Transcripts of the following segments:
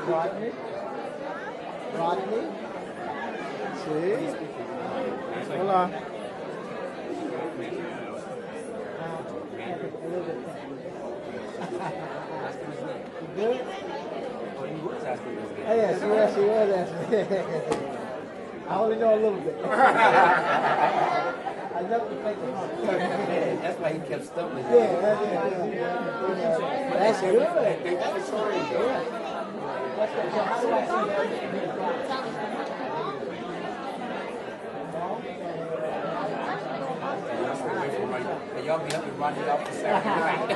Rodney. Rodney. Sí. Hola. Good? Yeah, she was asking. I only know a little bit. I never played the harp. That's why he kept stumbling. Yeah. That's good. Yeah. That's good. So how do I see that? Y'all be up and running off the Saturday night.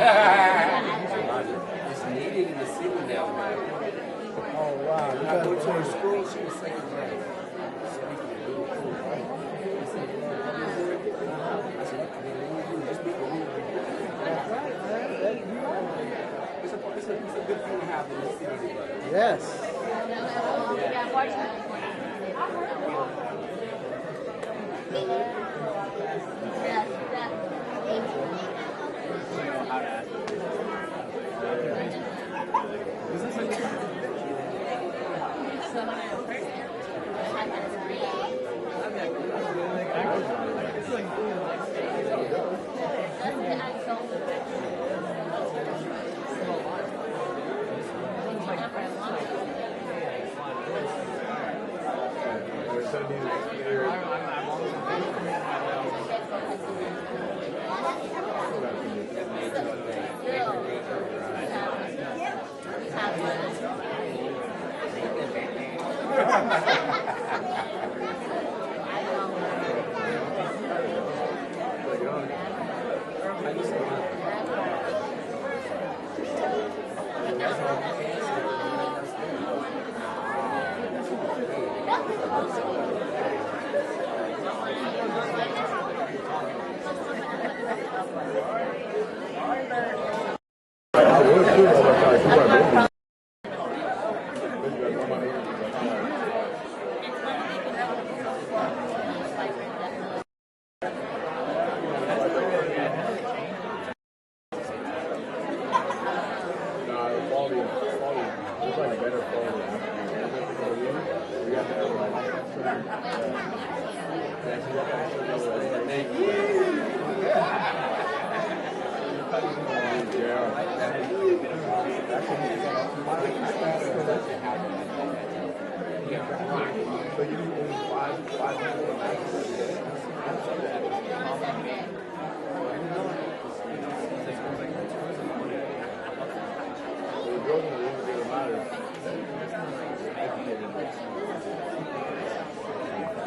It's needed in the city now, man. Oh, wow. When I go to her school, she was second grade. So we can do it cool, right? I said, you can be just be cool. That's right, man. It's a good thing to have in the city. Yes.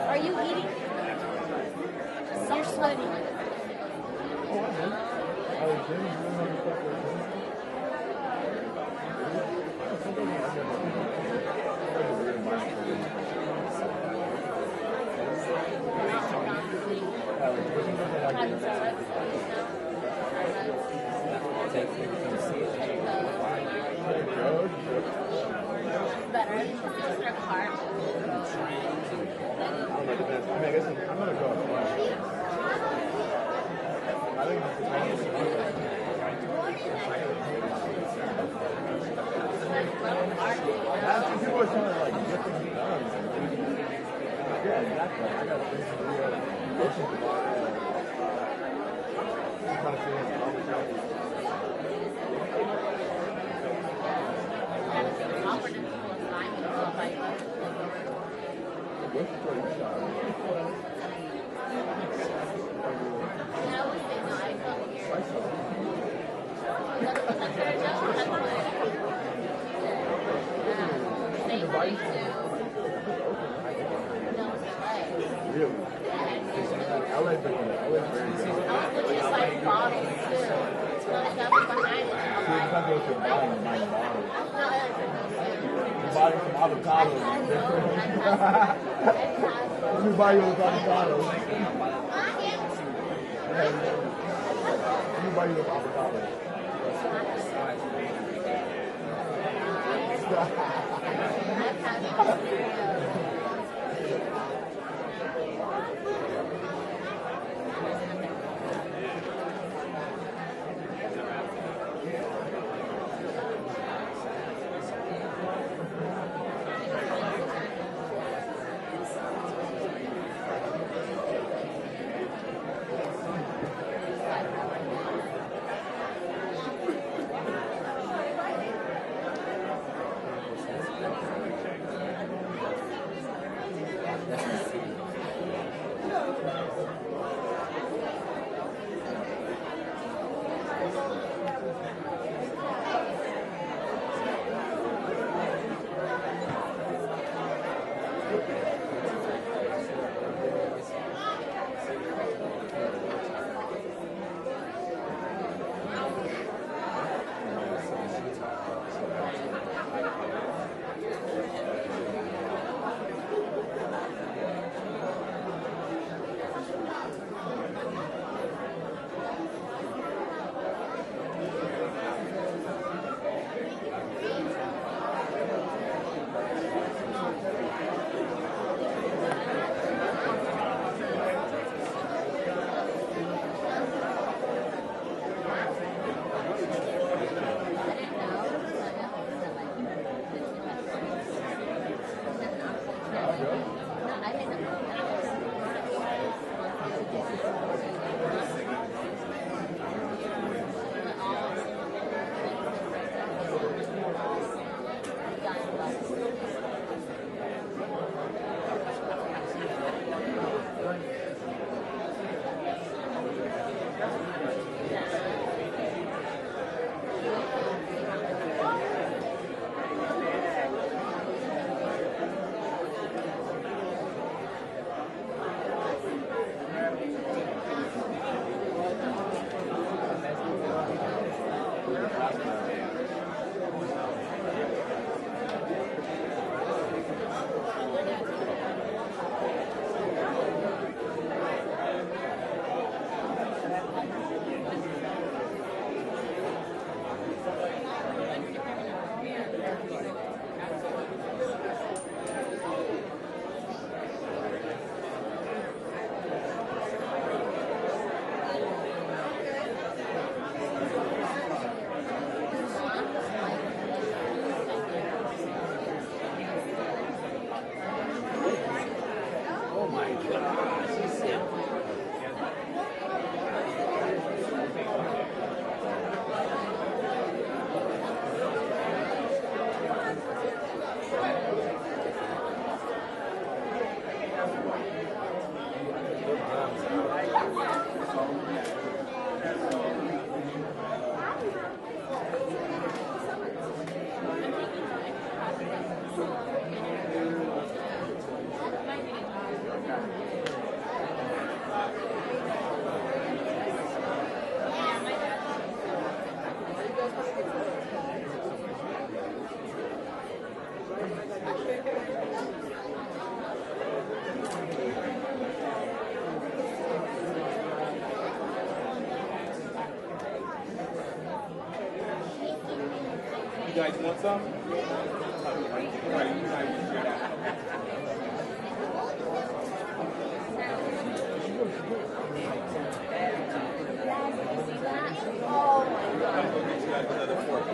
Are you eating? You're sweating. Better. It's their car. buy you some avocados. Let me buy you some avocados. Let me buy you some avocados. You guys want some? Right, you guys can share that. Oh my God. I'll go get you guys another fork.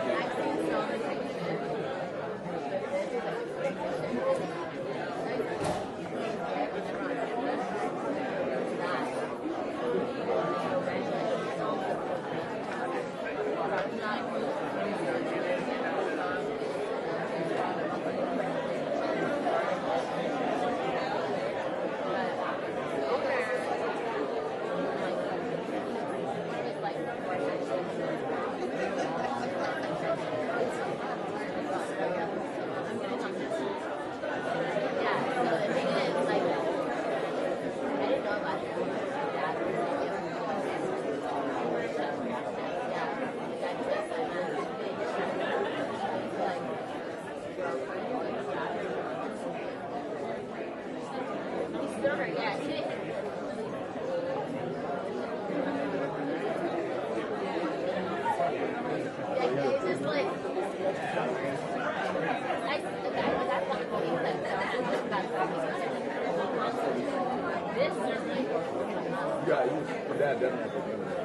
got you. Your dad definitely has to do that.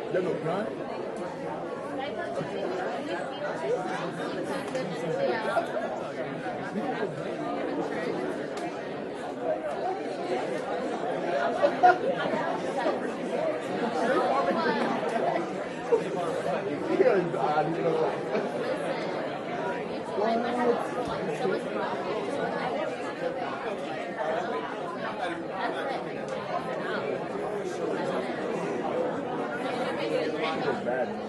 You have no gun? I didn't know. It's bad, man.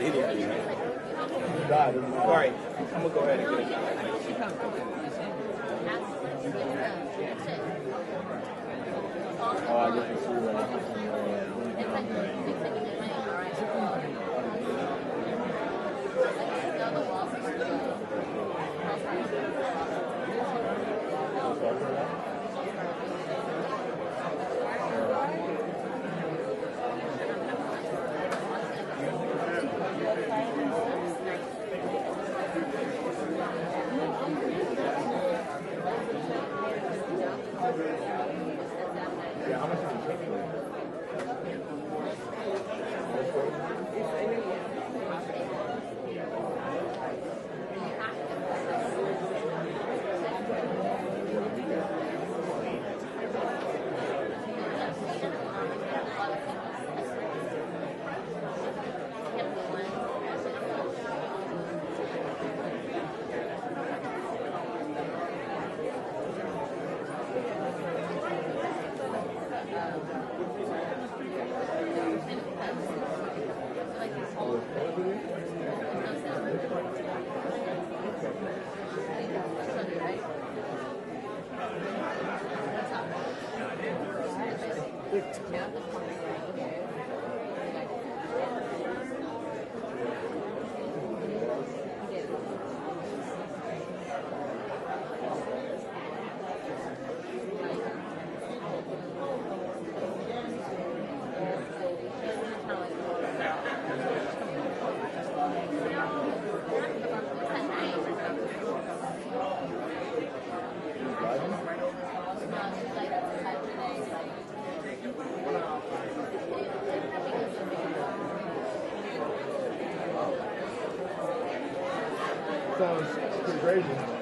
You died, isn't it? All right, I'm gonna go ahead and get it. Oh, I guess you see that. Yeah, how much is it? Sounds pretty crazy.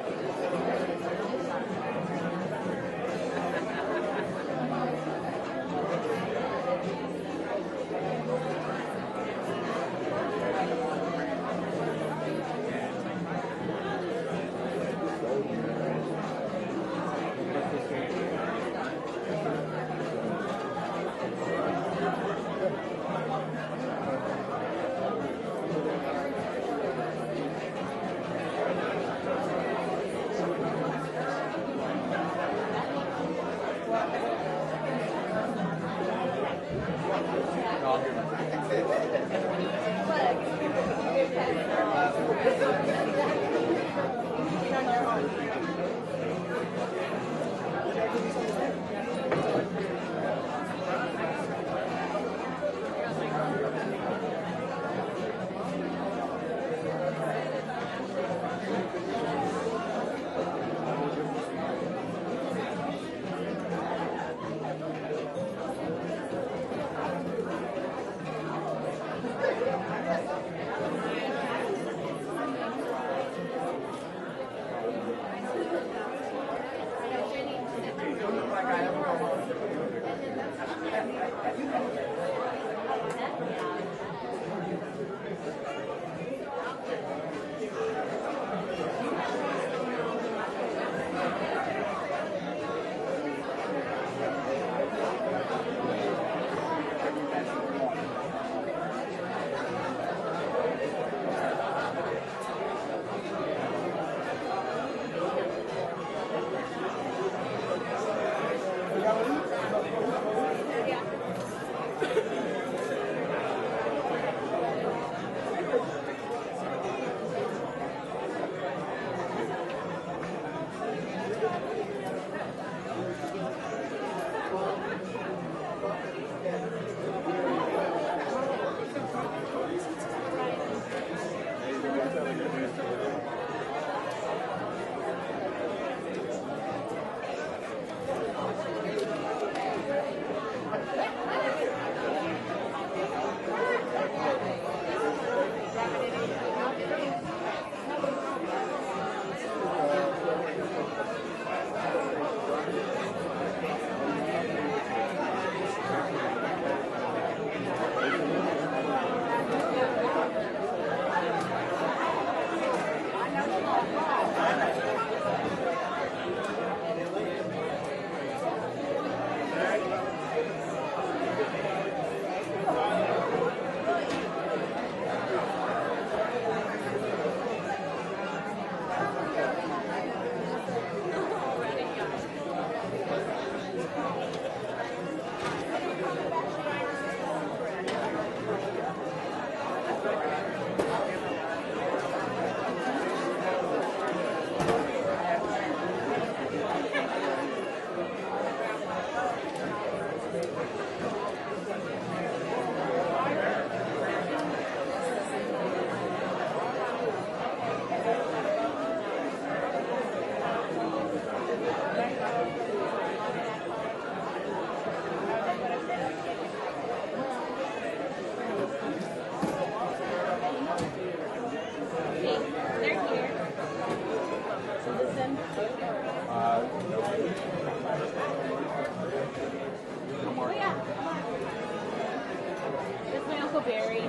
very.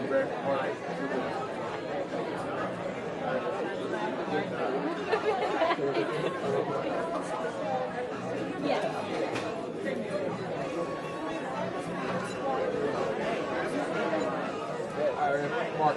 Yeah. Mark.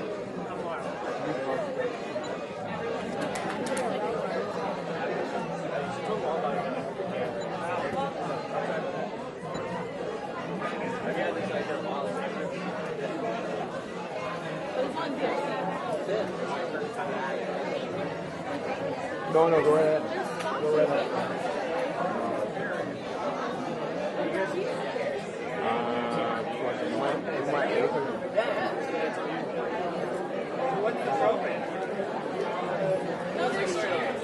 No, go ahead. Go right ahead. No, there's chairs.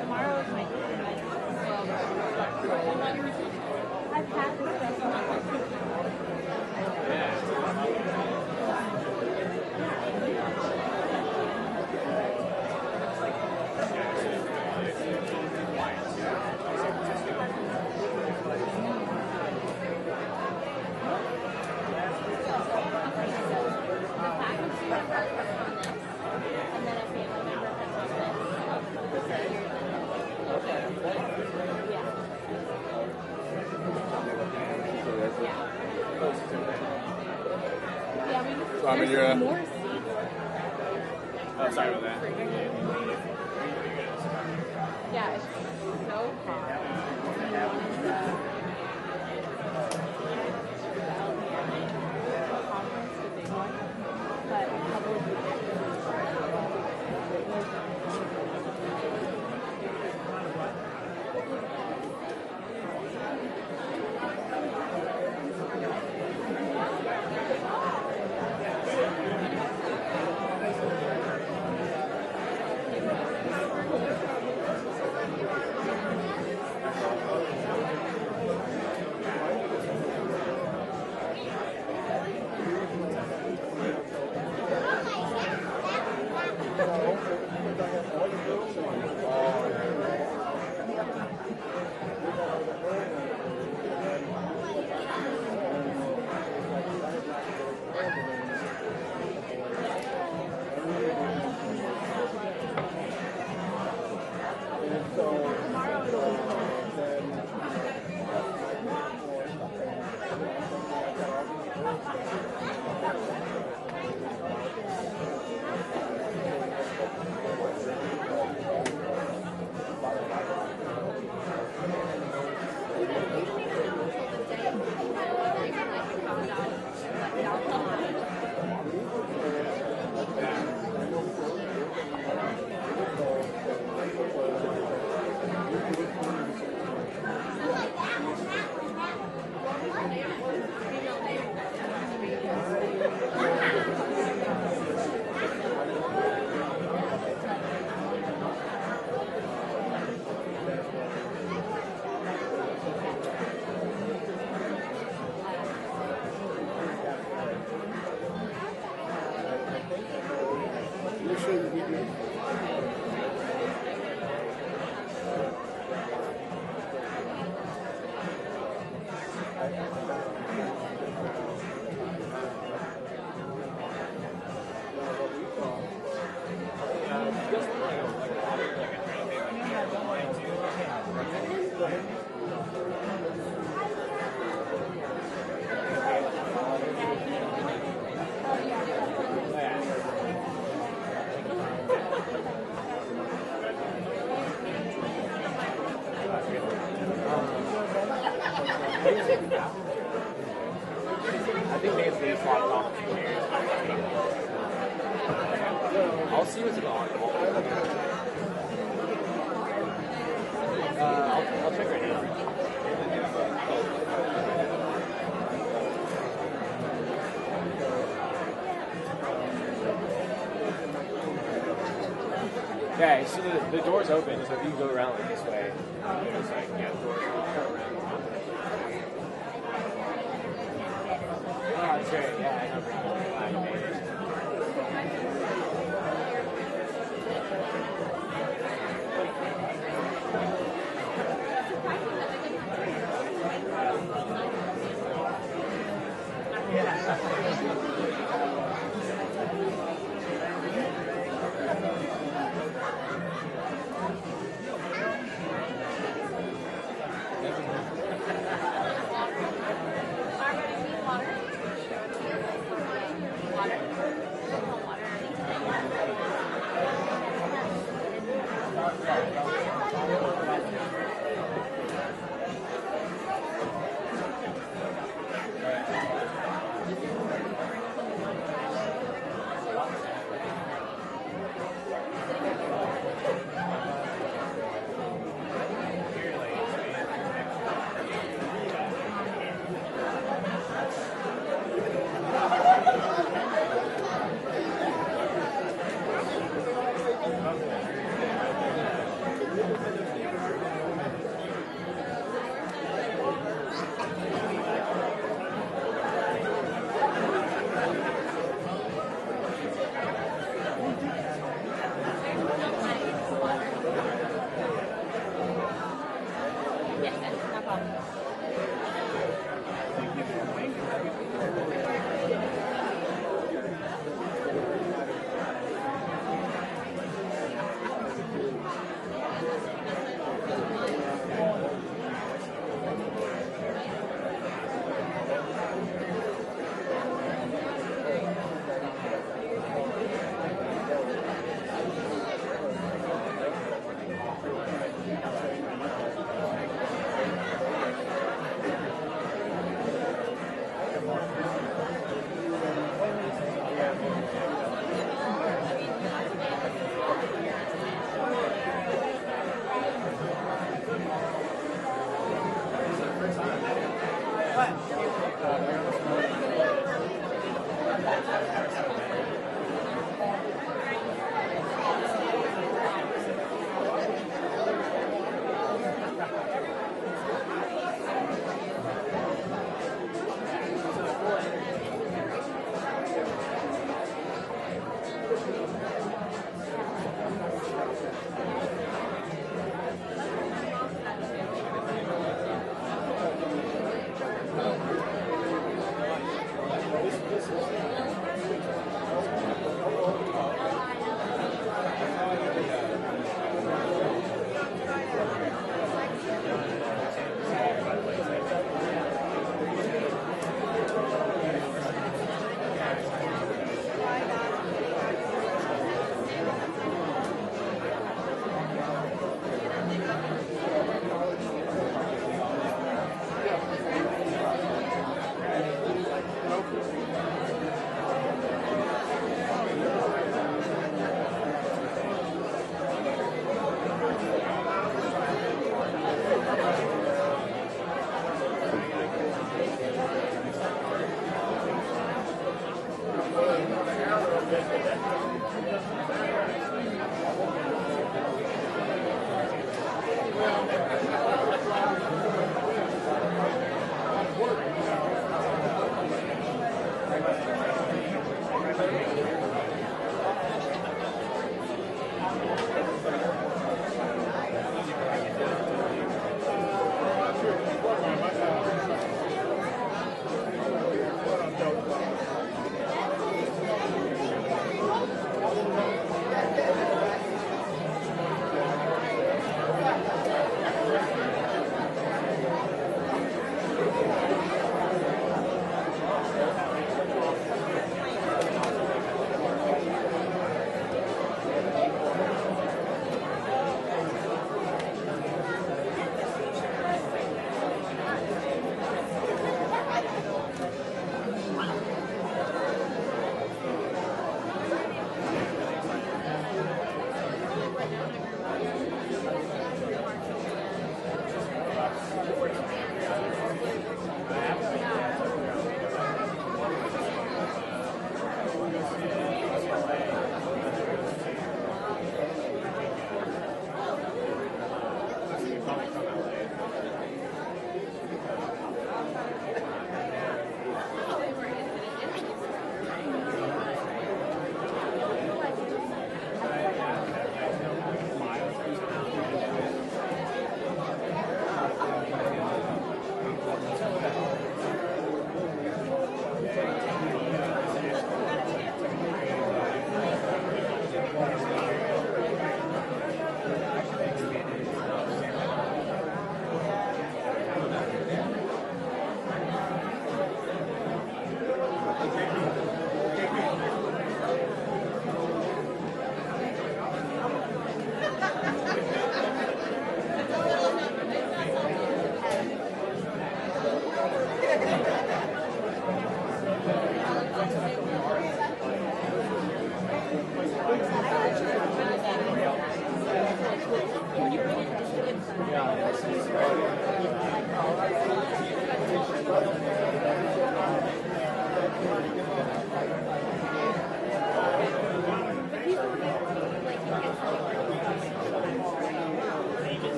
Tomorrow is my I've had this So I'm in your. more seats. Oh, sorry about that. Yeah, it's so hot. But a couple of I think they have these locked off. I'll see what's going on. I'll check right now. Yeah, so the door's open, so if you go around like this way, it's like, yeah, the door's open. Oh, that's great, yeah, I know. You made it.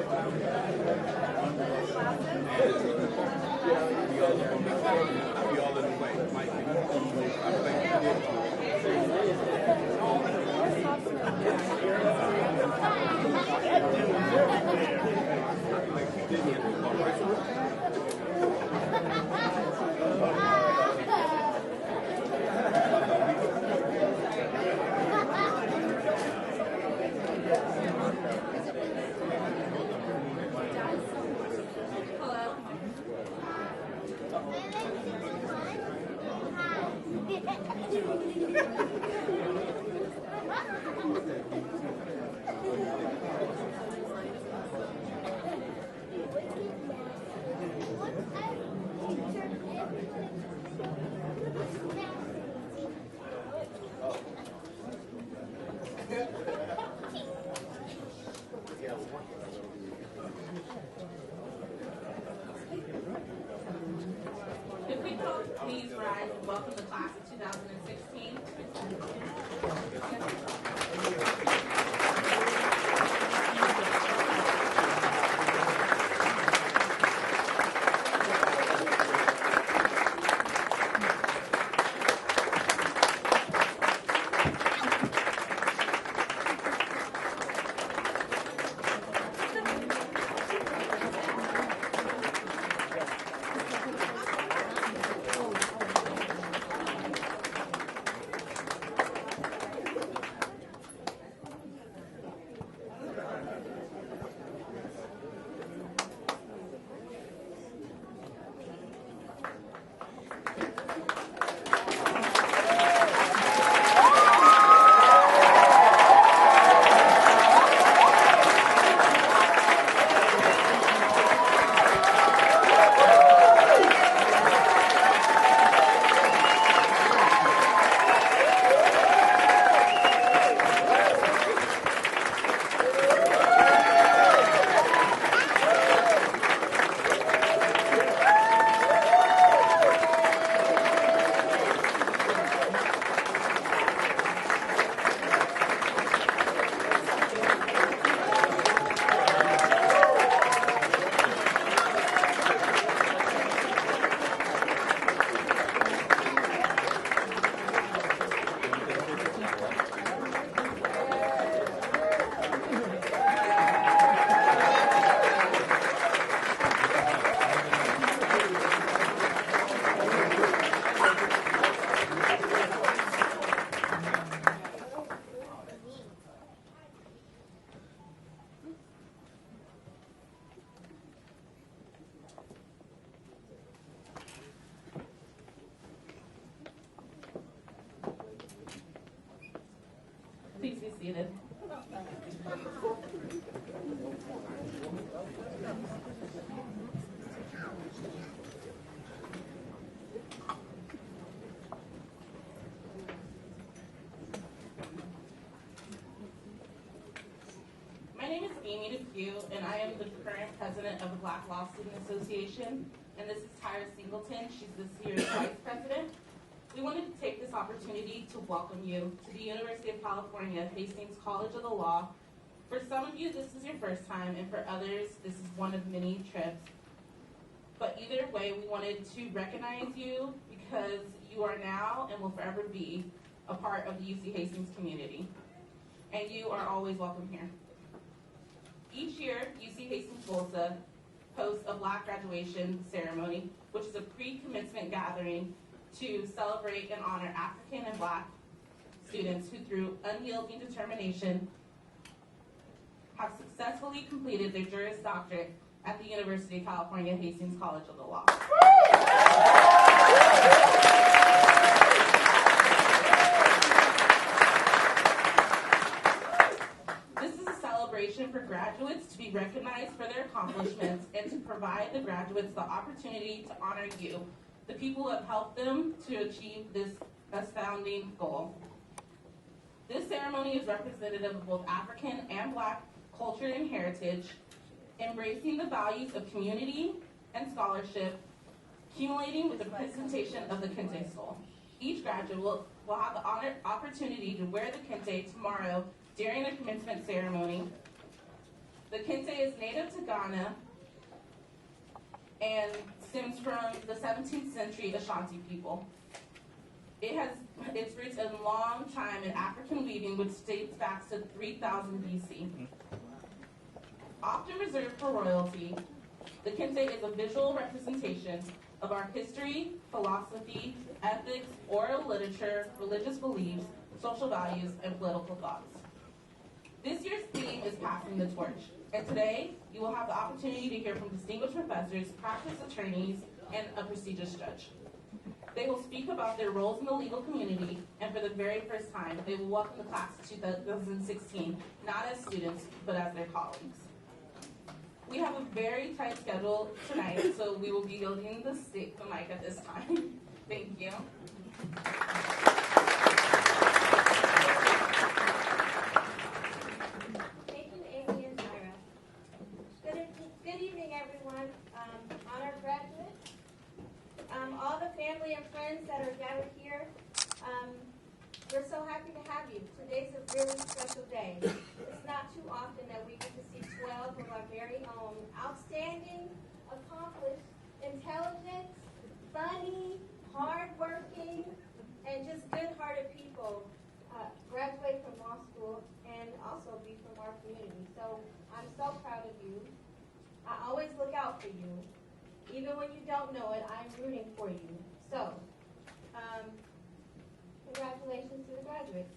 I'll be all in the way. Mike, I think If we could please rise and welcome the class of 2016. Please be seated. My name is Amy DePew, and I am the current president of the Black Law Student Association, and this is Tyra Singleton. She's this year's vice president. We wanted to take this opportunity to welcome you to the University of California, Hastings College of the Law. For some of you, this is your first time, and for others, this is one of many trips. But either way, we wanted to recognize you because you are now and will forever be a part of the UC Hastings community. And you are always welcome here. Each year, UC Hastings BLSA hosts a Black Graduation ceremony, which is a pre-commencement gathering to celebrate and honor African and Black students who, through unyielding determination, have successfully completed their Juris Doctorate at the University of California, Hastings College of the Law. This is a celebration for graduates to be recognized for their accomplishments and to provide the graduates the opportunity to honor you, the people who have helped them to achieve this astounding goal. This ceremony is representative of both African and Black culture and heritage, embracing the values of community and scholarship, accumulating with the presentation of the Kente Skull. Each graduate will have the opportunity to wear the Kente tomorrow during the commencement ceremony. The kente is native to Ghana and stems from the 17th century Ashanti people. It has its roots in a long time in African weaving, which dates back to 3000 BC. Often reserved for royalty, the kente is a visual representation of our history, philosophy, ethics, oral literature, religious beliefs, social values, and political thoughts. This year's theme is Passing the Torch, and today you will have the opportunity to hear from distinguished professors, practice attorneys, and a prestigious judge. They will speak about their roles in the legal community, and for the very first time, they will welcome the class of 2016, not as students, but as their colleagues. We have a very tight schedule tonight, so we will be yielding the mic at this time. Thank you. Thank you, Amy and Tyra. Good evening, everyone. Honored graduates, all the family and friends that are gathered here, we're so happy to have you. Today's a really special day. It's not too often that we get to see 12 of our very own outstanding, accomplished, intelligent, funny, hardworking, and just good-hearted people graduate from law school and also be from our community. So I'm so proud of you. I always look out for you. Even when you don't know it, I'm rooting for you. So, congratulations to the graduates.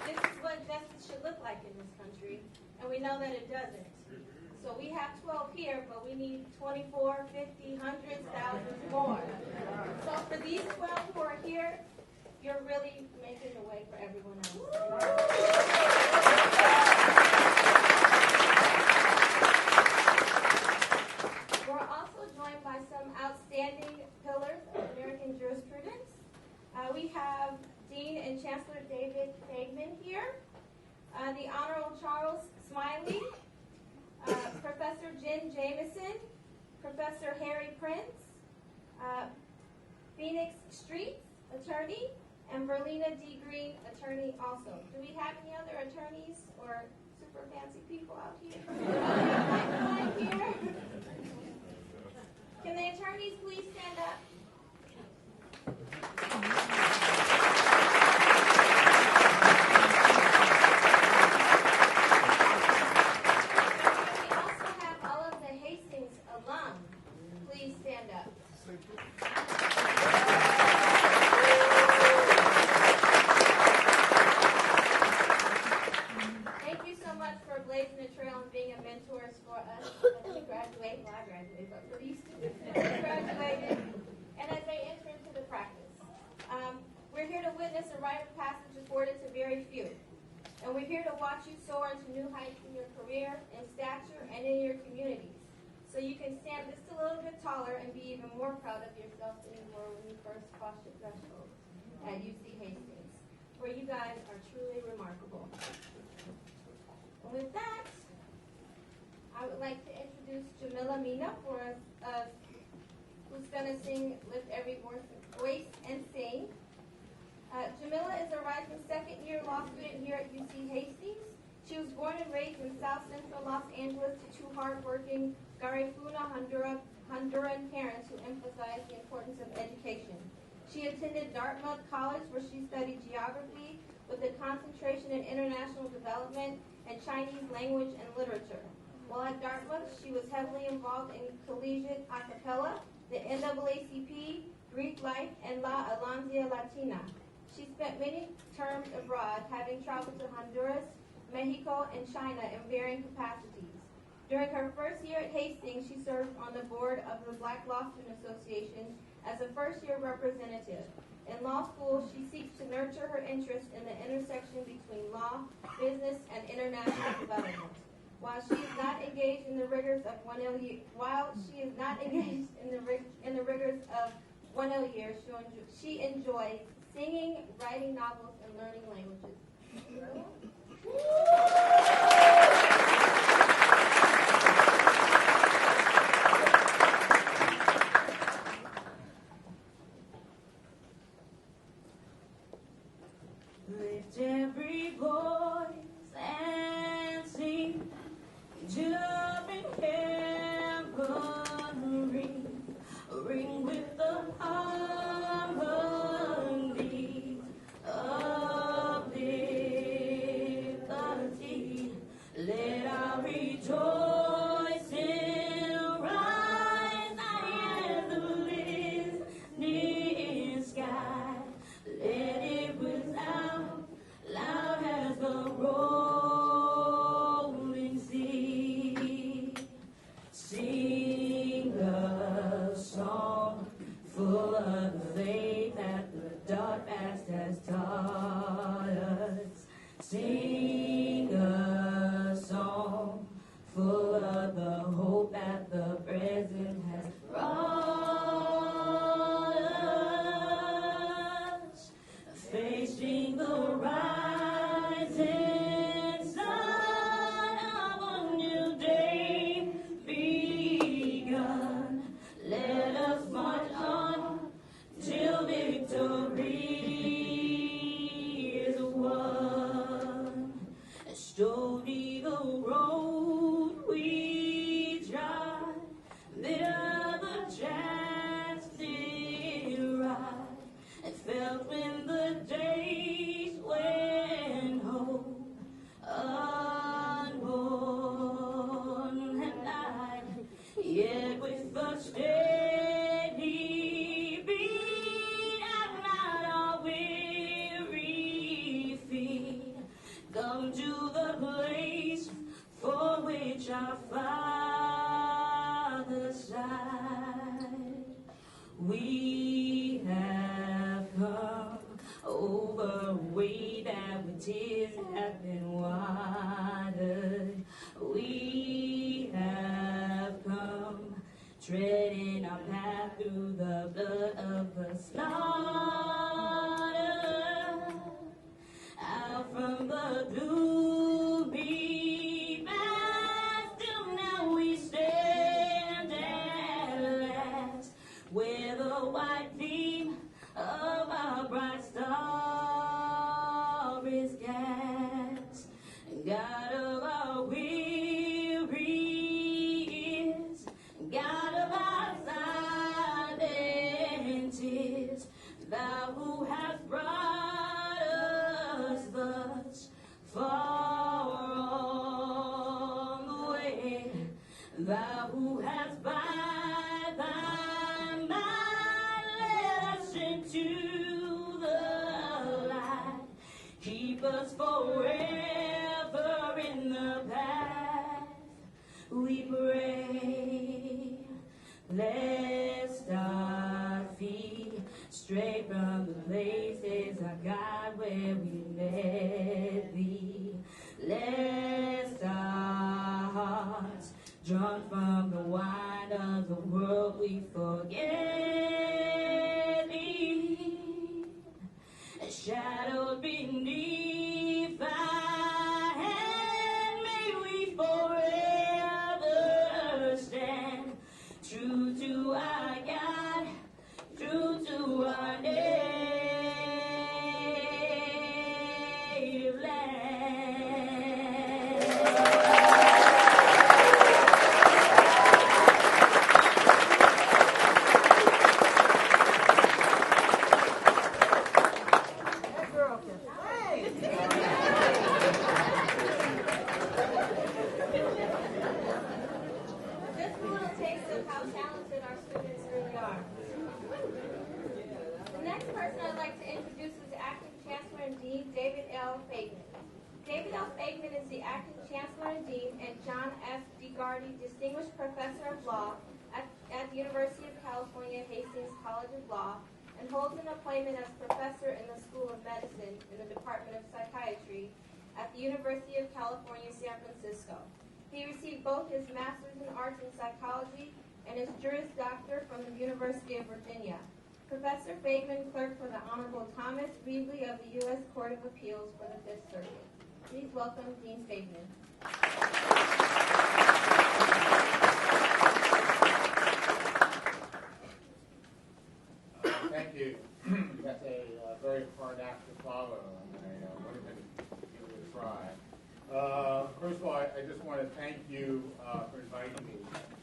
This is what justice should look like in this country, and we know that it doesn't. So we have 12 here, but we need 24, 50, hundreds, thousands more. So for these 12 who are here, you're really making the way for everyone else. We're also joined by some outstanding pillars of American jurisprudence. We have Dean and Chancellor David Fagman here, the Honorable Charles Smiley, Professor Jen Jameson, Professor Harry Prince, Phoenix Street attorney, and Berlina D. Green, attorney also. Do we have any other attorneys or super fancy people out here? Here? Can the attorneys please stand up? We also have all of the Hastings alum. Please stand up. Thank you so much for blazing the trail and being a mentor for us as we graduate. Well, I graduated, but for these students that graduated and as they enter into the practice. We're here to witness a rite of passage afforded to very few. And we're here to watch you soar into new heights in your career, in stature, and in your communities. So you can stand just a little bit taller and be even more proud of yourself than you were when you first crossed your threshold at UC Hastings, where you guys are truly remarkable. And with that, I would like to introduce Jamila Mina for us, who's going to sing Lift Every Voice and Sing. Jamila is a rising second-year law student here at UC Hastings. She was born and raised in South Central Los Angeles to two hardworking Garifuna Honduran parents who emphasized the importance of education. She attended Dartmouth College, where she studied geography with a concentration in international development and Chinese language and literature. While at Dartmouth, she was heavily involved in collegiate a cappella, the NAACP, Greek life, and La Alonzia Latina. She spent many terms abroad, having traveled to Honduras, Mexico, and China in varying capacities. During her first year at Hastings, she served on the board of the Black Law Student Association as a first-year representative. In law school, she seeks to nurture her interest in the intersection between law, business, and international development. While she is not engaged in the rigors of 1L year, she enjoys singing, writing novels, and learning languages. lift every voice and sing, jump in heaven, ring with the harmony of liberty. Let our rejoicing rise high in the listening sky. Let it resound loud as the rolling sea. Sing a song full of the faith that the dark past has taught us. Sing a song full of the hope that the present has brought us. Facing the rising sun of a new day begun. Let us march on till victory is won. Stony the road we trod, there the chance did ride, and felt when the days went home unborn, and I, yet with a steady beat and not our weary feet, come to the place for which our Father sighed. We have come over a way that with tears have been watered. We have come treading our path through the blood of the slaughter. Out from the gloomy past till now we stand at last, where the white beam of our bright star is cast. God of our weary years, God of our silent tears, thou who hast brought us thus far on the way, thou who hast by thy might led us into the light, keep us forever in the path we pray. Lest our feet stray from the places of God where we met thee, lest our hearts, drunk from the wine of the world, we forget thee, shadowed beneath thy hand, may we forever stand true to our God, true to our native land. That girl can sing. Just a little taste of how talented our students really are. The next person I'd like to introduce is Acting Chancellor and Dean David L. Fagman. David L. Fagman is the Acting Chancellor and Dean and John F. DeGardy Distinguished Professor of Law at the University of California Hastings College of Law, and holds an appointment as Professor in the School of Medicine in the Department of Psychiatry at the University of California, San Francisco. He received both his Master's in Arts in Psychology and his Juris Doctor from the University of Virginia. Professor Fagman clerked for the Honorable Thomas Reevely of the U.S. Court of Appeals for the Fifth Circuit. Please welcome Dean Fagman. Thank you. That's a very hard act to follow. And I want to cry. First of all, I just want to thank you for inviting me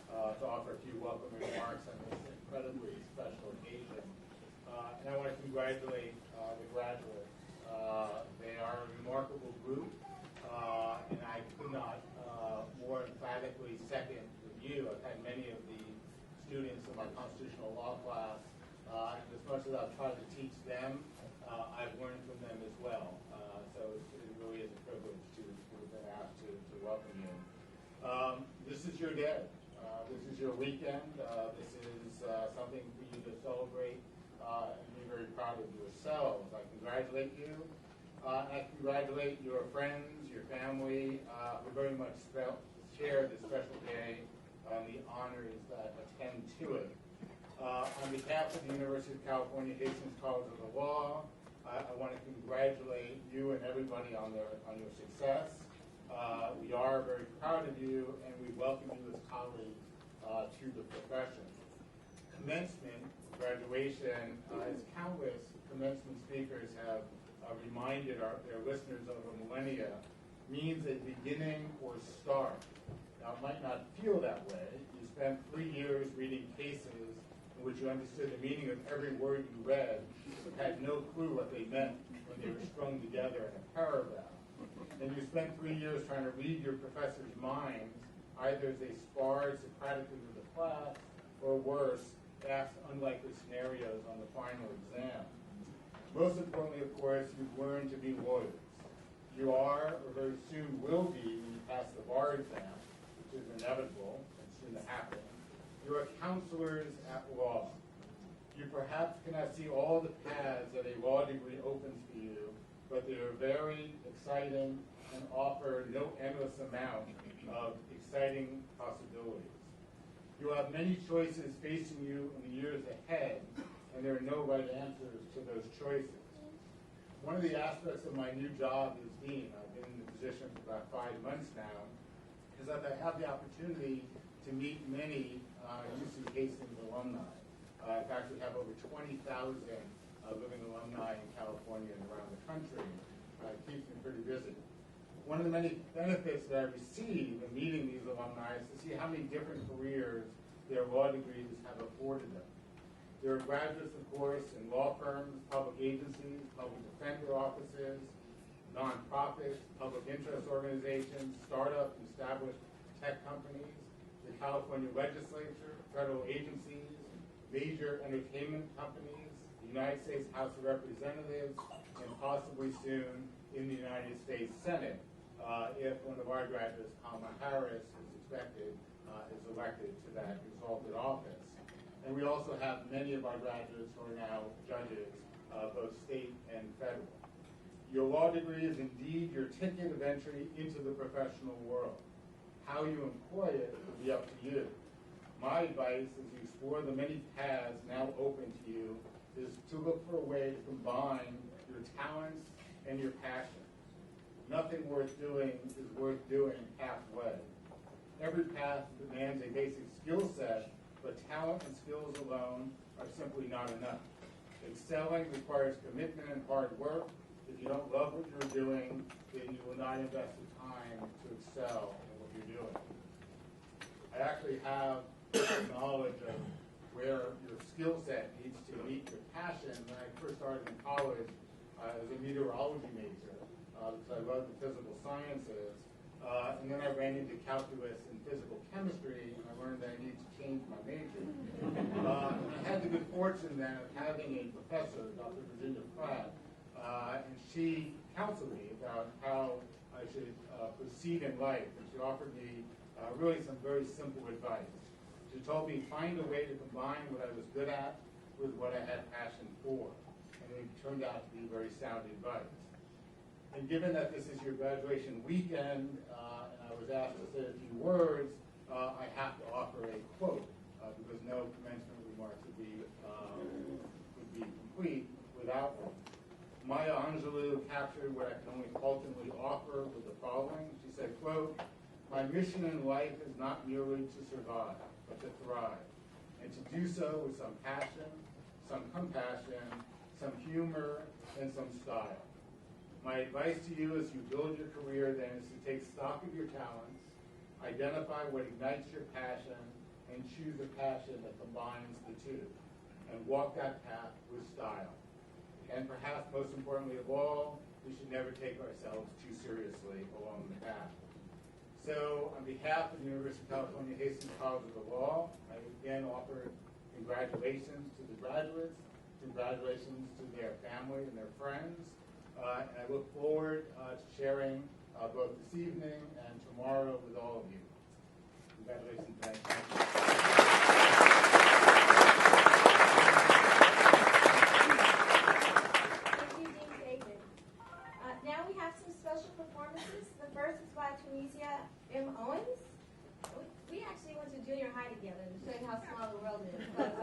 to offer a few welcome remarks on this incredibly special occasion. And I want to congratulate the graduates. They are a remarkable group, and I could not more emphatically second the view. I've had many of the students in my constitutional law class, and as much as I've tried to teach them, I've learned from them as well. So it really is a privilege to have been asked to welcome you. This is your day. This is your weekend. This is something for you to celebrate and be very proud of yourselves. I congratulate you. I congratulate your friends, your family, who very much share this special day and the honors that attend to it. On behalf of the University of California, Hastings College of the Law, I want to congratulate you and everybody on your success. We are very proud of you, and we welcome you as colleagues to the profession. Commencement, graduation, as countless commencement speakers have reminded their listeners over millennia, means a beginning or start. Now, it might not feel that way. You spent 3 years reading cases in which you understood the meaning of every word you read, but had no clue what they meant when they were strung together in a paragraph. And you spent 3 years trying to read your professor's minds, either as they sparred Socratically with the class, or worse, asked unlikely scenarios on the final exam. Most importantly, of course, you've learned to be lawyers. You are, or very soon will be, when you pass the bar exam, which is inevitable and soon to happen. You are counselors at law. You perhaps cannot see all the paths that a law degree opens for you, but they are very exciting and offer no endless amount of exciting possibilities. You have many choices facing you in the years ahead, and there are no right answers to those choices. One of the aspects of my new job as dean, I've been in the position for about 5 months now, is that I have the opportunity to meet many UC Hastings alumni. In fact, we have over 20,000 living alumni in California and around the country. It keeps me pretty busy. One of the many benefits that I receive in meeting these alumni is to see how many different careers their law degrees have afforded them. There are graduates, of course, in law firms, public agencies, public defender offices, nonprofits, public interest organizations, startup and established tech companies, the California legislature, federal agencies, major entertainment companies, the United States House of Representatives, and possibly soon in the United States Senate, if one of our graduates, Kamala Harris, is expected, is elected to that exalted office. And we also have many of our graduates who are now judges, both state and federal. Your law degree is indeed your ticket of entry into the professional world. How you employ it will be up to you. My advice as you explore the many paths now open to you is to look for a way to combine your talents and your passion. Nothing worth doing is worth doing halfway. Every path demands a basic skill set, but talent and skills alone are simply not enough. Excelling requires commitment and hard work. If you don't love what you're doing, then you will not invest the time to excel in what you're doing. I actually have knowledge of where your skill set needs to meet your passion. When I first started in college, I was a meteorology major because I loved the physical sciences. And then I ran into calculus and physical chemistry, and I learned that I needed to change my major. And I had the good fortune then of having a professor, Dr. Virginia Pratt, and she counseled me about how I should proceed in life. And she offered me really some very simple advice. She told me, find a way to combine what I was good at with what I had passion for. And it turned out to be very sound advice. And given that this is your graduation weekend, and I was asked to say a few words, I have to offer a quote, because no commencement remarks would be complete without one. Maya Angelou captured what I can only ultimately offer with the following. She said, quote, "My mission in life is not merely to survive, but to thrive, and to do so with some passion, some compassion, some humor, and some style. My advice to you as you build your career then is to take stock of your talents, identify what ignites your passion, and choose a passion that combines the two, and walk that path with style. And perhaps most importantly of all, we should never take ourselves too seriously along the path. So on behalf of the University of California Hastings College of the Law, I again offer congratulations to the graduates, congratulations to their family and their friends, and I look forward to sharing both this evening and tomorrow with all of you. Congratulations, thank you. Now we have some special performances. The first is by Tunisia M. Owens. We actually went to junior high together to show you how small the world is. But,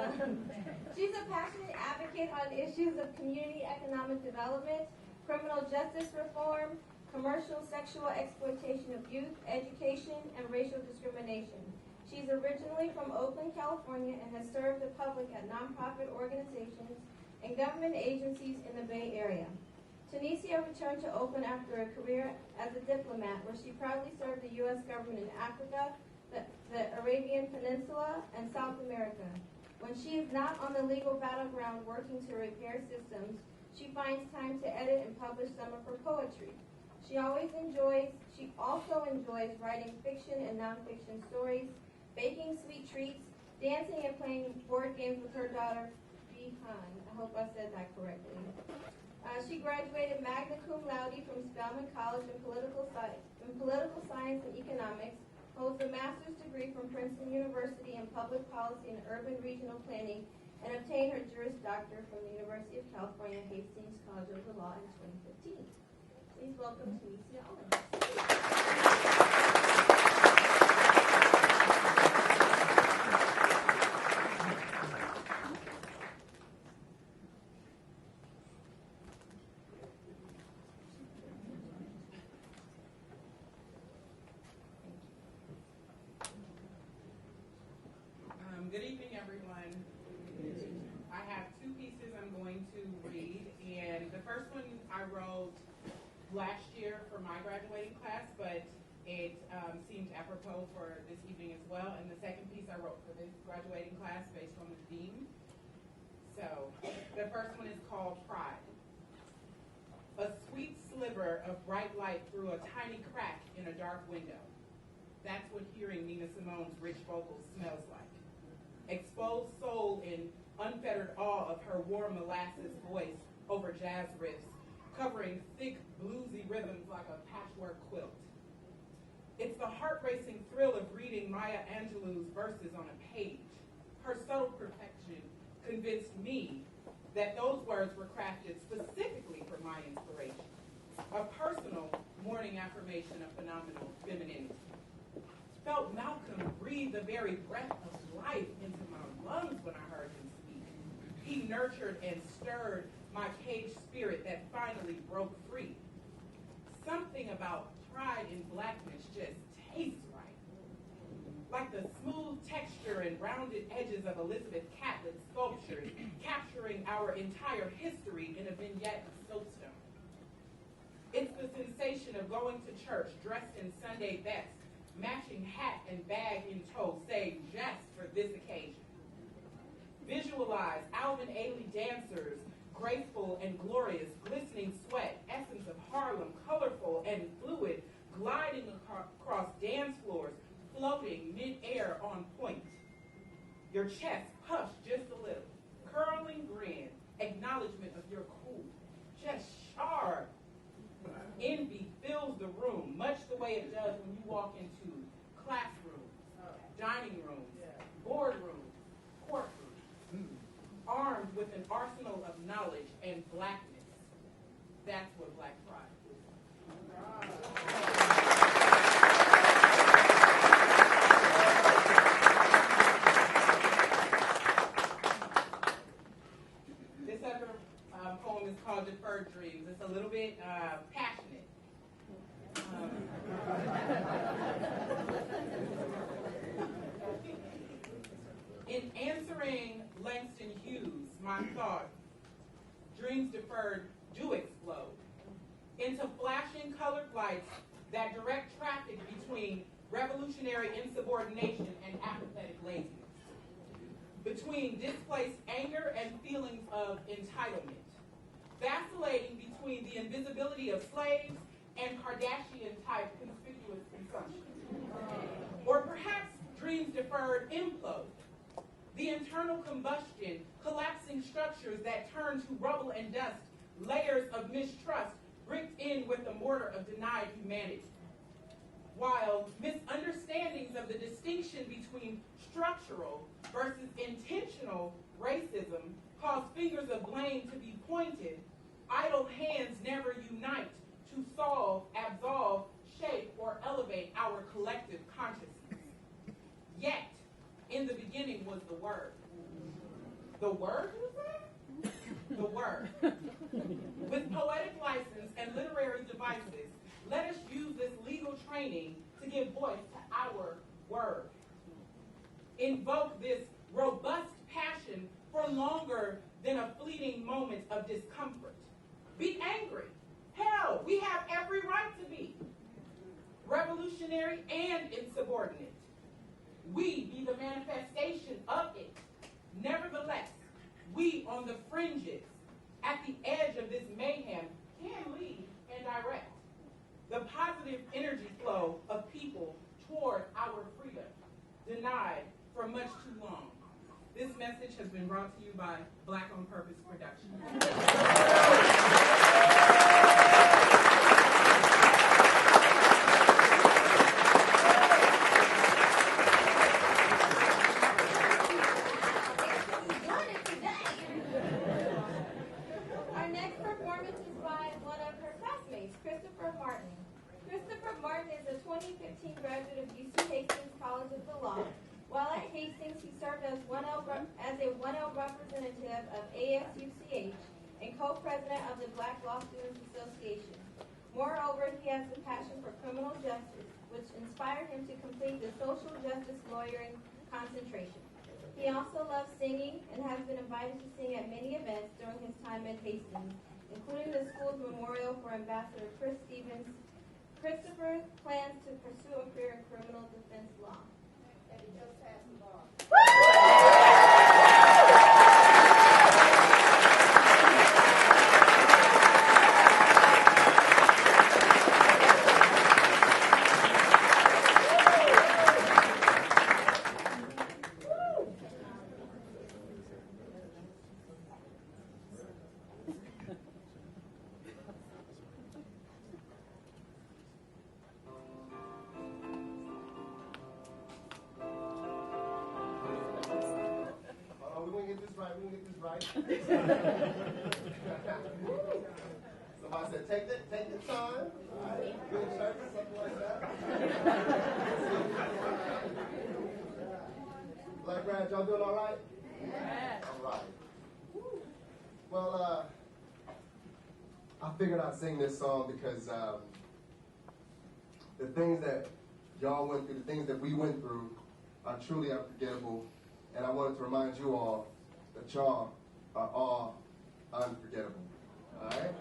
she's a passionate advocate on issues of community economic development, criminal justice reform, commercial sexual exploitation of youth, education, and racial discrimination. She's originally from Oakland, California, and has served the public at nonprofit organizations and government agencies in the Bay Area. Tunisia returned to Oakland after a career as a diplomat, where she proudly served the U.S. government in Africa, the Arabian Peninsula, and South America. When she is not on the legal battleground working to repair systems, she finds time to edit and publish some of her poetry. She also enjoys writing fiction and nonfiction stories, baking sweet treats, dancing and playing board games with her daughter, Bihan. I hope I said that correctly. She graduated magna cum laude from Spelman College in political science and economics, holds a master's degree from Princeton University in public policy and urban regional planning, and obtained her Juris Doctor from the University of California Hastings College of the Law in 2015. Please welcome Tunisia Owens. Good evening, everyone. I have two pieces I'm going to read, and the first one I wrote last year for my graduating class, but it seemed apropos for this evening as well, and the second piece I wrote for this graduating class based on the theme. So, the first one is called Pride. A sweet sliver of bright light through a tiny crack in a dark window. That's what hearing Nina Simone's rich vocals smells like. Exposed soul in unfettered awe of her warm molasses voice over jazz riffs, covering thick bluesy rhythms like a patchwork quilt. It's the heart-racing thrill of reading Maya Angelou's verses on a page. Her subtle perfection convinced me that those words were crafted specifically for my inspiration, a personal morning affirmation of phenomenal femininity. Felt Malcolm breathe the very breath of life into my lungs when I heard him speak. He nurtured and stirred my caged spirit that finally broke free. Something about pride in blackness just tastes right. Like the smooth texture and rounded edges of Elizabeth Catlett's sculptures, capturing our entire history in a vignette of soapstone. It's the sensation of going to church dressed in Sunday best, matching hat and bag in tow, saved just for this occasion. Visualize Alvin Ailey dancers, graceful and glorious, glistening sweat, essence of Harlem, colorful and fluid, gliding across dance floors, floating mid-air on point. Your chest puffed just a little, curling grin, acknowledgement of your cool, just sharp. Envy fills the room, much the way it does when you walk into classrooms, dining rooms, boardrooms, courtrooms, armed with an arsenal of knowledge and blackness. That's what Black Pride is. This other poem is called Deferred Dreams. It's a little bit passionate. In answering Langston Hughes, my thought, dreams deferred do explode into highlights that direct traffic between revolutionary insubordination and apathetic laziness, between displaced anger and feelings of entitlement, vacillating between the invisibility of slaves and Kardashian-type conspicuous consumption. Or perhaps dreams deferred implode, the internal combustion, collapsing structures that turn to rubble and dust, layers of mistrust bricked in with the mortar of denied humanity. While misunderstandings of the distinction between structural versus intentional racism cause fingers of blame to be pointed, idle hands never unite to solve, absolve, shape, or elevate our collective consciousness. Yet, in the beginning was the Word. The Word, you say? The Word. With poetic license and literary devices, let us use this legal training to give voice to our Word. Invoke this robust passion for longer than a fleeting moment of discomfort. Be angry. Hell, we have every right to be. Revolutionary and insubordinate. We be the manifestation of it. Nevertheless, we on the fringes, at the edge of this mayhem, can lead and direct the positive energy flow of people toward our freedom, denied for much too long. This message has been brought to you by Black on Purpose Production. Our next performance is by one of her classmates, Christopher Martin. Christopher Martin is a 2015 graduate of UC Hastings College of the Law. While at Hastings, he served as a 1L representative of ASUCH and co-president of the Black Law Students Association. Moreover, he has a passion for criminal justice, which inspired him to complete the social justice lawyering concentration. He also loves singing and has been invited to sing at many events during his time at Hastings, including the school's memorial for Ambassador Chris Stevens. Christopher plans to pursue a career in criminal defense law. And he just passed the bar. Somebody said, take the time. Good service, something like that. Black Grad, y'all doing all right? Yeah. All right. Well, I figured I'd sing this song because the things that y'all went through, the things that we went through are truly unforgettable. And I wanted to remind you all that y'all are all unforgettable. All right?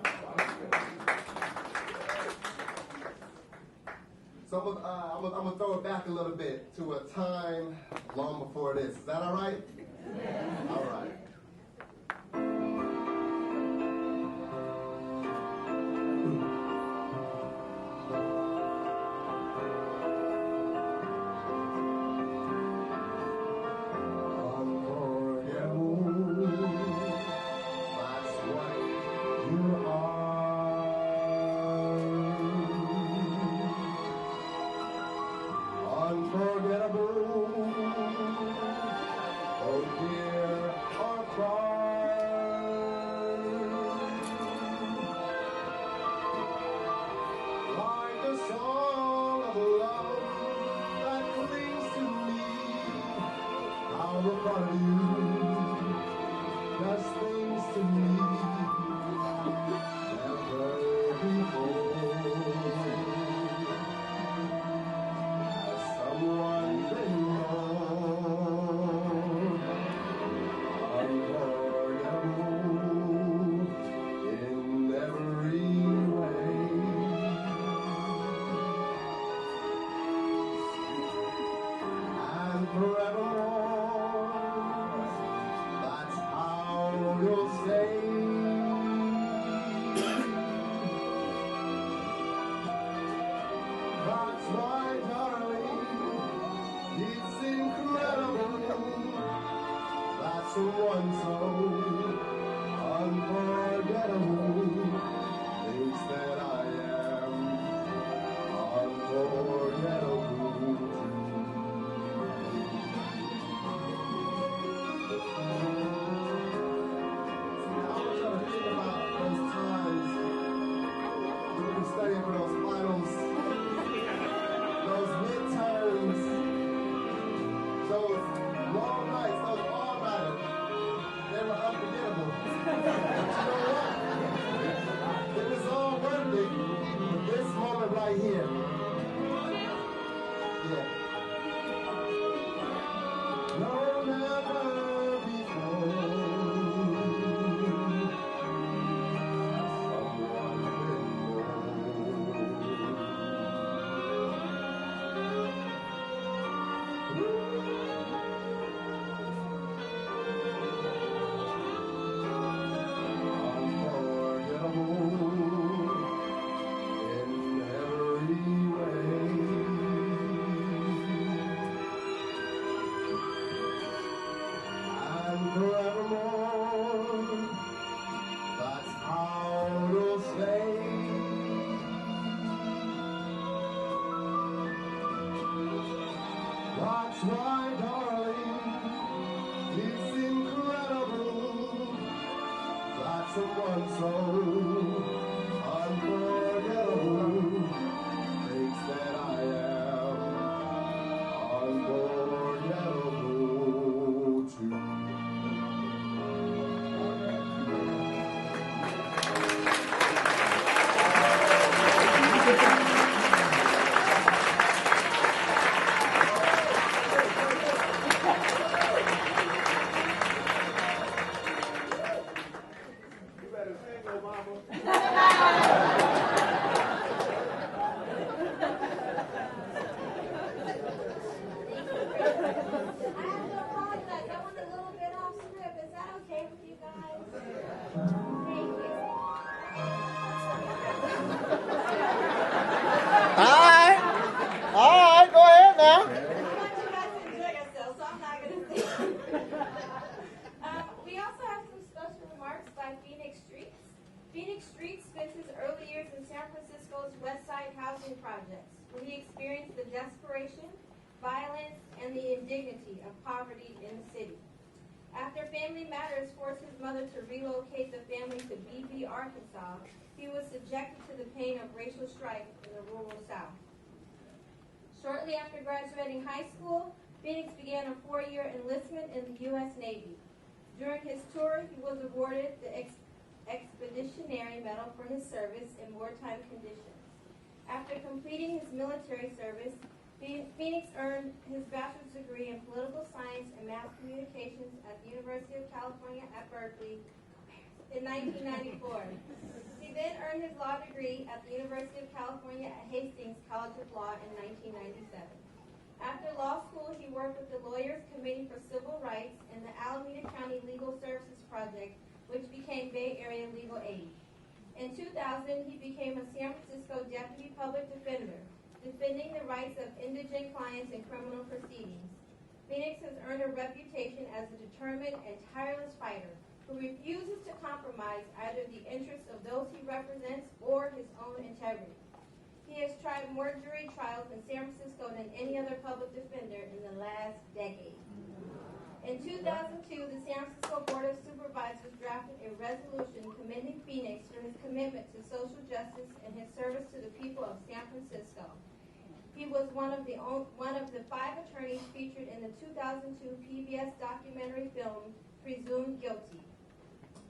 So I'm going to throw it back a little bit to a time long before this. Is that all right? Yeah. All right. That's right, darling. It's incredible. That's someone so unforgettable. Thinks that I am unforgettable too. I want y'all to think about those times when we studying for those finals, those midterms, those long nights, those all-nighters. They were unforgettable. But you know what? It was all worth it. This moment right here. Yeah. No, never before. Someone been more. That's why, darling, it's incredible that someone so unforgettable thinks that I am unforgettable too. All right, go ahead now. I want you guys to enjoy yourselves, so I'm not going to sing. We also have some special remarks by Phoenix Streets. Phoenix Streets spent his early years in San Francisco's West Side housing projects, where he experienced the desperation, violence, and the indignity of poverty in the city. After Family Matters forced his mother to relocate the family to Beebe, Arkansas, he was subjected to the pain of racial strife in the rural South. Shortly after graduating high school, Phoenix began a 4-year enlistment in the U.S. Navy. During his tour, he was awarded the Expeditionary Medal for his service in wartime conditions. After completing his military service, Phoenix earned his bachelor's degree in political science and mass communications at the University of California at Berkeley in 1994. He then earned his law degree at the University of California at Hastings College of Law in 1997. After law school, he worked with the Lawyers Committee for Civil Rights and the Alameda County Legal Services Project, which became Bay Area Legal Aid. In 2000, he became a San Francisco Deputy Public Defender, defending the rights of indigent clients in criminal proceedings. Phoenix has earned a reputation as a determined and tireless fighter who refuses to compromise either the interests of those he represents or his own integrity. He has tried more jury trials in San Francisco than any other public defender in the last decade. In 2002, the San Francisco Board of Supervisors drafted a resolution commending Phoenix for his commitment to social justice and his service to the people of San Francisco. He was one of the 5 attorneys featured in the 2002 PBS documentary film, Presumed Guilty.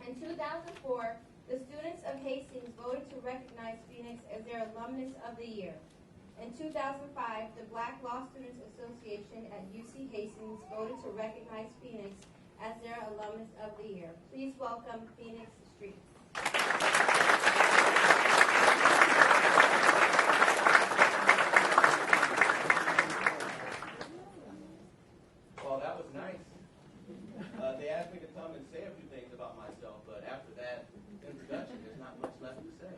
In 2004, the students of Hastings voted to recognize Phoenix as their Alumnus of the Year. In 2005, the Black Law Students Association at UC Hastings voted to recognize Phoenix as their Alumnus of the Year. Please welcome Phoenix Streets. Well, that was nice. They asked me to come and say a few things about myself, but after that introduction, there's not much left to say.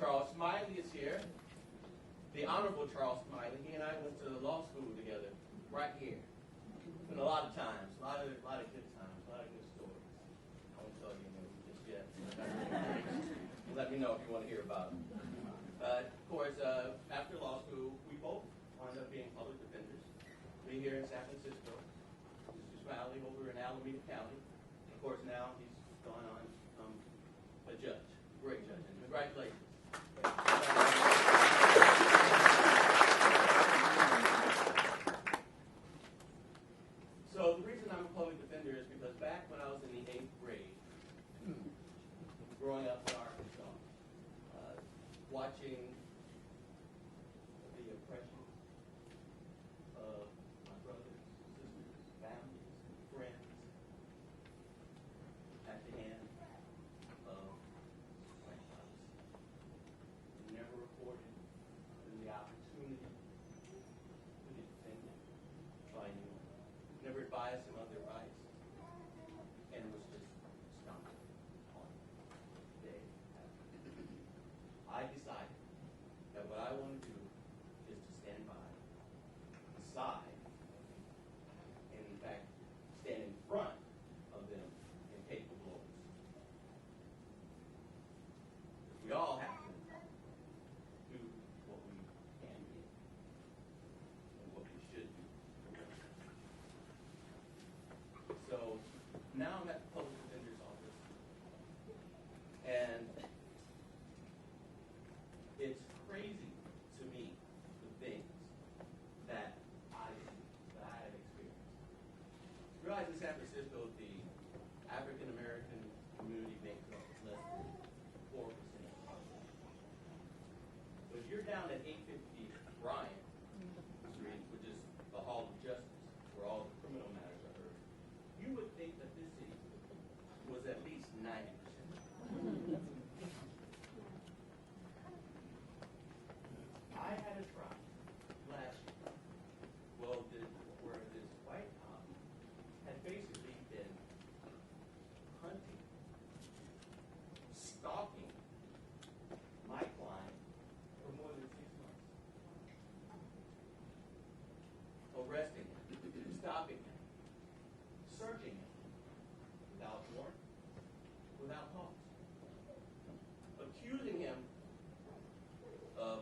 Charles Smiley is here. The Honorable Charles Smiley. He and I went to law school together, right here. And a lot of times, a lot of good times, a lot of good stories. I won't tell you just yet. Let me know if you want to hear about them. Of course, after law school, we both wound up being public defenders. Me here in San Francisco, Mr. Smiley over in Alameda County. Of course, now he's gone on to become a judge, great judge, and congratulations. So the reason I'm a public defender is because back when I was in the 8th grade, growing up in Arkansas, watching the oppression of my brothers, sisters, families, friends at the hand of white cops, never afforded the opportunity to get defended by anyone. Never advised them of their rights, and it was just stomped on day after day. I decided that what I want to do is to stand by, beside, and in fact, stand in front of them and take the blows. We all have to do what we can do and what we should do. So now I'm at the public defender's office, and it's crazy to me the things that I have experienced. Realize in San Francisco, the African American community makes up less than 4% of the population. But if you're down at 850 Bryant Street, which is the Hall of Justice, where all the criminal matters are heard, you would think that this city was at least 90%. I had a trial last year, where this white cop had basically been hunting, stalking my client for more than 6 months, arresting him, stopping him, searching him without warrant, without cause, accusing him of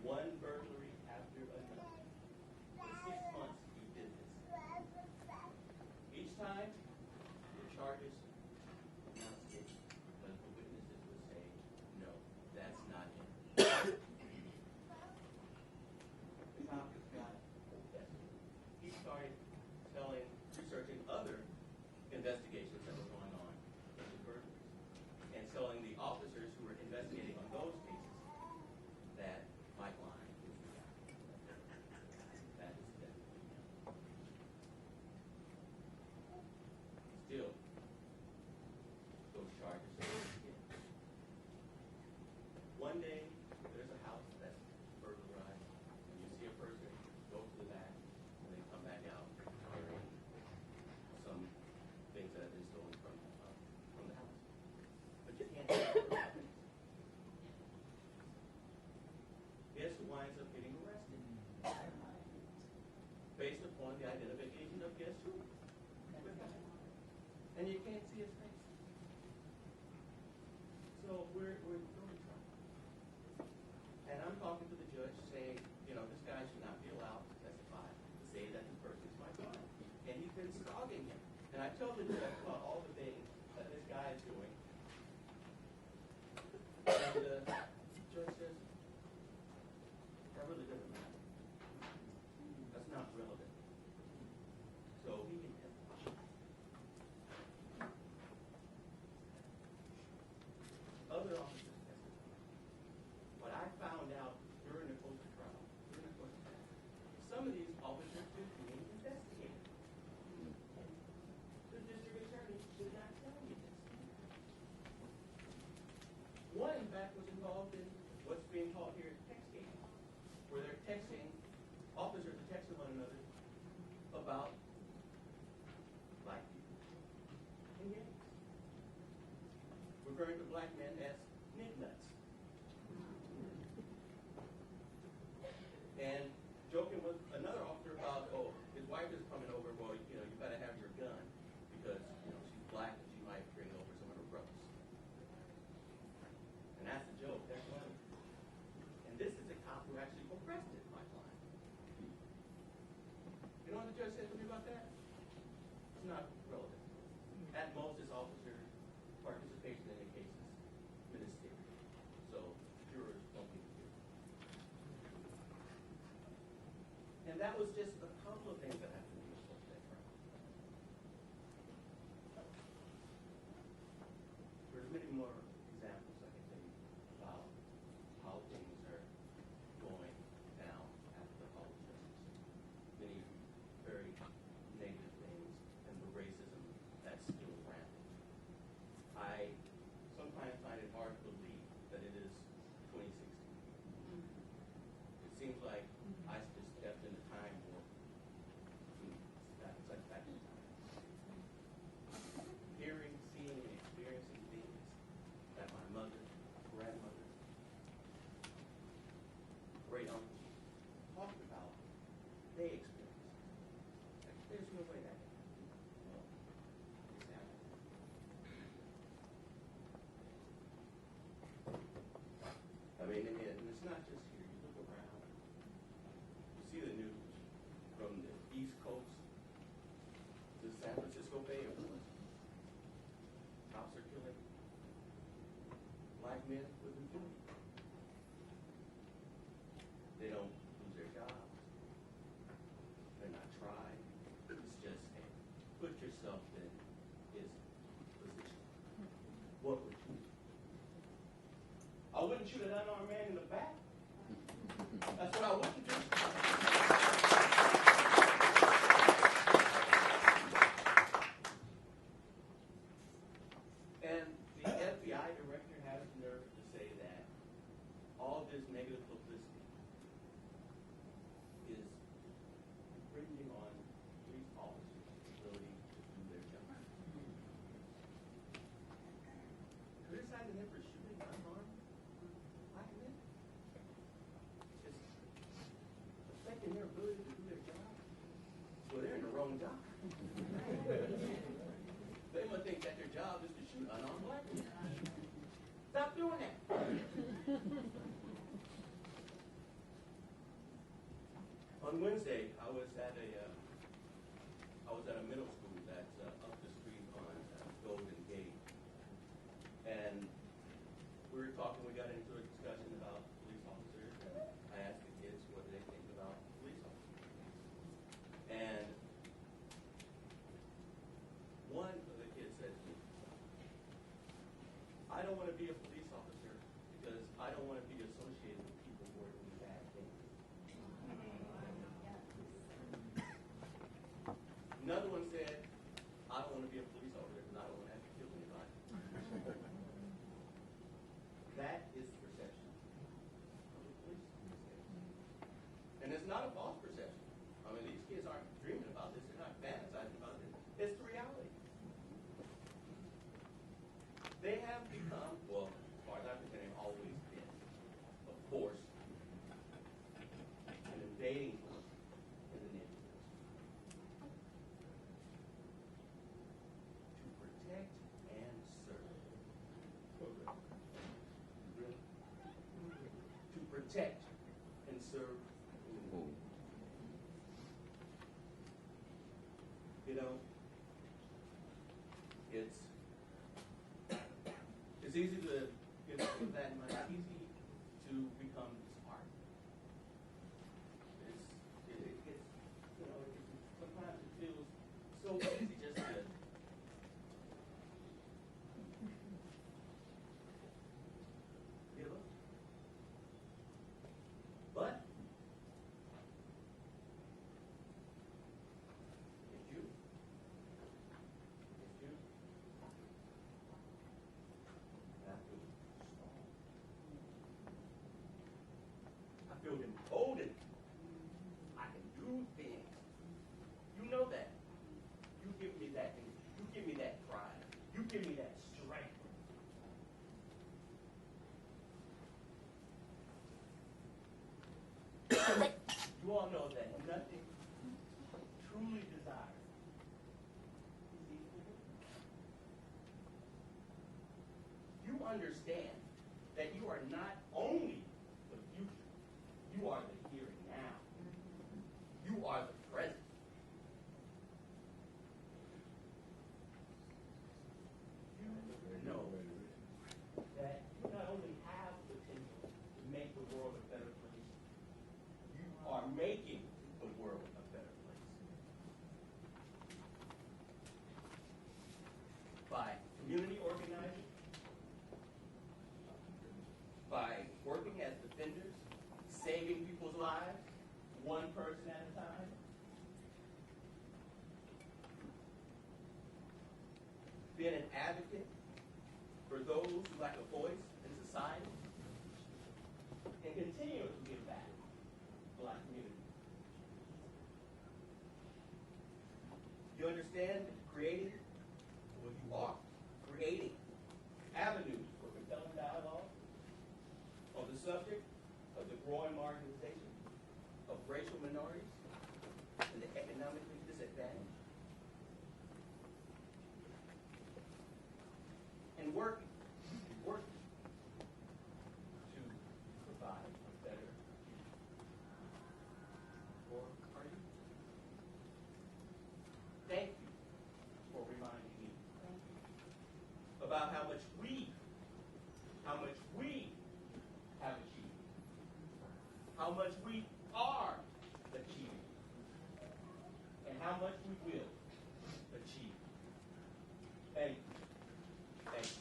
one burglary after another. For 6 months he did this. Each time, the charges announced it, but the witnesses would say, no, that's not him. The cop got desperate. He started researching other investigations that were going on into burglaries, and telling the officers who were investigating on those cases that my client is the guy. That is definitely him. Still, those charges are again. One day, there's a house that's burglarized, and you see a person go to the back, and they come back out carrying some things that have been stolen from the house. But you can't tell about it. Guess who winds up getting arrested? Based upon the identification of guess who? And you can't see his face. So we're going to try. And I'm talking to the judge saying, this guy should not be allowed to testify to say that the person is my client. And he's been stalking him. And I tell the judge about all the things that this guy is doing. And the judge says, that really doesn't matter. That's not relevant. So he can testify. Other officers testified. What I found out during the course of trial, some of these officers didn't even investigate. The district attorney did not tell me this. One, in fact, was involved in what's being called here texting, where they're texting, officers are texting one another about black people and gangs, referring to black men as nignuts. And that was just a couple of things that happened to me so different. There's many more examples I can tell you about how things are going down at the college levels. Many very negative things and the racism that's still rampant. I sometimes find it hard to believe that it is 2016. It seems like I just stepped in a time warp. It's like back in time. Hearing, seeing, and experiencing things that my mother, grandmother, great uncle talked about, they experienced. Like, there's no way that can happen. Well, it's happening. I mean, and it's not just here. You look around, you see the news from the East Coast to San Francisco Bay Area. Cops are killing black men with impunity. They don't lose their jobs. They're not tried. It's just, hey, put yourself in his position. What would you do? I wouldn't shoot an unarmed man in the back. That's what I wouldn't do. And the FBI director has the nerve to say that all this negative publicity is infringing on police officers' ability to do their job. Criticizing them for shooting unarmed black men? It's affecting their ability to do their job? Well, they're in the wrong job. They must think that their job is to shoot unarmed black men. Stop doing that. On Wednesday, I was at a middle school that's up the street on Golden Gate, and we were talking. We got into a discussion about police officers, and I asked the kids what they think about police officers, and one of the kids said to me, "I don't want to be a police officer because I don't want to be associated with people who are doing bad things." Another one said, "I don't want to be a police officer because I don't want to have to kill anybody." That is the perception of the police officer. And it's not a false perception. I mean, these kids aren't dreaming about this. They're not fantasizing about this. It's the reality. They have become, well, as far as I'm concerned, they've always been, of course, an invading force in the neighborhood. To protect and serve. To protect and serve. You know, it's easy to get that much. It's easy to become disheartened. It gets, you know, sometimes it feels so easy just to give up. But if you have to stall. I feel emboldened. I can do things. You know that. You give me that. You give me that pride. You give me that strength. You all know that nothing truly desired is equal. You understand that you are not only the future, you are the here and now. You are the present. You know that you not only have potential to make the world a better place, you are making the world those who lack a voice in society, and continue to give back to Black communities. You understand creating, well, you are creating avenues for compelling dialogue on the subject of the growing marginalization of racial minorities and the economically disadvantaged. And working to provide a better future for our youth. Thank you for reminding me about how much we have achieved, how much we are achieving, and how much we will achieve. Thank you. Thank you.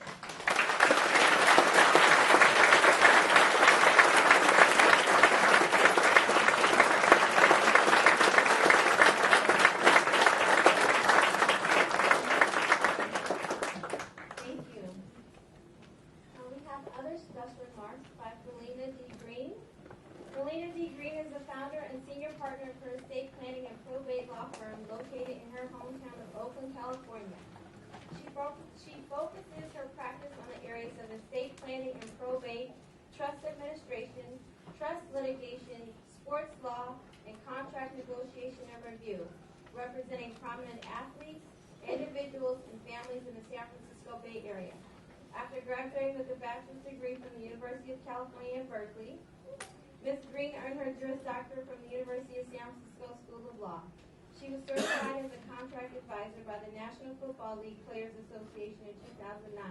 Thank you. We have other special remarks by Felina D. Green. Felina D. Green is the founder and senior partner for estate planning and probate law firm located in her hometown of Oakland, California. She focuses her practice on the areas of estate planning and probate, trust administration, trust litigation, sports law, and contract negotiation and review, representing prominent athletes, individuals, and families in the San Francisco Bay Area. After graduating with a bachelor's degree from the University of California in Berkeley, Ms. Green earned her Juris Doctor from the University of San Francisco School of Law. She was certified as a contract advisor by the National Football League Players Association in 2009.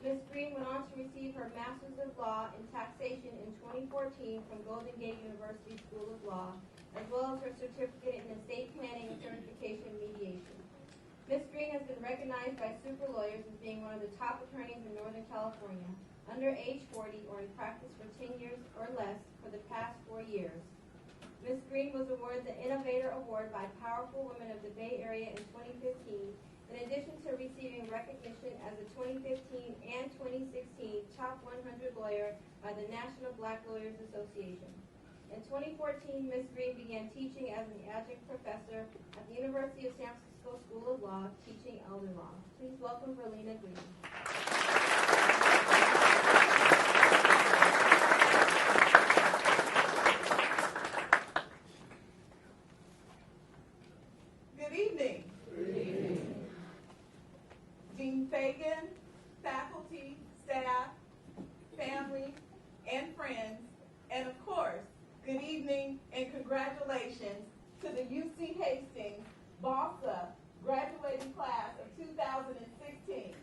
Ms. Green went on to receive her Master's of Law in Taxation in 2014 from Golden Gate University School of Law, as well as her certificate in estate planning and certification mediation. Ms. Green has been recognized by super lawyers as being one of the top attorneys in Northern California, under age 40 or in practice for 10 years or less for the past 4 years. Ms. Green was awarded the Innovator Award by Powerful Women of the Bay Area in 2015, in addition to receiving recognition as a 2015 and 2016 Top 100 Lawyer by the National Black Lawyers Association. In 2014, Ms. Green began teaching as an adjunct professor at the University of San Francisco School of Law, teaching elder law. Please welcome Verlina Green. Good evening. Dean Fagan, faculty, staff, family, and friends, and of course, good evening and congratulations to the UC Hastings BLSA graduating class of 2016.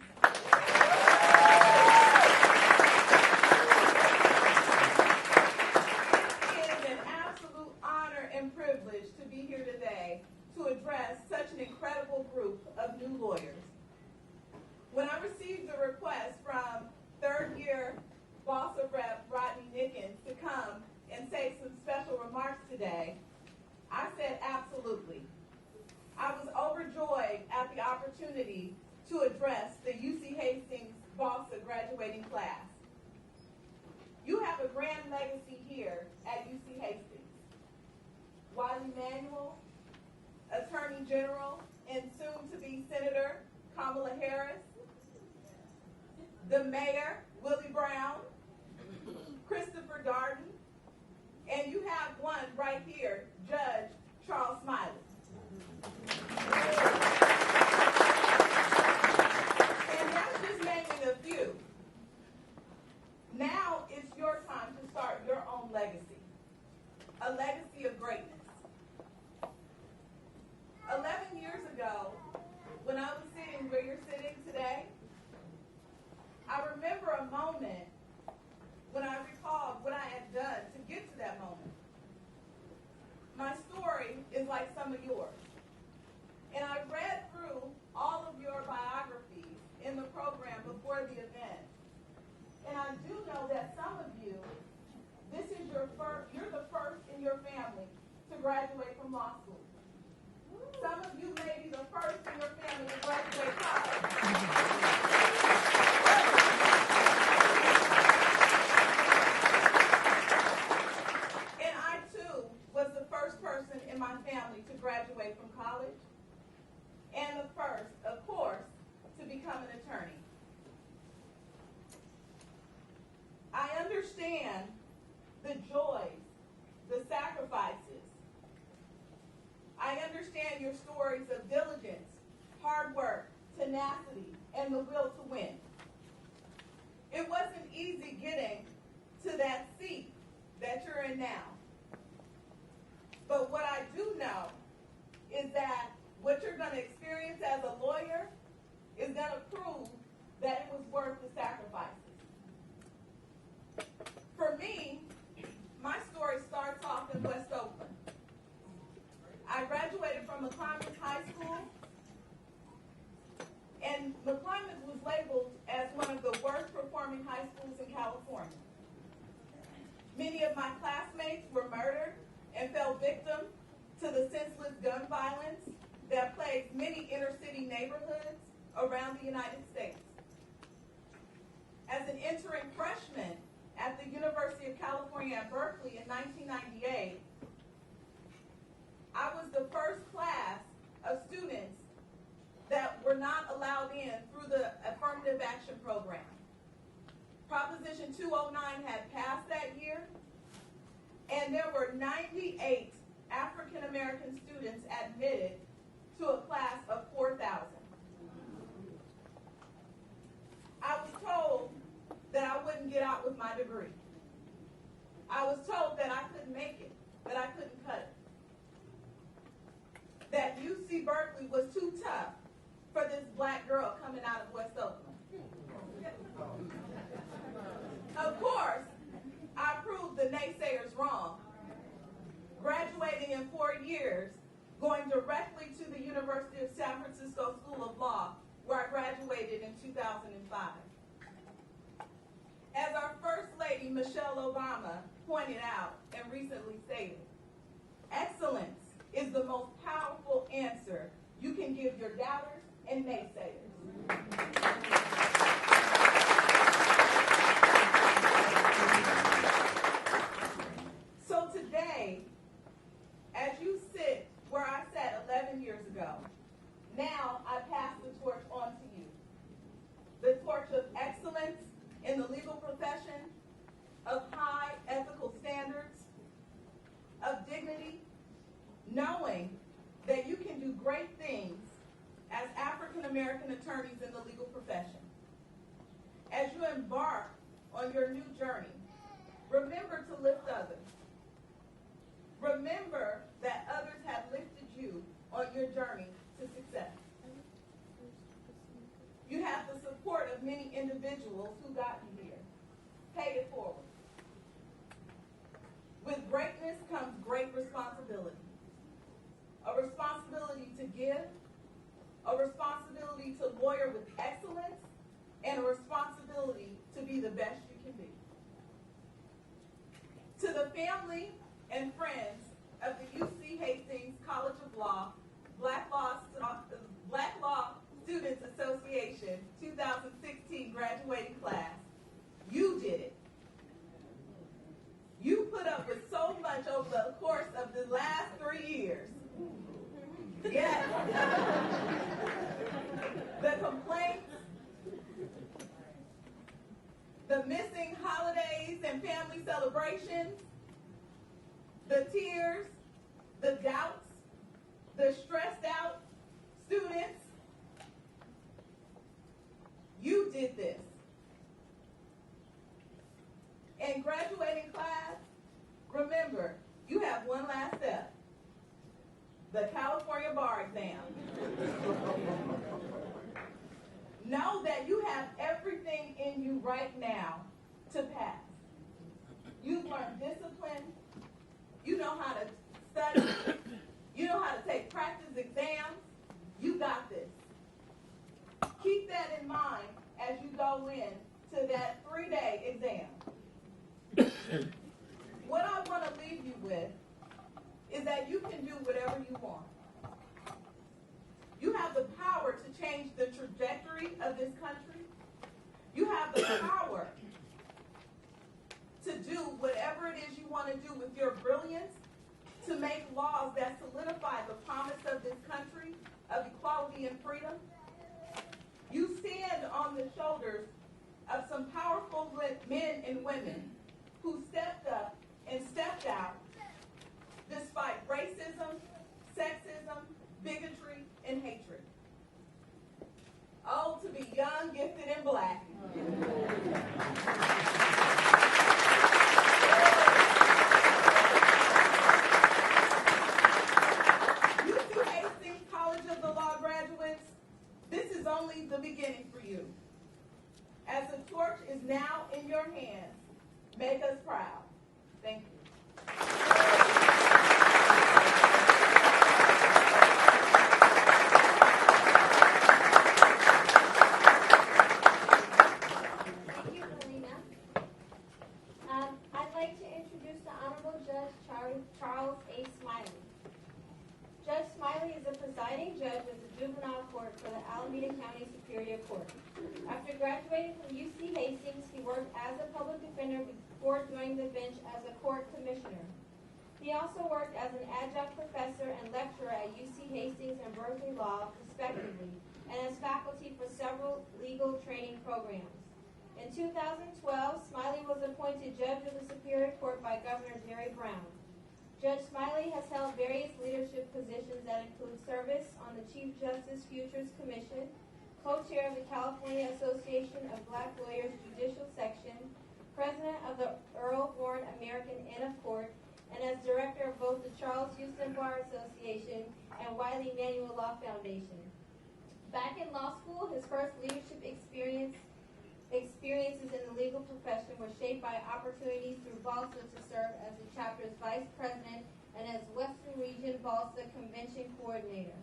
It is an absolute honor and privilege to be here today to address such an incredible group of new lawyers. When I received the request from third-year BLSA rep Rodney Nickens to come and say some special remarks today, I said absolutely. I was overjoyed at the opportunity to address the UC Hastings BLSA graduating class. You have a grand legacy here at UC Hastings. Wiley Manuel, Attorney General, and soon-to-be Senator Kamala Harris, the Mayor, Willie Brown, Christopher Darden, and you have one right here, Judge Charles Smiley. And that's just naming a few. Now it's your time to start your own legacy, a legacy of greatness. 11 years ago, when I was sitting where you're sitting today, I remember a moment when I recalled what I had done to get to that moment. the first, of course, to become an attorney. I understand the joys, the sacrifices. I understand your stories of diligence, hard work, tenacity, and the will to win. It wasn't easy getting to that seat that you're in now. But what I do know is that what you're going to experience as a lawyer is going to prove that it was worth the sacrifices. For me, my story starts off in West Oakland. I graduated from McClymonds High School, and McClymonds was labeled as one of the worst performing high schools in California. Many of my classmates were murdered and fell victim to the senseless gun violence that plagued many inner city neighborhoods around the United States. As an entering freshman at the University of California at Berkeley in 1998, I was the first class of students that were not allowed in through the affirmative action program. Proposition 209 had passed that year, and there were 98 African American students admitted to a class of 4,000. I was told that I wouldn't get out with my degree. I was told that I couldn't make it, that I couldn't cut it. That UC Berkeley was too tough for this black girl coming out of West Oakland. Of course, I proved the naysayers wrong, graduating in 4 years, going directly to the University of San Francisco School of Law, where I graduated in 2005. As our First Lady, Michelle Obama, pointed out and recently stated, excellence is the most powerful answer you can give your doubters and naysayers. So today, as you sit where I sat 11 years ago, now I pass the torch on to you. The torch of excellence in the legal profession, of high ethical standards, of dignity, knowing that you can do great things as African American attorneys in the legal profession. As you embark on your new journey, remember to lift others. Remember that others have lifted you on your journey to success. You have the support of many individuals who got you here. Pay it forward. With greatness comes great responsibility. A responsibility to give, a responsibility to lawyer with excellence, and a responsibility to be the best you can be. To the family and friends of the UC Hastings College of Law Black Law Students Association 2016 graduating class, you did it. You put up with so much over the course of the last 3 years. Yes. The complaints, the missing holidays and family celebrations, the tears, the doubts, the stressed out students. You did this. And graduating class, remember, you have one last step. The California bar exam. Know that you have everything in you right now to pass. You've learned discipline. You know how to study. You know how to take practice exams. You got this. Keep that in mind as you go in to that 3-day exam. What I want to leave you with is that you can do whatever you want. You have the power to change the trajectory of this country. You have the power to do whatever it is you want to do with your brilliance, to make laws that solidify the promise of this country of equality and freedom. You stand on the shoulders of some powerful men and women who stepped up and stepped out despite racism, sexism, bigotry, and hatred. Oh, to be young, gifted, and black. UC Hastings College of the Law graduates, this is only the beginning for you. As the torch is now in your hands, make us proud. Thank you. Thank you, Melina. I'd like to introduce the Honorable Judge Charles A. Smiley. Judge Smiley is the presiding judge of the Juvenile Court for the Alameda County Superior Court. After graduating from UC Hastings, he worked as a public defender before joining the bench as a court commissioner. He also worked as an adjunct professor and lecturer at UC Hastings and Berkeley Law, respectively, and as faculty for several legal training programs. In 2012, Smiley was appointed judge of the Superior Court by Governor Jerry Brown. Judge Smiley has held various leadership positions that include service on the Chief Justice Futures Commission, co-chair of the California Association of Black Lawyers Judicial Section, president of the Earl Warren American Inn of Court, and as director of both the Charles Houston Bar Association and Wiley Manuel Law Foundation. Back in law school, his first leadership experiences in the legal profession were shaped by opportunities through BLSA to serve as the chapter's vice president and as Western Region BLSA Convention Coordinator.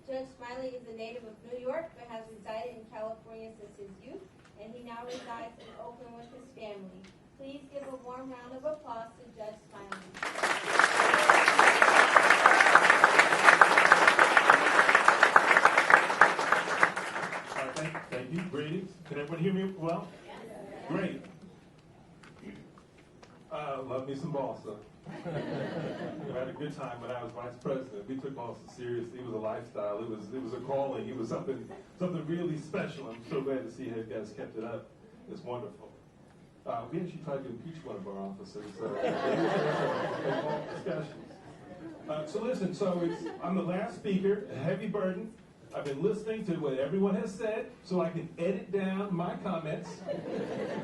Judge Smiley is a native of New York but has resided in California since his youth, and he now resides in Oakland with his family. Please give a warm round of applause to Judge Smiley. Thank you. Greetings. Can everyone hear me well? Great. Love me some BLSA. I had a good time when I was vice president. We took BLSA seriously. It was a lifestyle. It was a calling. It was something really special. I'm so glad to see how you guys kept it up. It's wonderful. We actually tried to impeach one of our officers. Discussions. So listen. I'm the last speaker. A heavy burden. I've been listening to what everyone has said so I can edit down my comments.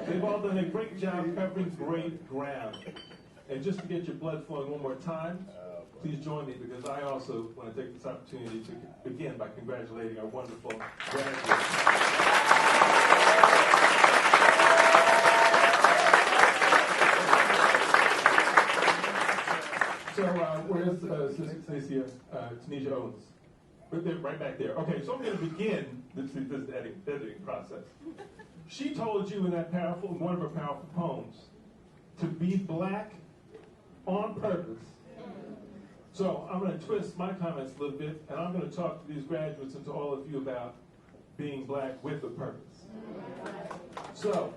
They've all done a great job covering great ground. And just to get your blood flowing one more time, please join me because I also want to take this opportunity to begin by congratulating our wonderful graduates. So where's Tanisha Owens? Right back there. Okay, so I'm going to begin this editing process. She told you in one of her powerful poems, to be black on purpose. So I'm going to twist my comments a little bit, and I'm going to talk to these graduates and to all of you about being black with a purpose. So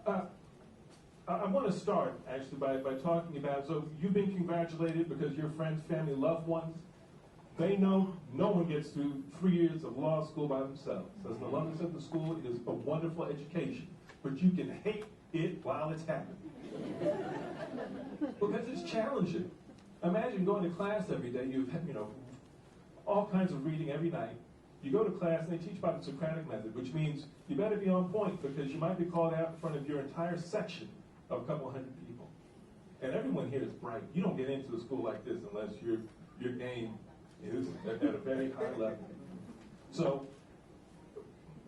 I want to start, actually, by talking about, so you've been congratulated because your friends, family, loved ones, they know no one gets through 3 years of law school by themselves. As an alumnus of the school, it is a wonderful education, but you can hate it while it's happening. Because it's challenging. Imagine going to class every day, you've all kinds of reading every night. You go to class and they teach about the Socratic method, which means you better be on point because you might be called out in front of your entire section of a couple hundred people. And everyone here is bright. You don't get into a school like this unless your game is at a very high level. So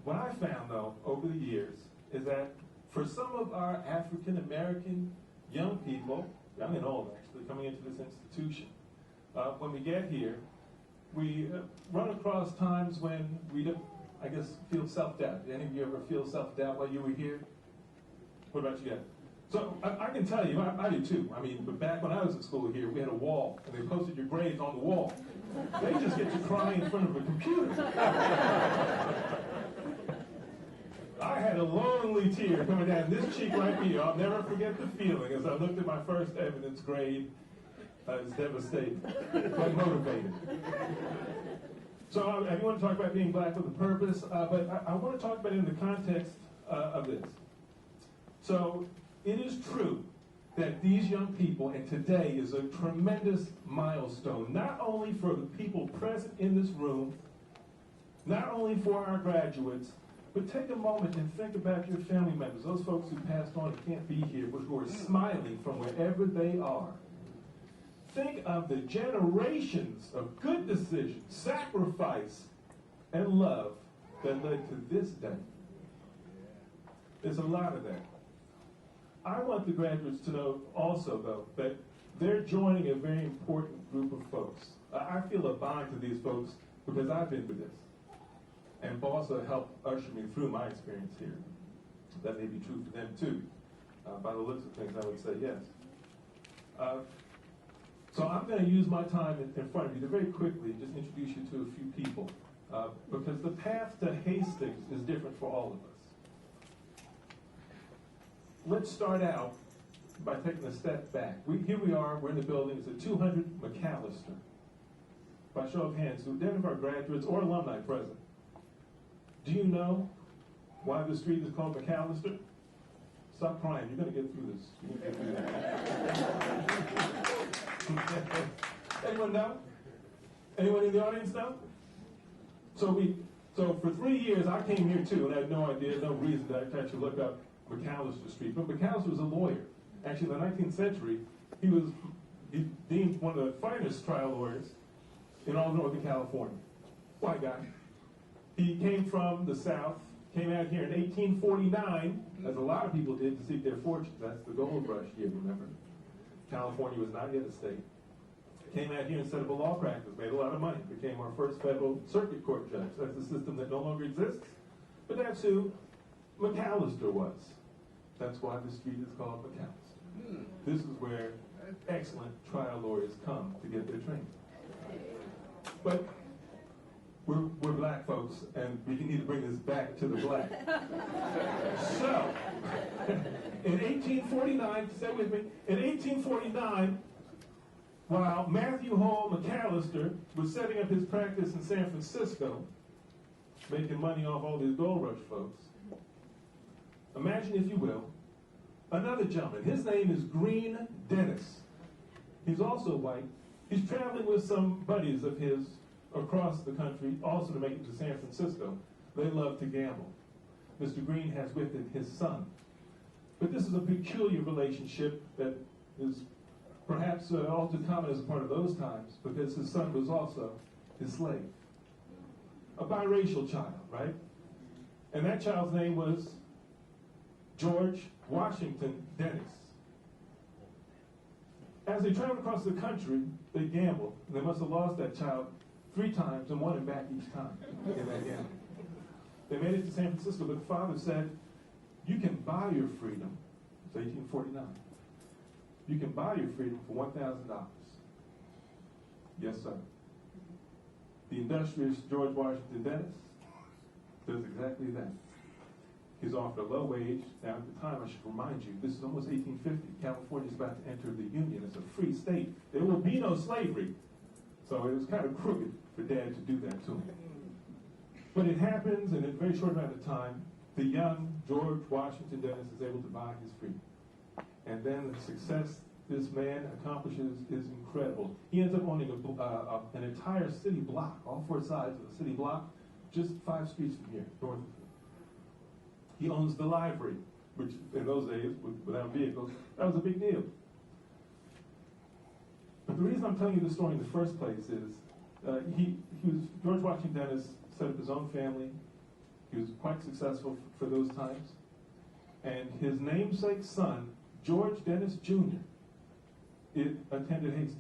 what I found, though, over the years is that for some of our African American young people, young and old actually, coming into this institution, when we get here, we run across times when we, I guess, feel self-doubt. Did any of you ever feel self-doubt while you were here? What about you guys? So I can tell you, I do too. I mean, but back when I was at school here, we had a wall, and they posted your grades on the wall. They just get you crying in front of a computer. I had a lonely tear coming down this cheek right here. I'll never forget the feeling as I looked at my first evidence grade. I was devastated, but motivated. So I want to talk about being black with a purpose, but I want to talk about it in the context of this. So it is true that these young people, and today is a tremendous milestone, not only for the people present in this room, not only for our graduates, but take a moment and think about your family members, those folks who passed on and can't be here, but who are smiling from wherever they are. Think of the generations of good decisions, sacrifice, and love that led to this day. There's a lot of that. I want the graduates to know also, though, that they're joining a very important group of folks. I feel a bond to these folks because I've been through this. And also helped usher me through my experience here. That may be true for them too. By the looks of things, I would say yes. So I'm going to use my time in front of you to very quickly just introduce you to a few people. Because the path to Hastings is different for all of us. Let's start out by taking a step back. Here we are, we're in the building, it's at 200 McAllister. By show of hands, do any of our graduates or alumni present? Do you know why the street is called McAllister? Stop crying, you're going to get through this. Anyone know? Anyone in the audience know? So for 3 years, I came here too, and I had no idea, no reason to actually look up McAllister Street. But McAllister was a lawyer. Actually, in the 19th century, he was deemed one of the finest trial lawyers in all of Northern California. White guy. He came from the South, came out here in 1849, as a lot of people did, to seek their fortunes. That's the gold rush year, remember? California was not yet a state. Came out here and set up a law practice, made a lot of money, became our first federal circuit court judge. That's a system that no longer exists. But that's who McAllister was. That's why the street is called McAllister. This is where excellent trial lawyers come to get their training. But we're black folks, and we need to bring this back to the black. So, in 1849, stay with me, in 1849, while Matthew Hall McAllister was setting up his practice in San Francisco, making money off all these gold rush folks, imagine, if you will, another gentleman. His name is Green Dennis. He's also white. He's traveling with some buddies of his across the country, also to make it to San Francisco. They love to gamble. Mr. Green has with him his son. But this is a peculiar relationship that is perhaps all too common as a part of those times, because his son was also his slave. A biracial child, right? And that child's name was George Washington Dennis. As they traveled across the country, they gambled. And they must have lost that child 3 times and won him back each time in that gamble. They made it to San Francisco, but the father said, you can buy your freedom. It's 1849. You can buy your freedom for $1,000. Yes, sir. The industrious George Washington Dennis does exactly that. He's offered a low wage. Now, at the time, I should remind you, this is almost 1850. California is about to enter the Union. It's a free state. There will be no slavery. So it was kind of crooked for Dad to do that to him. But it happens, and in a very short amount of time, the young George Washington Dennis is able to buy his freedom. And then the success this man accomplishes is incredible. He ends up owning an entire city block, all 4 sides of the city block, just 5 streets from here, north of him. He owns the library, which in those days, without vehicles, that was a big deal. But the reason I'm telling you this story in the first place is George Washington Dennis set up his own family. He was quite successful for those times. And his namesake son, George Dennis Jr., attended Hastings.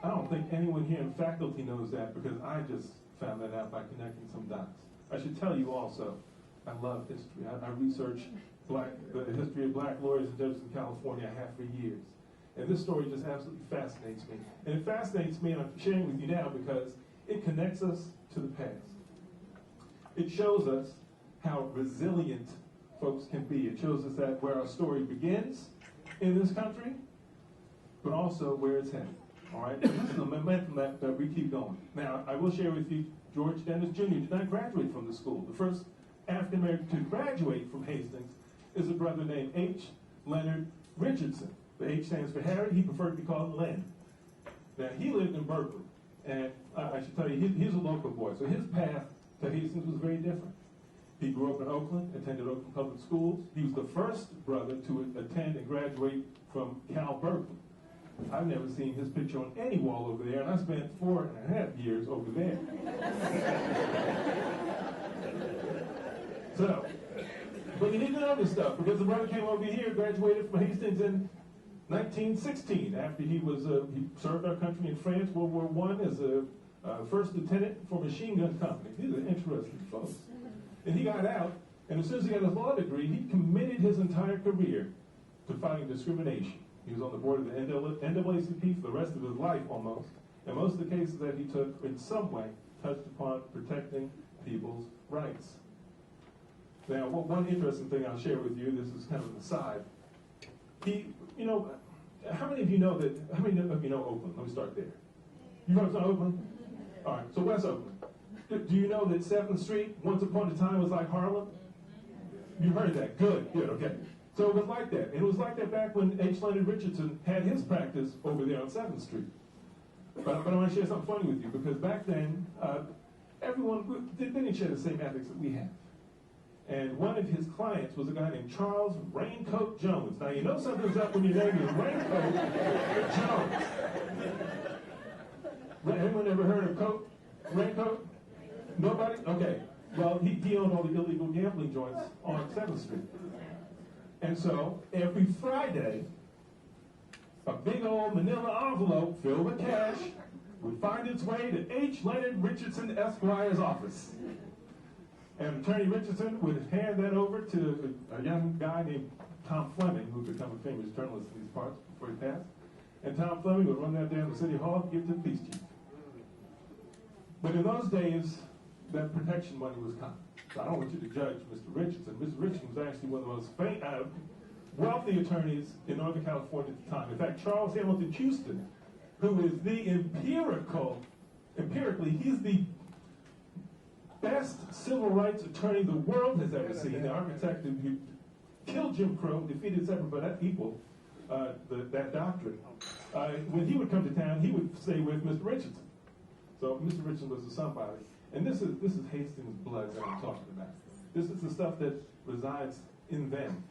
I don't think anyone here in faculty knows that, because I just found that out by connecting some dots. I should tell you also, I love history. I research the history of black lawyers and judges in California. I have for years. And this story just absolutely fascinates me. And it fascinates me, and I'm sharing with you now because it connects us to the past. It shows us how resilient folks can be. It shows us that where our story begins in this country, but also where it's headed. All right? This is the momentum that we keep going. Now, I will share with you, George Dennis Jr. did not graduate from the school. The first African American to graduate from Hastings is a brother named H. Leonard Richardson. The H stands for Harry. He preferred to be called Len. Now, he lived in Berkeley. And I should tell you, he's a local boy. So his path to Hastings was very different. He grew up in Oakland, attended Oakland Public Schools. He was the first brother to attend and graduate from Cal Berkeley. I've never seen his picture on any wall over there, and I spent 4.5 years over there. So, but you need to know this stuff, because the brother came over here, graduated from Hastings in 1916, after he served our country in France, World War I, as a first lieutenant for machine gun company. These are interesting folks. And he got out, and as soon as he got his law degree, he committed his entire career to fighting discrimination. He was on the board of the NAACP for the rest of his life almost, and most of the cases that he took in some way touched upon protecting people's rights. Now, one interesting thing I'll share with you, this is kind of an aside. How many of you know Oakland? Let me start there. You know what's Oakland? All right, so West Oakland. Do you know that 7th Street, once upon a time, was like Harlem? You heard that. Good, okay. So it was like that. And it was like that back when H. Leonard Richardson had his practice over there on 7th Street. But I want to share something funny with you, because back then, everyone didn't share the same ethics that we have. And one of his clients was a guy named Charles Raincoat Jones. Now, you know something's up when your name is Raincoat Jones. Anyone ever heard of Raincoat? Nobody? Okay. Well, he owned all the illegal gambling joints on 7th Street. And so, every Friday, a big old manila envelope filled with cash would find its way to H. Leonard Richardson Esquire's office. And Attorney Richardson would hand that over to a young guy named Tom Fleming, who had become a famous journalist in these parts before he passed. And Tom Fleming would run that down to City Hall and give it to the police chief. But in those days, that protection money was coming. So I don't want you to judge Mr. Richardson. Mr. Richardson was actually one of the most wealthy attorneys in Northern California at the time. In fact, Charles Hamilton Houston, who is the empirically, he's the best civil rights attorney the world has ever seen. The architect who killed Jim Crow, defeated separate but equal, that doctrine. When he would come to town, he would stay with Mr. Richardson. So Mr. Richardson was a somebody. And this is Hastings' blood that I'm talking about. This is the stuff that resides in them,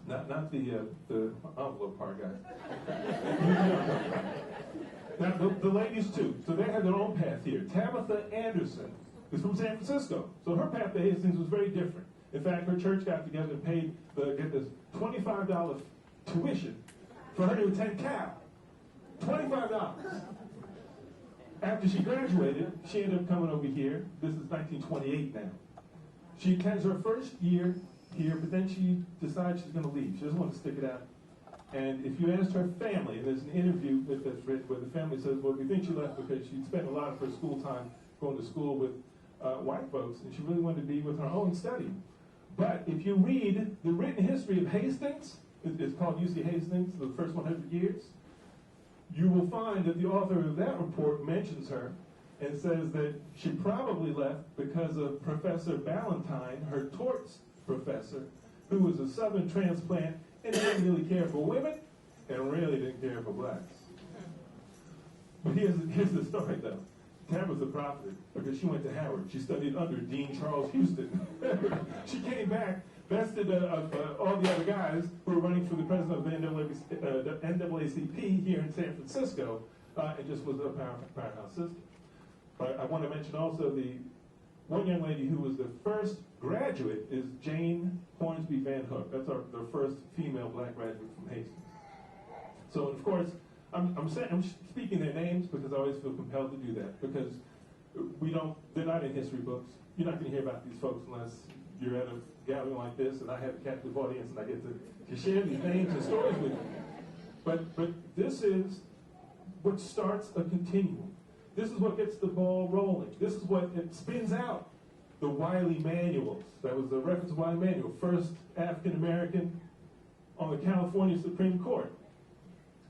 not the envelope part, guys. Now, the ladies, too. So they had their own path here. Tabitha Anderson is from San Francisco. So her path to Hastings was very different. In fact, her church got together and paid, get this, $25 tuition for her to attend Cal. $25. After she graduated, she ended up coming over here. This is 1928 now. She attends her first year here, but then she decides she's going to leave. She doesn't want to stick it out. And if you asked her family, and there's an interview that's written where the family says, well, we think she left because she'd spent a lot of her school time going to school with white folks, and she really wanted to be with her own study. But if you read the written history of Hastings, it's called UC Hastings, the first 100 years, you will find that the author of that report mentions her and says that she probably left because of Professor Ballantyne, her torts professor, who was a Southern transplant and didn't really care for women and really didn't care for blacks. But here's the story, though. Tabitha profited because she went to Howard. She studied under Dean Charles Houston. She came back, bested all the other guys who were running for the president of the NAACP here in San Francisco, and just was a powerhouse system. But I want to mention also the one young lady who was the first graduate is Jane Hornsby Van Hook. That's the first female black graduate from Hastings. So, of course, I'm speaking their names because I always feel compelled to do that, because they're not in history books. You're not going to hear about these folks unless you're at a gathering like this and I have a captive audience and I get to share these names and stories with you. But this is what starts a continuum. This is what gets the ball rolling. This is what it spins out. The Wiley Manuals. That was the reference to Wiley Manual, first African-American on the California Supreme Court,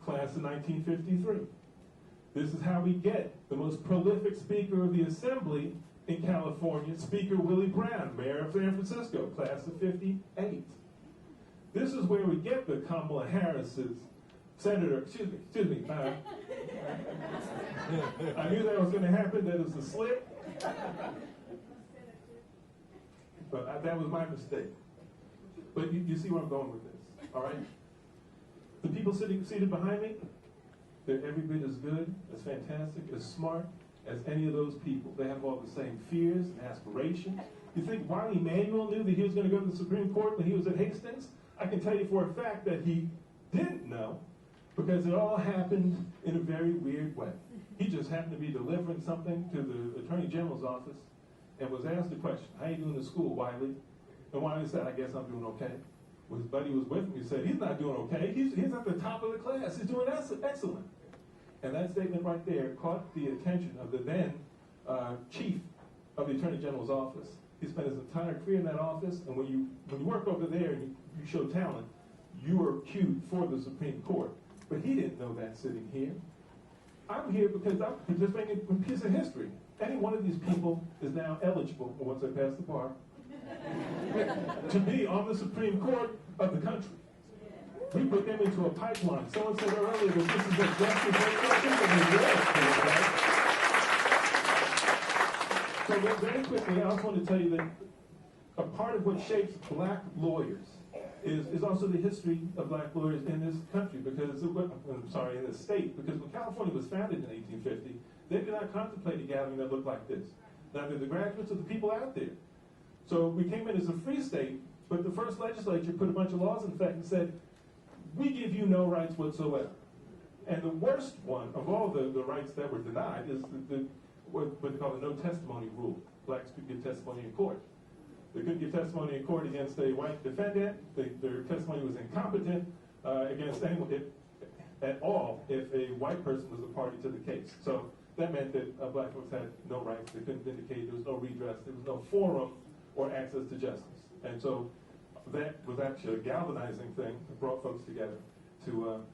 class in 1953. This is how we get the most prolific Speaker of the Assembly in California, Speaker Willie Brown, Mayor of San Francisco, class of '58. This is where we get the Kamala Harris's Senator, excuse me, I knew that was going to happen, that was a slip. But that was my mistake. But you see where I'm going with this, all right? The people seated behind me, they're every bit as good, as fantastic, as smart as any of those people. They have all the same fears and aspirations. You think Wiley Emanuel knew that he was going to go to the Supreme Court when he was at Hastings? I can tell you for a fact that he didn't know, because it all happened in a very weird way. He just happened to be delivering something to the Attorney General's office and was asked the question, how you doing in school, Wiley? And Wiley said, I guess I'm doing okay. His buddy was with him. He said, he's not doing okay. He's at the top of the class. He's doing excellent. And that statement right there caught the attention of the then chief of the Attorney General's office. He spent his entire career in that office, and when you work over there and you show talent, you are cued for the Supreme Court. But he didn't know that sitting here. I'm here because I'm participating in a piece of history. Any one of these people is now eligible, once I pass the bar, to be on the Supreme Court of the country. We put them into a pipeline. Someone said earlier that this is a justice right? So very quickly, I also want to tell you that a part of what shapes black lawyers is also the history of black lawyers in this country, because, in this state, because when California was founded in 1850, they did not contemplate a gathering that looked like this. Neither the graduates or the people out there. So we came in as a free state, but the first legislature put a bunch of laws in effect and said, we give you no rights whatsoever. And the worst one of all the rights that were denied is what they call the no testimony rule. Blacks could give testimony in court. They couldn't give testimony in court against a white defendant. Their testimony was incompetent against anyone at all if a white person was a party to the case. So that meant that black folks had no rights. They couldn't vindicate. There was no redress. There was no forum or access to justice. And so that was actually a galvanizing thing that brought folks together to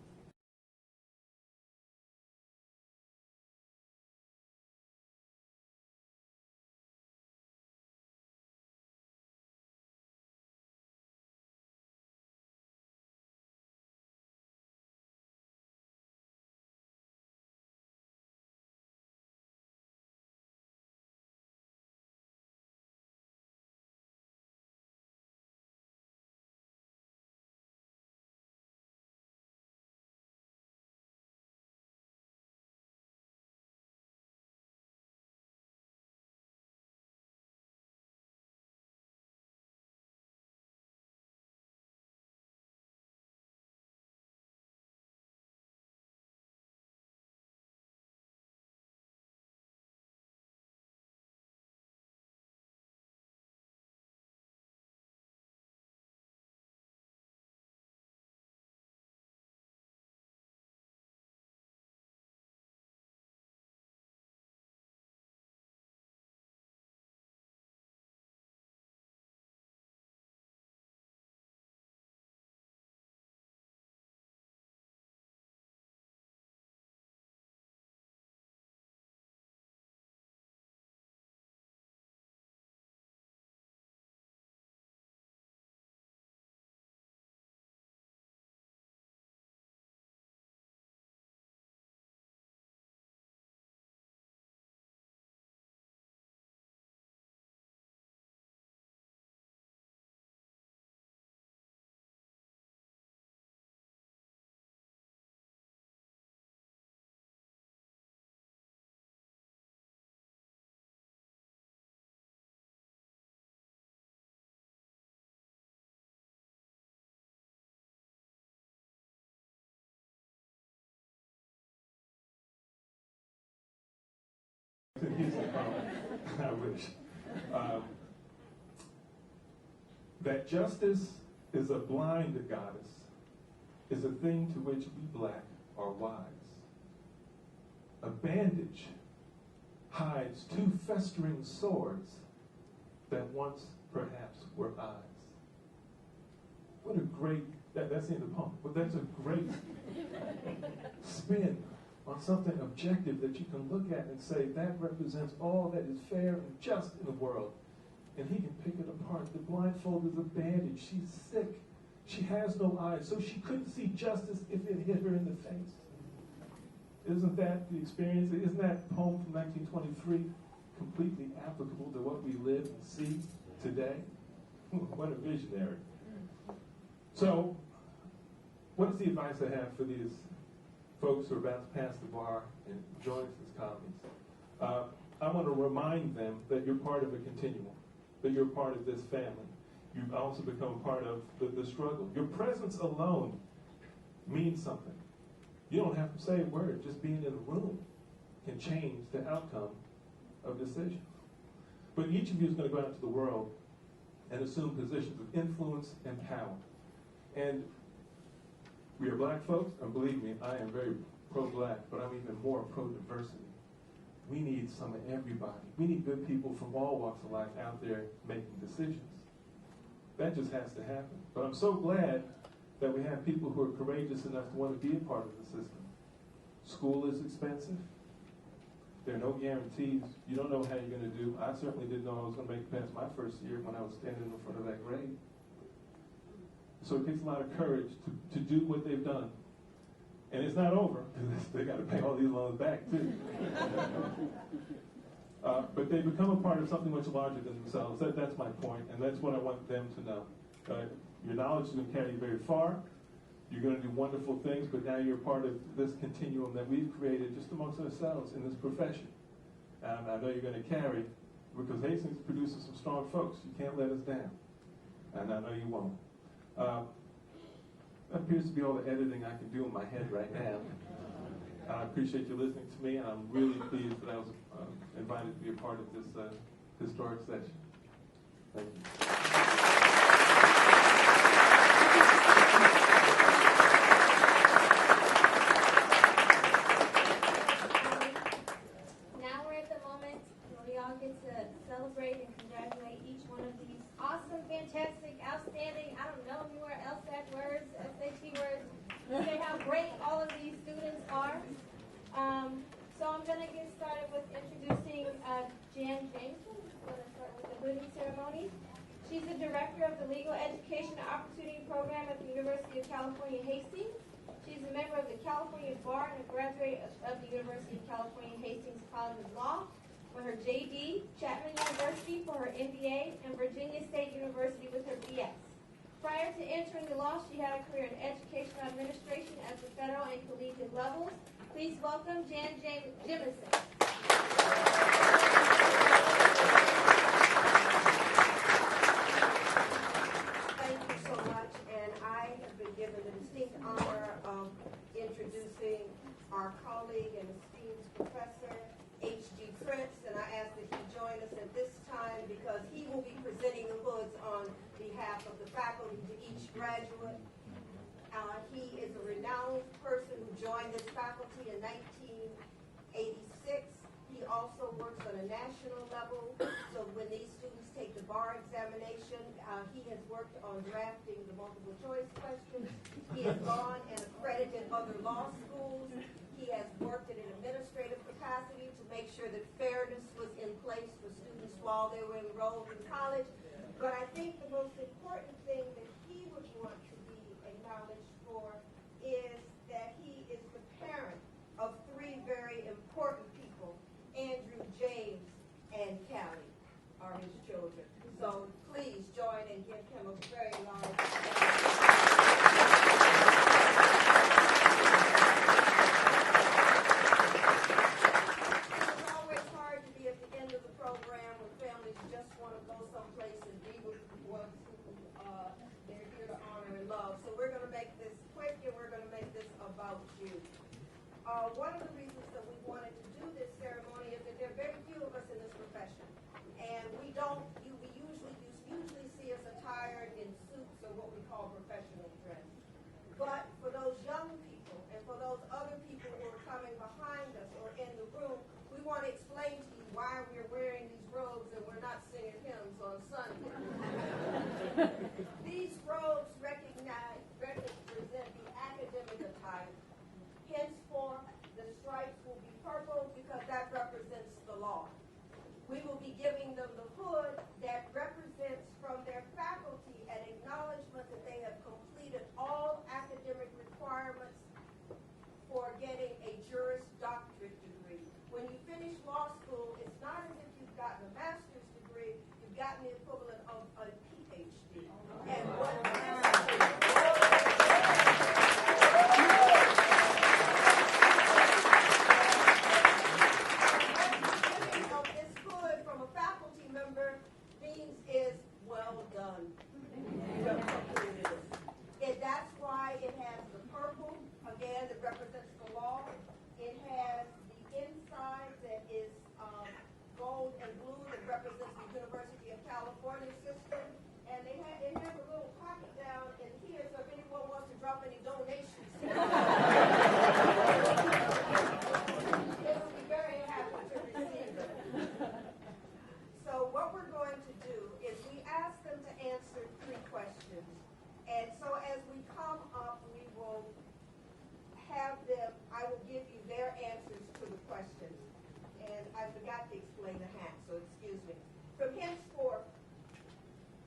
I wish. That justice is a blind goddess, is a thing to which we black are wise. A bandage hides two festering swords that once perhaps were eyes. What a great, that's in the poem, but that's a great spin on something objective that you can look at and say, that represents all that is fair and just in the world. And he can pick it apart. The blindfold is a bandage. She's sick. She has no eyes, so she couldn't see justice if it hit her in the face. Isn't that the experience? Isn't that poem from 1923 completely applicable to what we live and see today? What a visionary. So, what is the advice I have for these folks who are about to pass the bar and join us as colleagues? I want to remind them that you're part of a continuum, that you're part of this family. You've also become part of the struggle. Your presence alone means something. You don't have to say a word. Just being in the room can change the outcome of decisions. But each of you is going to go out into the world and assume positions of influence and power. And we are black folks, and believe me, I am very pro-black, but I'm even more pro-diversity. We need some of everybody. We need good people from all walks of life out there making decisions. That just has to happen. But I'm so glad that we have people who are courageous enough to want to be a part of the system. School is expensive. There are no guarantees. You don't know how you're going to do. I certainly didn't know I was going to make it past my first year when I was standing in front of that grade. So it takes a lot of courage to do what they've done. And it's not over, because they got to pay all these loans back, too. But they become a part of something much larger than themselves. That's my point, and that's what I want them to know. Your knowledge is going to carry you very far. You're going to do wonderful things, but now you're part of this continuum that we've created just amongst ourselves in this profession. And I know you're going to carry, because Hastings produces some strong folks. You can't let us down. And I know you won't. That appears to be all the editing I can do in my head right now. I appreciate you listening to me, and I'm really pleased that I was invited to be a part of this historic session. Thank you. Now we're at the moment where we all get to celebrate and congratulate each one of these awesome, fantastic, outstanding, I don't know more LSAT words, SAT words, say how great all of these students are. So I'm going to get started with introducing Jan Jameson. I'm going to start with the hoodie ceremony. She's the director of the Legal Education and Opportunity Program at the University of California, Hastings. She's a member of the California Bar and a graduate of the University of California, Hastings College of Law with her JD, Chapman University for her MBA, and Virginia State University with her BS. Prior to entering the law, she had a career in educational administration at the federal and collegiate levels. Please welcome Jan Jimison. Thank you so much, and I have been given the distinct honor of introducing our colleague and esteemed professor, H.G. Prince, and I ask that he join us at this time because he will be presenting the hoods on behalf of the faculty to each graduate. He is a renowned person who joined this faculty in 1986. He also works on a national level, so when these students take the bar examination, he has worked on drafting the multiple choice questions. He has gone and accredited other law schools. He has worked in an administrative capacity to make sure that fairness was in place for students while they were enrolled in college. But I think the most important thing that he would want to be acknowledged for is that he is the parent of three very important people. Andrew, James, and Callie are his children. So please join and give him a very large It's always hard to be at the end of the program when families just want to go someplace and be with ones who they're here to honor and love. So we're going to make this quick and we're going to make this about you. One of the reasons that we wanted to do this ceremony is that there are very few of us in this profession. And we usually see us attired in suits or what we call professional dress. But for those young people and for those other people who are coming behind us or in the room, we want to explain to you why we're wearing these robes and we're not singing hymns on Sunday. These robes represent the academic attire. Henceforth, the stripes will be purple because that represents the law. We will be giving them the hood that represents from their faculty an acknowledgement that they have completed all academic requirements for getting a Juris Doctorate degree. When you finish law school, it's not as if you've gotten a master's degree, you've gotten the equivalent of a PhD. And what of this hood from a faculty member means is well done. That's why it has the purple, again, that represents the law. It has the inside that is gold and blue that represents the University of California system. And it has a little pocket down in here, so if anyone wants to drop any donations, they will be very happy to receive them. So what we're going to do is we ask them to answer 3 questions. And so as we come up, we will have them, I will give you their answers to the questions. And I forgot to explain the hat, so excuse me. From henceforth,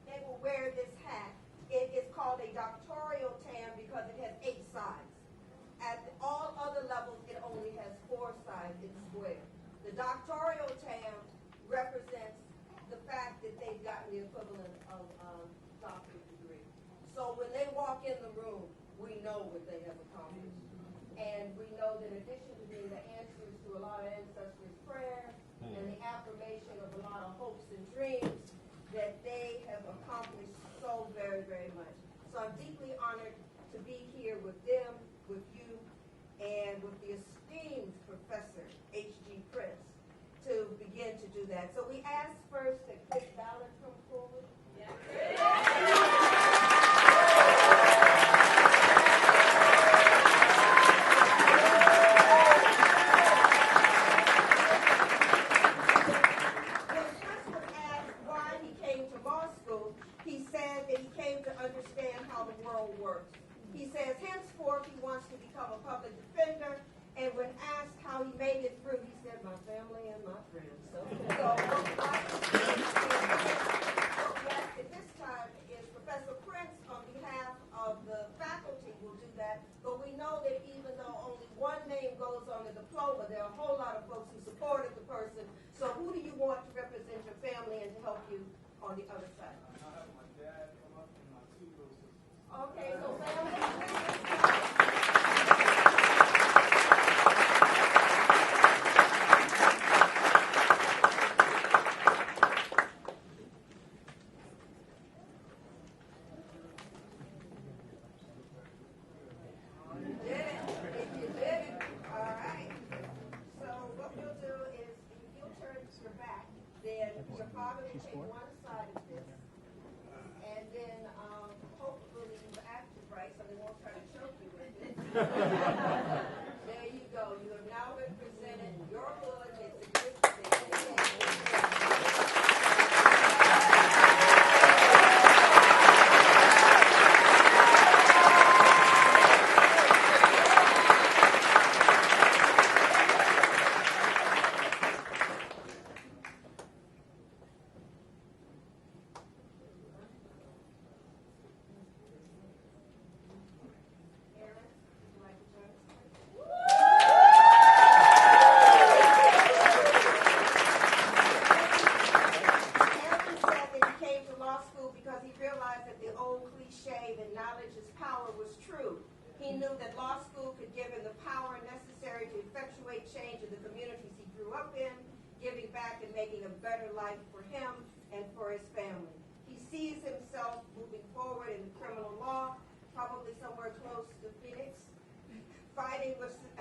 they will wear this hat. It is called a doctoral tam because it has 8 sides. At all other levels, it only has 4 sides. It's square. The doctoral tam represents the fact that they've gotten the equivalent of doctorate degree. So when they walk in the room, we know what they have accomplished. And we know that in addition to being the answers to a lot of ancestors' prayers and the affirmation of a lot of hopes and dreams, that they have accomplished so very, very much. So I'm deeply honored to be here with them, with you, and with the esteemed Professor H.G. Prince to begin to do that. So we ask first that Chris Ballard come forward. He says, henceforth, he wants to become a public defender, and when asked how he made it through, he said, my family and my friends. So what at this time is Professor Prince, on behalf of the faculty, will do that, but we know that even though only one name goes on the diploma, there are a whole lot of folks who supported the person. So who do you want to represent your family and to help you on the other side? I have my dad come up and my 2 little sisters. Okay, so family. You did it. All right. So what we'll do is, if you'll turn your back, then your father will take one side of this, and then hopefully you acted right, so they won't try to choke you with it. There you go. You have now represented your hood. It's a good thing.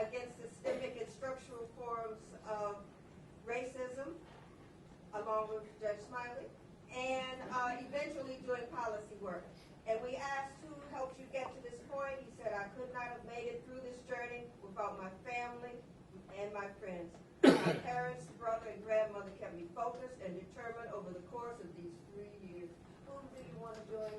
Against systemic and structural forms of racism, along with Judge Smiley, and eventually doing policy work. And we asked who helped you get to this point. He said, I could not have made it through this journey without my family and my friends. My parents, brother, and grandmother kept me focused and determined over the course of these 3 years. Who do you want to join?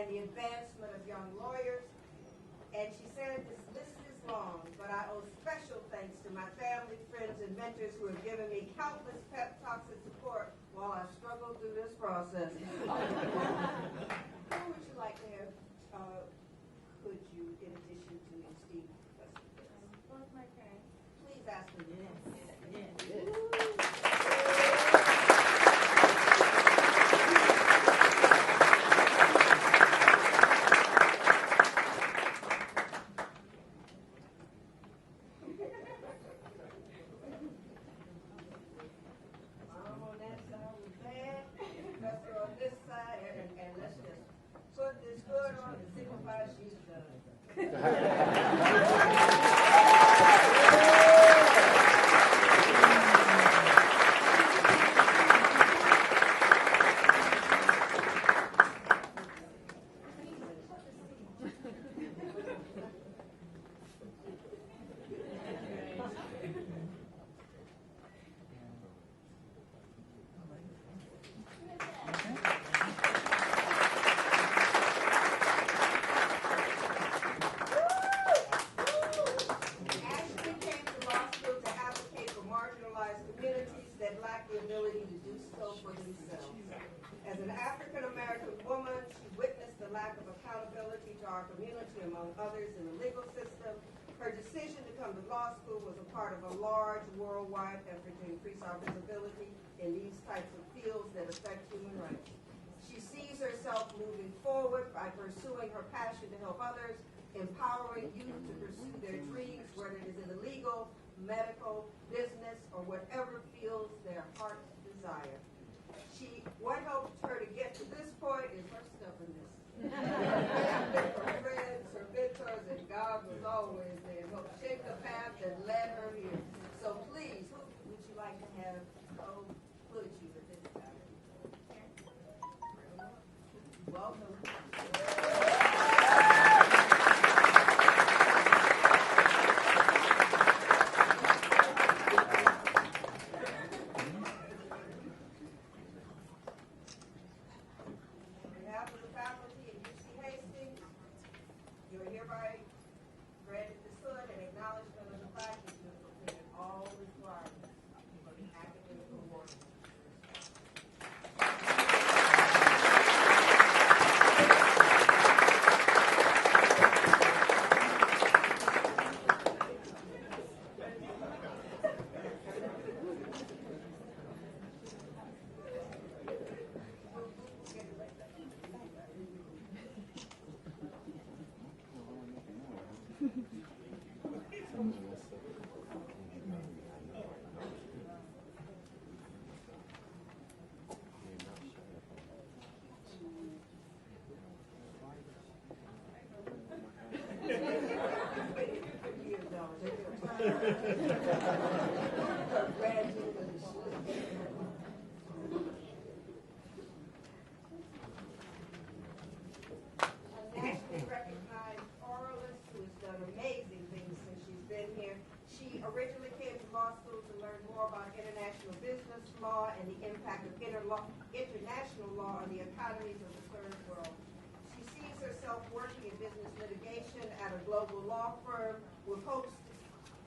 and the advancement of young lawyers. And she said, this list is long, but I owe special thanks to my family, friends, and mentors who have given me countless pep talks and support while I struggled through this process. Who would you like to have, could you, in addition to Steve? Both my parents. Please ask them. Mom on that side was bad, Professor on this side, and let's just put this hood on and signify she's Ashley came to law school to advocate for marginalized communities that lack the ability to do so for themselves. As an African American woman, she witnessed the lack of accountability to our community, among others, in the legal system. Her decision to come to law school was a part of a large worldwide effort to increase our visibility in these types of fields that affect human rights. She sees herself moving forward by pursuing her passion to help others, empowering youth to pursue their dreams, whether it is in the legal, medical, business, or whatever fields their hearts desire. What helped her to get to this point is her stubbornness. Her friends, her mentors, and God was always there, helped shape the path that led her here. So please, who would you like to have co-put you at this time? Welcome. On behalf of the faculty at UC Hastings, you are hereby granted this hood in acknowledgement of the fact that you have completed all requirements for the academic award. A nationally recognized oralist who has done amazing things since she's been here. She originally came to law school to learn more about international business law and the impact of international law on the economies of the third world. She sees herself working in business litigation at a global law firm with hopes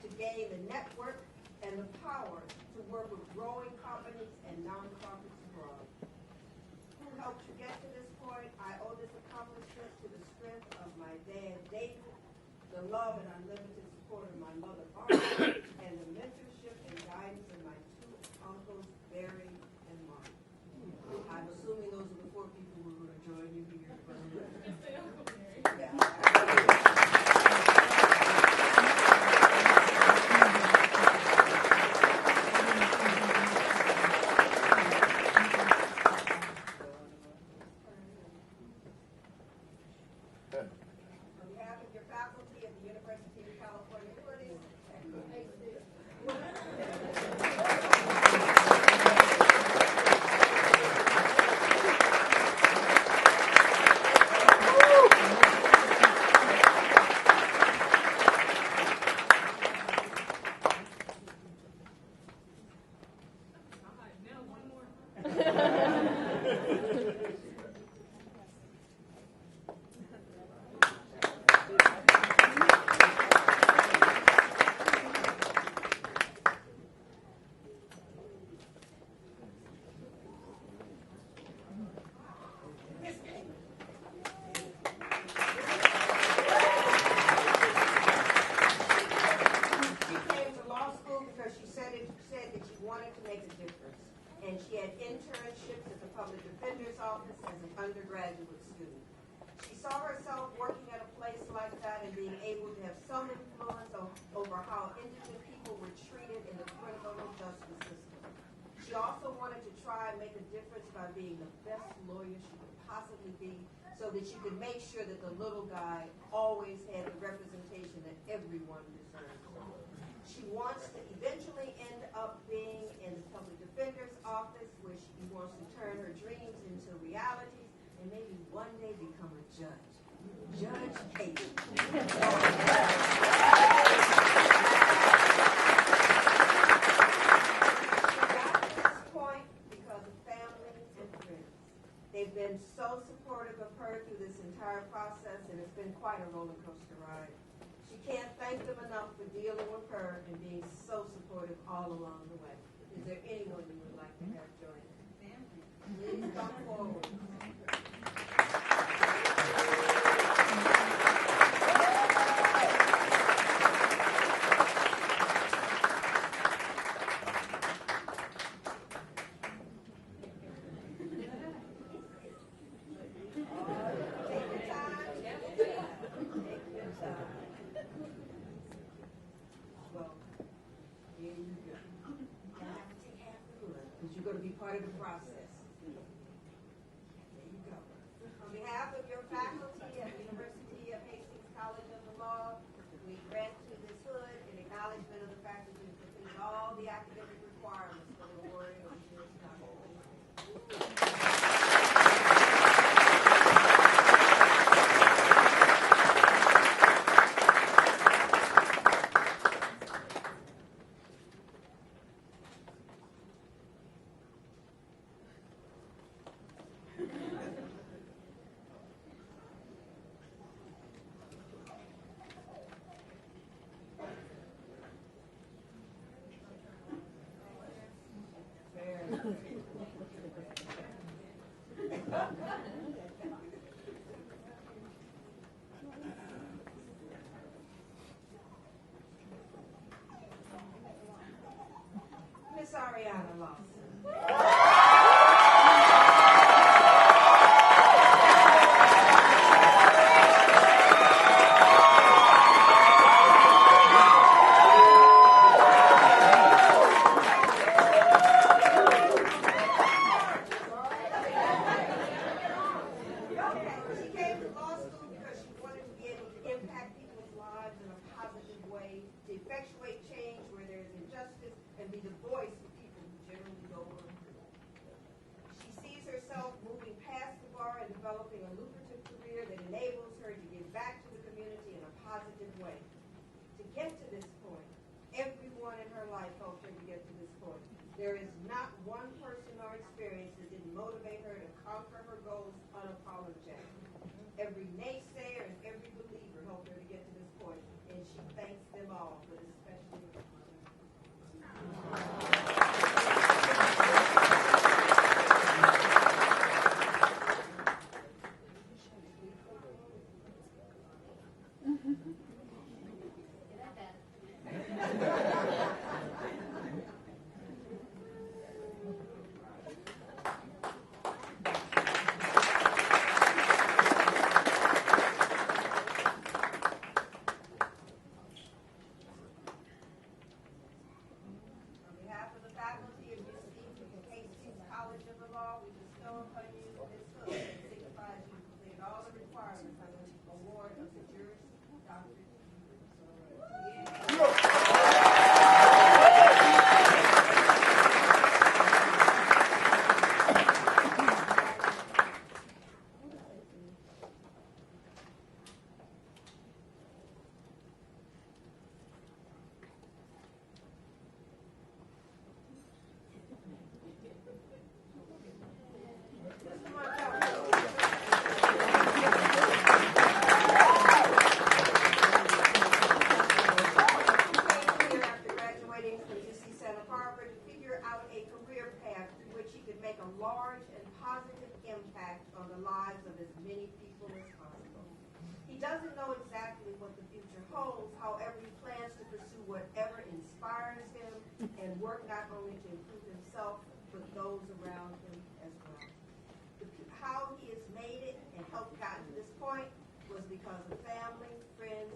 to gain the network and the power to work with growing companies and nonprofits abroad. Who helped you get to this point? I owe this accomplishment to the strength of my dad, David, the love and unlimited support of my mother, Barbara, and the mentorship and guidance of my two uncles, Barry and Mark. I'm assuming those are the four people who are going to join you here. On behalf of your faculty at the University of California, and being able to have some influence over how indigent people were treated in the criminal justice system. She also wanted to try and make a difference by being the best lawyer she could possibly be, so that she could make sure that the little guy always had the representation that everyone deserves. She wants to eventually end up being in the public defender's office, where she wants to turn her dreams into realities and maybe one day become a judge. Judge Kate. She got to this point because of family and friends. They've been so supportive of her through this entire process, and it's been quite a roller coaster ride. She can't thank them enough for dealing with her and being so supportive all along the way. Is there anyone you would like to have join us? Please come forward. You're going to be part of the process. There you go. On behalf of your faculty at the University of Hastings College of the Law, we grant to this hood an acknowledgement of the fact that you've completed all the academic requirements for the award of this doctorate. Miss Ariana Lawson. She came to law school because she wanted to be able to impact people's lives in a positive way, to effectuate change where there is injustice, and be the voice for people who generally go unheard. She sees herself moving past the bar and developing a lucrative career that enables her to give back to the community in a positive way. To get to this point, everyone in her life helped her to get to this point. There is not one person or experience that didn't motivate her to conquer her goals unapologetically. Every naysayer and every believer helped her to get to this point, and she thanks them all, but especially her mother. On behalf of the faculty and your students of the Hastings College of the Law, we bestow upon you this hood that signifies you completed all the requirements on the award of the Juris Doctorate. After graduating from UC Santa Barbara to figure out a career path through which he could make a large and positive impact on the lives of as many people as possible. He doesn't know exactly what the future holds, however, he plans to pursue whatever inspires him and work not only to improve himself, but those around him as well. How he has made it and helped gotten to this point was because of family, friends,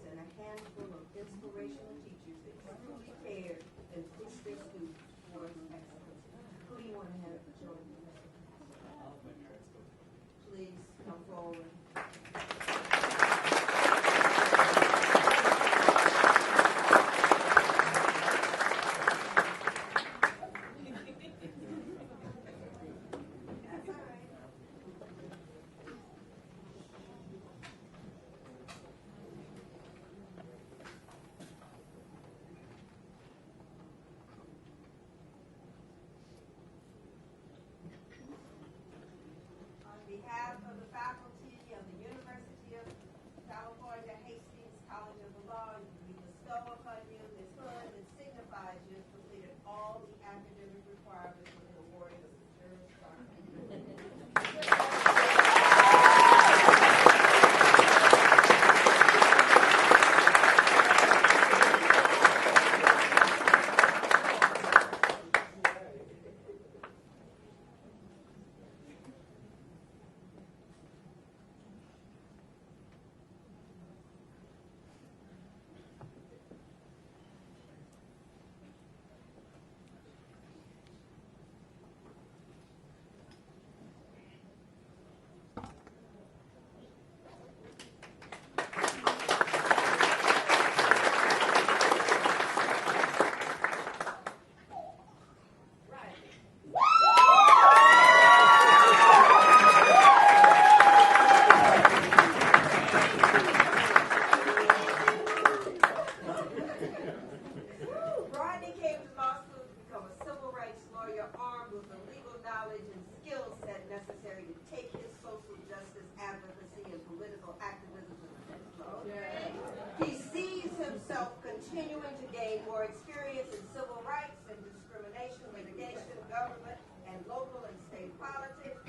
experience in civil rights and discrimination, litigation, government, and local and state politics.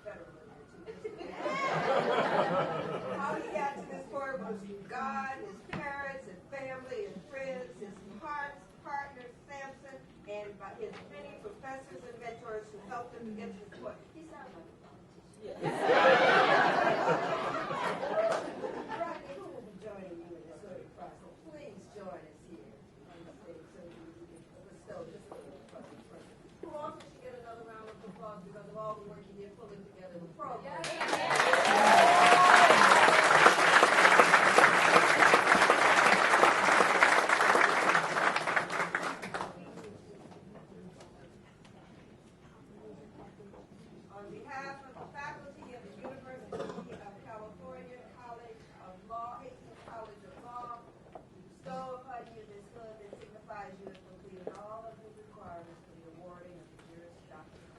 Federal. How he got to this point was God, his parents, his family, his friends, his partner, Samson, and by his many professors and mentors who helped him to get to this point. He sounds like a politician. Rodney, who will be joining you in this learning process? Please join us here on the stage so we can bestow this little present. Who also should get another round of applause because of all the work he did pulling together the program. On behalf of the faculty of the University of California College of Law, Hastings College of Law, we bestow upon you this hood that signifies you have completed all of the requirements for the awarding of the Juris Doctorate.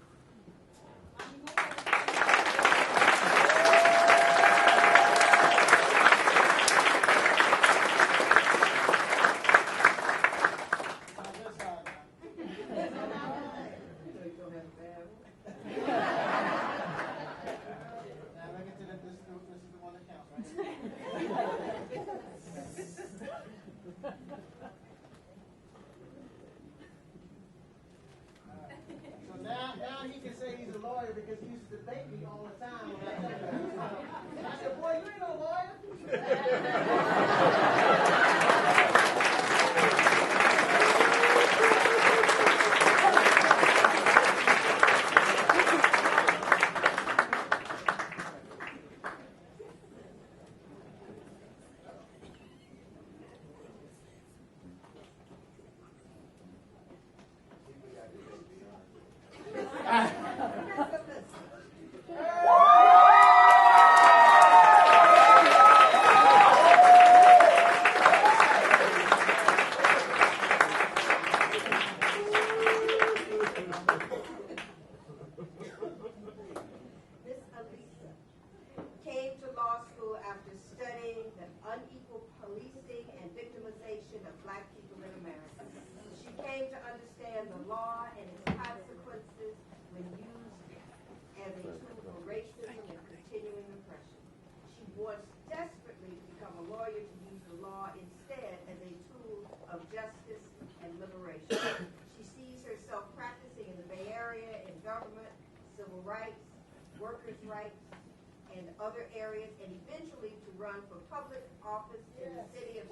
So now he can say he's a lawyer because he used to debate me all the time. I said, boy, you ain't no lawyer. Miss Alisa came to law school after studying the unequal policing and victimization of black people in America. She came to understand the law and its consequences when used as a tool for racism and continuing oppression. She wants desperately to become a lawyer to use the law instead as a tool of justice and liberation. She sees herself practicing in the Bay Area in government, civil rights, workers' rights, and other areas, and eventually to run for public office in the city of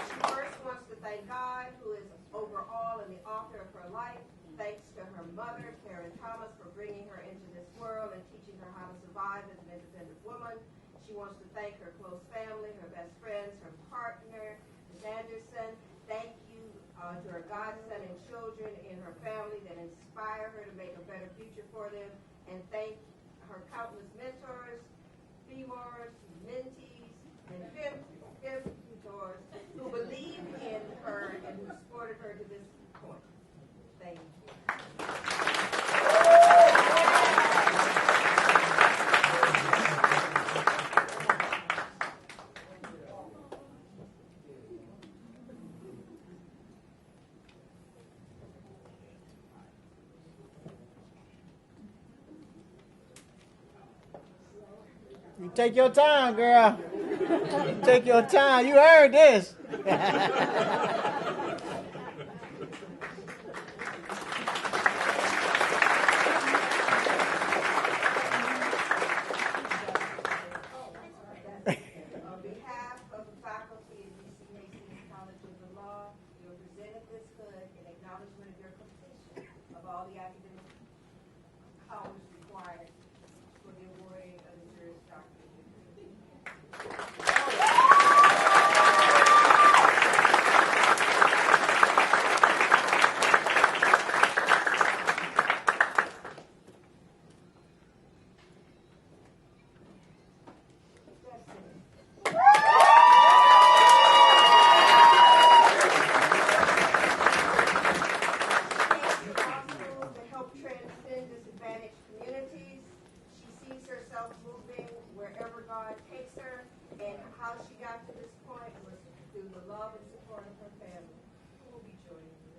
She first wants to thank God, who is over all and the author of her life, thanks to her mother, Karen Thomas, for bringing her into this world and teaching her how to survive as an independent woman. She wants to thank her close family, her best friends, her partner, Ms. Anderson. Thank you to her godson and children in her family that inspire her to make a better future for them. And thank her countless mentors, femurs, mentees, and mentors who believed in her and who supported her to this point. Thank you. You take your time, girl. You take your time. You heard this. On behalf of the faculty at UC Hastings College of Law, you are presented this hood in acknowledgement of your completion of all the academic hours required for the awarding of the Juris Doctorate degree. To help transcend disadvantaged communities, she sees God takes her and how she got to this point was through the love and support of her family. Who will be joining me?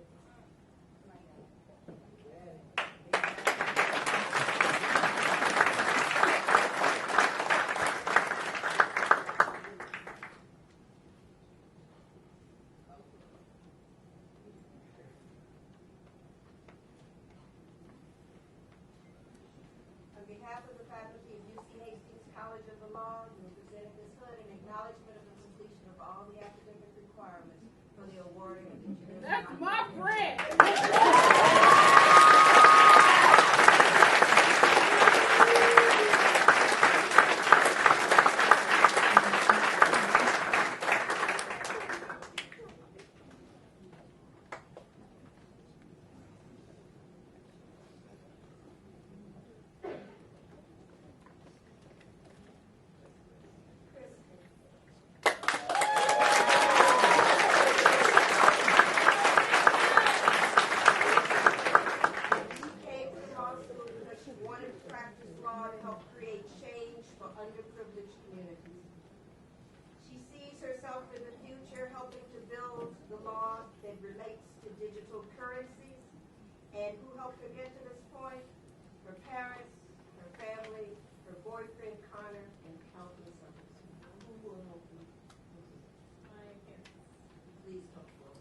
On behalf of the faculty of UC Hastings College of the Law, we are presenting this hood in acknowledgement of the completion of all the academic requirements for the awarding of the Junior. That's my friend. underprivileged communities. She sees herself in the future helping to build the law that relates to digital currencies. And who helped her get to this point? Her parents, her family, her boyfriend Connor, and countless others. Who will help me? Please come forward.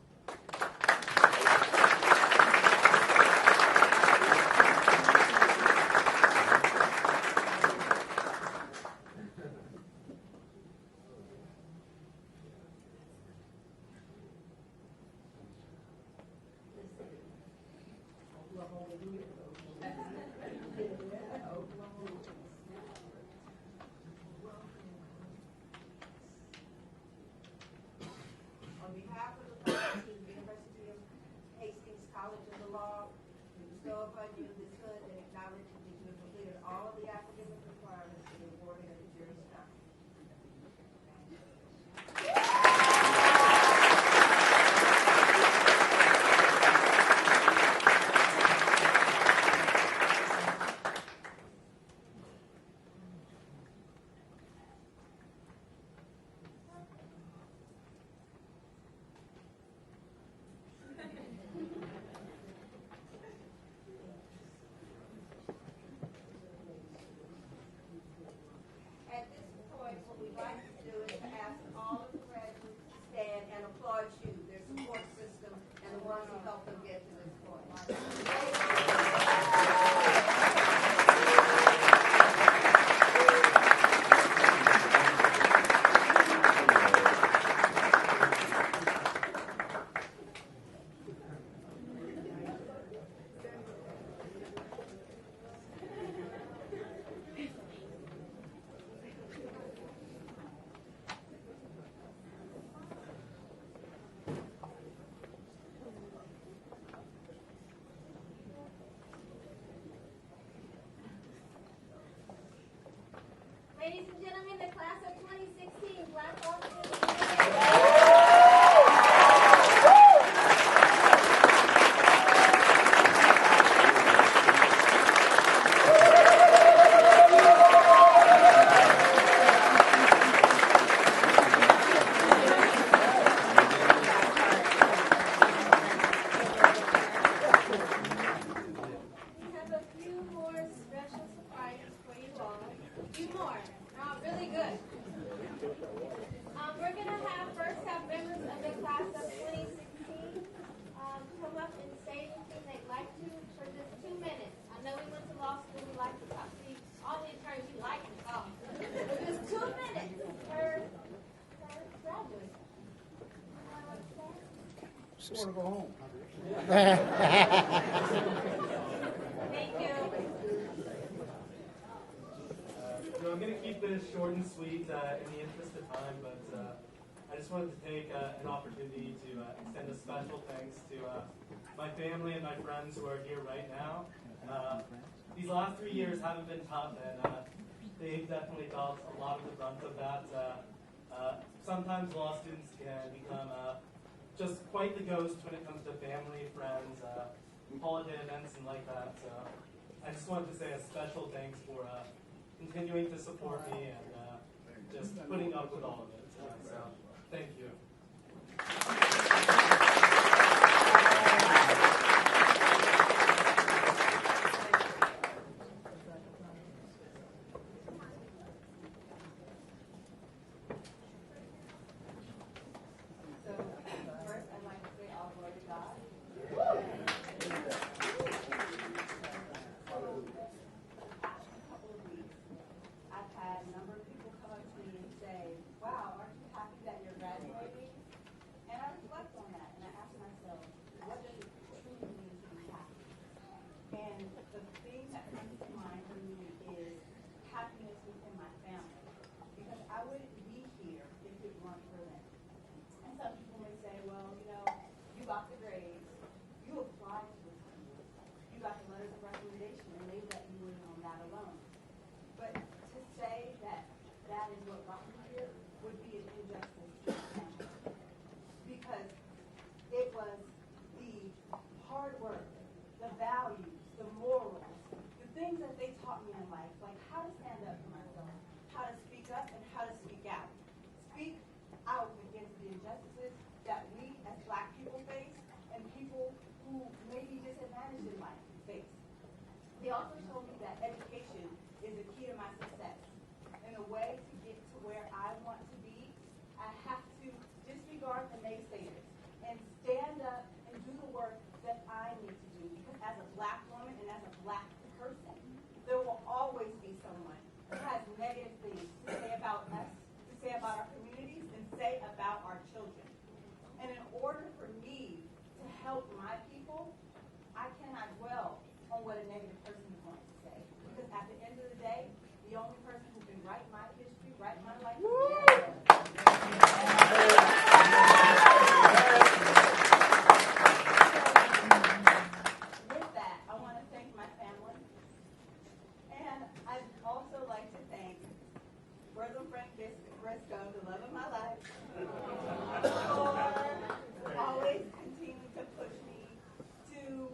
On behalf of the faculty of the University of Hastings College of the Law, we bestow upon you this hood and acknowledge that you have completed all of the academic requirements for the awarding of the Juris Doctorate. At this point, what we'd like to do is to ask all of the graduates to stand and applaud you, their support system, and the ones who helped them get to this point. Ladies and gentlemen, the class of 2016 Black Law students. We have a few more special surprises for you all. A few more. Really good. We're going to first have members of the class of 2016 come up and say anything they'd like to for just 2 minutes. I know we went to law school, we like to talk. See, all the attorneys, we like to talk. Just 2 minutes per graduate. I want to go home. Thank you. I'm going to keep this short and sweet in the interest of time, but I just wanted to take an opportunity to extend a special thanks to my family and my friends who are here right now. These last 3 years haven't been tough, and they've definitely felt a lot of the brunt of that. Sometimes law students can become just quite the ghost when it comes to family, friends, holiday events, and like that. So I just wanted to say a special thanks for continuing to support me and just putting up with all of it. So thank you. So first, I'd like to say all glory to God. I've had a number of people come up to me and say, wow, aren't you happy that you're graduating? And I reflect on that and I ask myself, what does it truly mean to be happy? And the thing that comes to mind for me is happiness within my family. Because I wouldn't be here if it weren't for them. And some people may say, well, you got the grades, you applied to the school, you got the letters of recommendation, and they let you in on that alone. But to say that that is what got me here would be an injustice to the family. Because it was the hard work, the values, the morals, the things that they taught me in life, like how to stand up for myself, how to speak up, and how to speak out. Speak out against the injustices that we as Black people face and people who may be disadvantaged in life face. They also told me that education is the key to my success. And the way to get to where I want to be, I have to disregard the naysayers and stand up and do the work that I need to do. Because as a Black woman and as a Black person, there will always be someone who has negative things to say about us, to say about our communities, and say about our children. And in order for me to help my people, I cannot dwell on what a negative person is going to say. Because at the end of the day, the only person who can write my history, write my life, is with that, I want to thank my family. And I'd also like to thank Brother Frank Briscoe, the love of my life, for always continuing to push me to,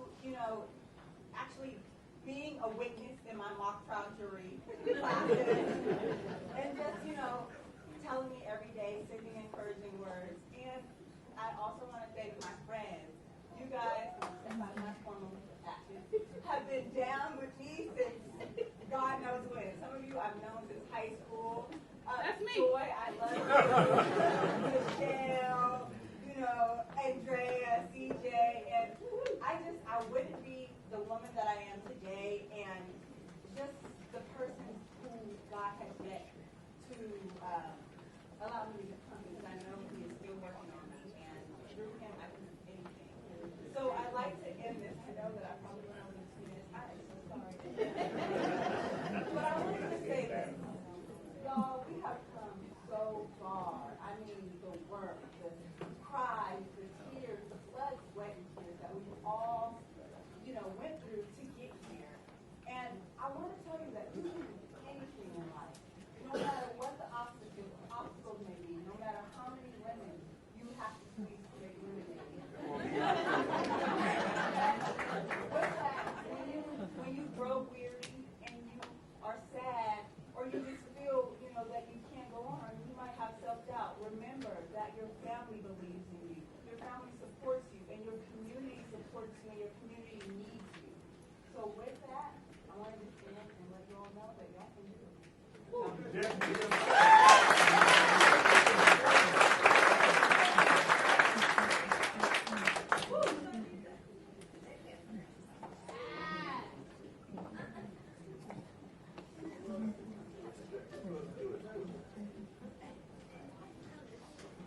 actually being a witness in my mock trial jury classes, and just, telling me every day, sending encouraging words. And I also want to thank my friends. You guys, if I'm not formally active, have been down with me since God knows when. Some of you I've known since high school. That's me. Joy, I love you. Michelle, Andrea, CJ, and I wouldn't be the woman that I am today, and just the person who God has yet to allow me to become, because I know He is still working on me, and through Him I can do anything. So I'd like to end this. I know that I probably went over 2 minutes. I am so sorry. But I wanted to say this. Y'all, we have come so far. I mean, the work, the cries, the tears, the blood, sweat, and tears that we all, went through to get here. And I want to tell you that you can do anything in life. No matter what the obstacles may be, no matter how many women you have to squeeze to make lemonade. With that, when you grow weary and you are sad, or you just feel, that you can't go on, you might have self-doubt. Remember that your family believes in you. Your family supports you, and your community supports you, and your community needs you. So with that, I wanted to stand and let you all know that y'all can do it.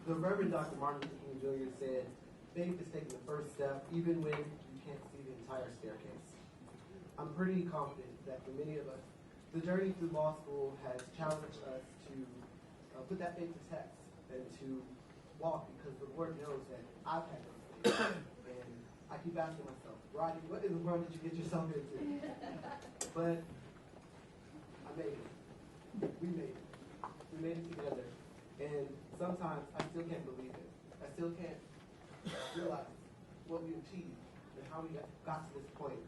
The Reverend Dr. Martin Luther King Jr. said, faith is taking the first step even when you can't see the entire staircase. I'm pretty confident that for many of us, the journey through law school has challenged us to put that faith to test and to walk, because the Lord knows that I've had those faith. And I keep asking myself, Rodney, what in the world did you get yourself into? But I made it. We made it. We made it together. And sometimes I still can't believe it. I still can't realize what we achieved and how we got to this point.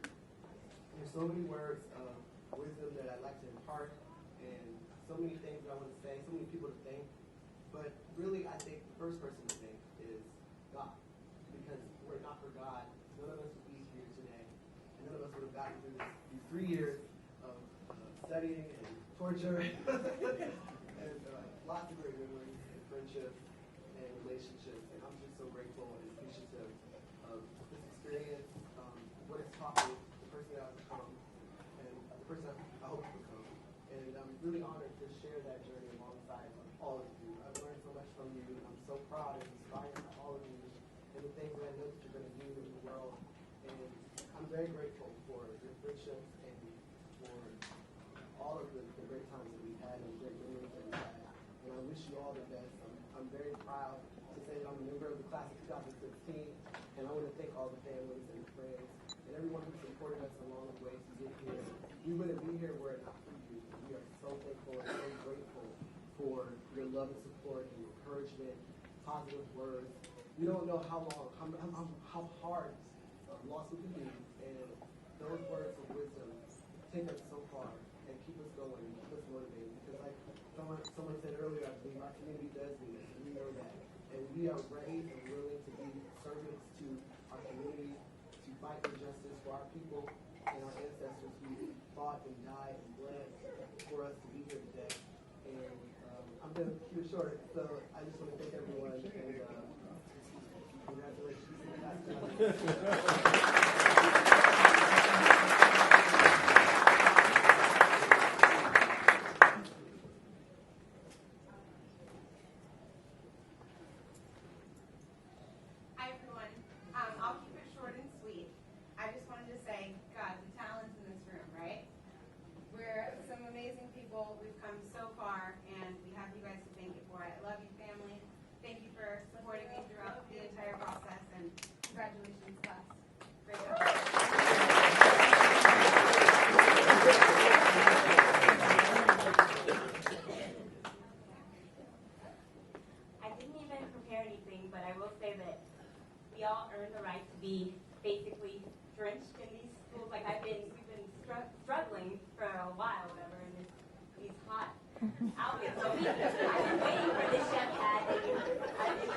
There's so many words of wisdom that I'd like to impart, and so many things that I want to say, so many people to thank. But really, I think the first person to thank is God. Because were it not for God, none of us would be here today. And none of us would have gotten through these 3 years of studying and torture and lots of great memories and friendships and relationships. And I'm just so grateful and appreciative of this experience, what it's taught me, the person that I've become, and the person I hope to become. And I'm really honored to share that journey alongside all of you. I've learned so much from you, and I'm so proud and inspired by all of you and the things that I know that you're going to do in the world. And I'm very grateful for your friendships and for all of the great times that we've had and the great memories that we've had. And I wish you all the best. I'm very proud to say that I'm a member of the class of 2016, and I want to thank all the families and friends and everyone who supported us along the way to get here. We wouldn't be here were it not for you. We are so thankful and so grateful for your love and support and encouragement, positive words. You don't know how long, how hard law school can be, and those words of wisdom take us so far and keep us going and keep us motivated. Because like someone said earlier, I believe our community does need us, and we know that. And we are ready and willing to be servants to our community, to fight for justice for our people and our ancestors who fought and died and bled for us to be here today. And I'm going to keep it short, so I just want to thank everyone and congratulations. Hi everyone. I'll keep it short and sweet. I just wanted to say, God, the talent's in this room, right? We're some amazing people. We've come so far, and we have you guys to thank you for it. I love you, family. Thank you for supporting me throughout the entire process, and congratulations, class. Great job. I didn't even prepare anything, but I will say that we all earn the right to be basically drenched in these schools. Like we've been struggling for a while, whatever, in these hot outfits. So I've been waiting for this chef hat, and it's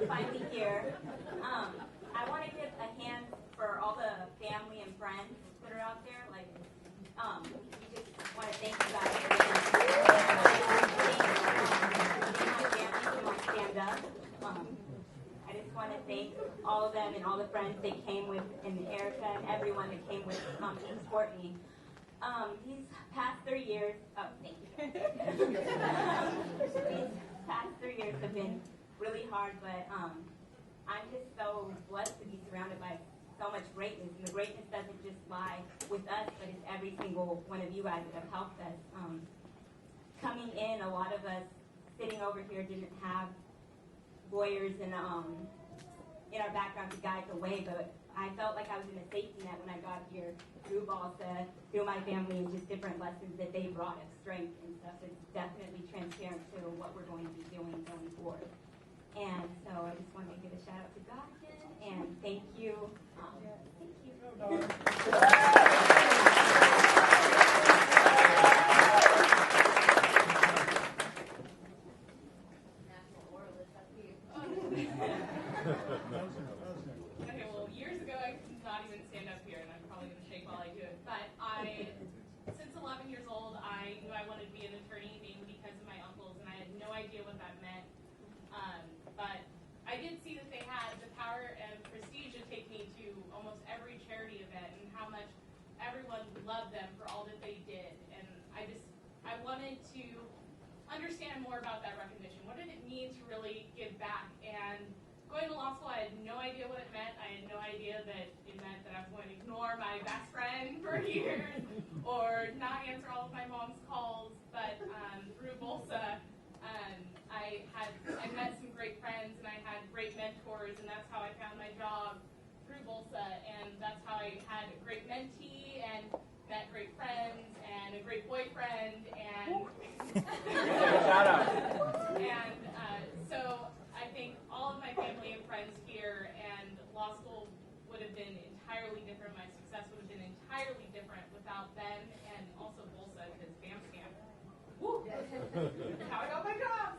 finally here. I want to give a hand for all the family and friends that are out there. Like, we just want to thank you guys for stand up. I just want to thank all of them and all the friends that came with, and Erica and everyone that came with to support me. These past 3 years, thank you. These past 3 years have been really hard, but I'm just so blessed to be surrounded by so much greatness, and the greatness doesn't just lie with us, but it's every single one of you guys that have helped us. Coming in, a lot of us sitting over here didn't have lawyers and in our background to guide the way, but I felt like I was in a safety net when I got here through BLSA, through my family, and just different lessons that they brought of strength and stuff. It's definitely transparent to what we're going to be doing going forward. And so I just wanted to give a shout out to God again, and thank you. Thank you. Okay, well, years ago I could not even stand up here, and I'm probably going to shake while I do it. But since 11 years old, I knew I wanted to be an attorney, mainly because of my uncles, and I had no idea what that meant. But I did see that they had the power and prestige to take me to almost every charity event, and how much everyone loved them for all that they did. And I wanted to understand more about that recognition. What did it mean to really give back? And going to law school, I had no idea what it meant. I had no idea that it meant that I was going to ignore my best friend for years or not answer all of my mom's calls. But through BLSA, I met some great friends, and I had great mentors, and that's how I found my job through BLSA. And that's how I had a great mentee and met great friends and a great boyfriend. And shout out. And so I think all of my family and friends here, and law school would have been entirely different. My success would have been entirely different without them, and also BLSA, because BAM Scam. Woo! How I got my job.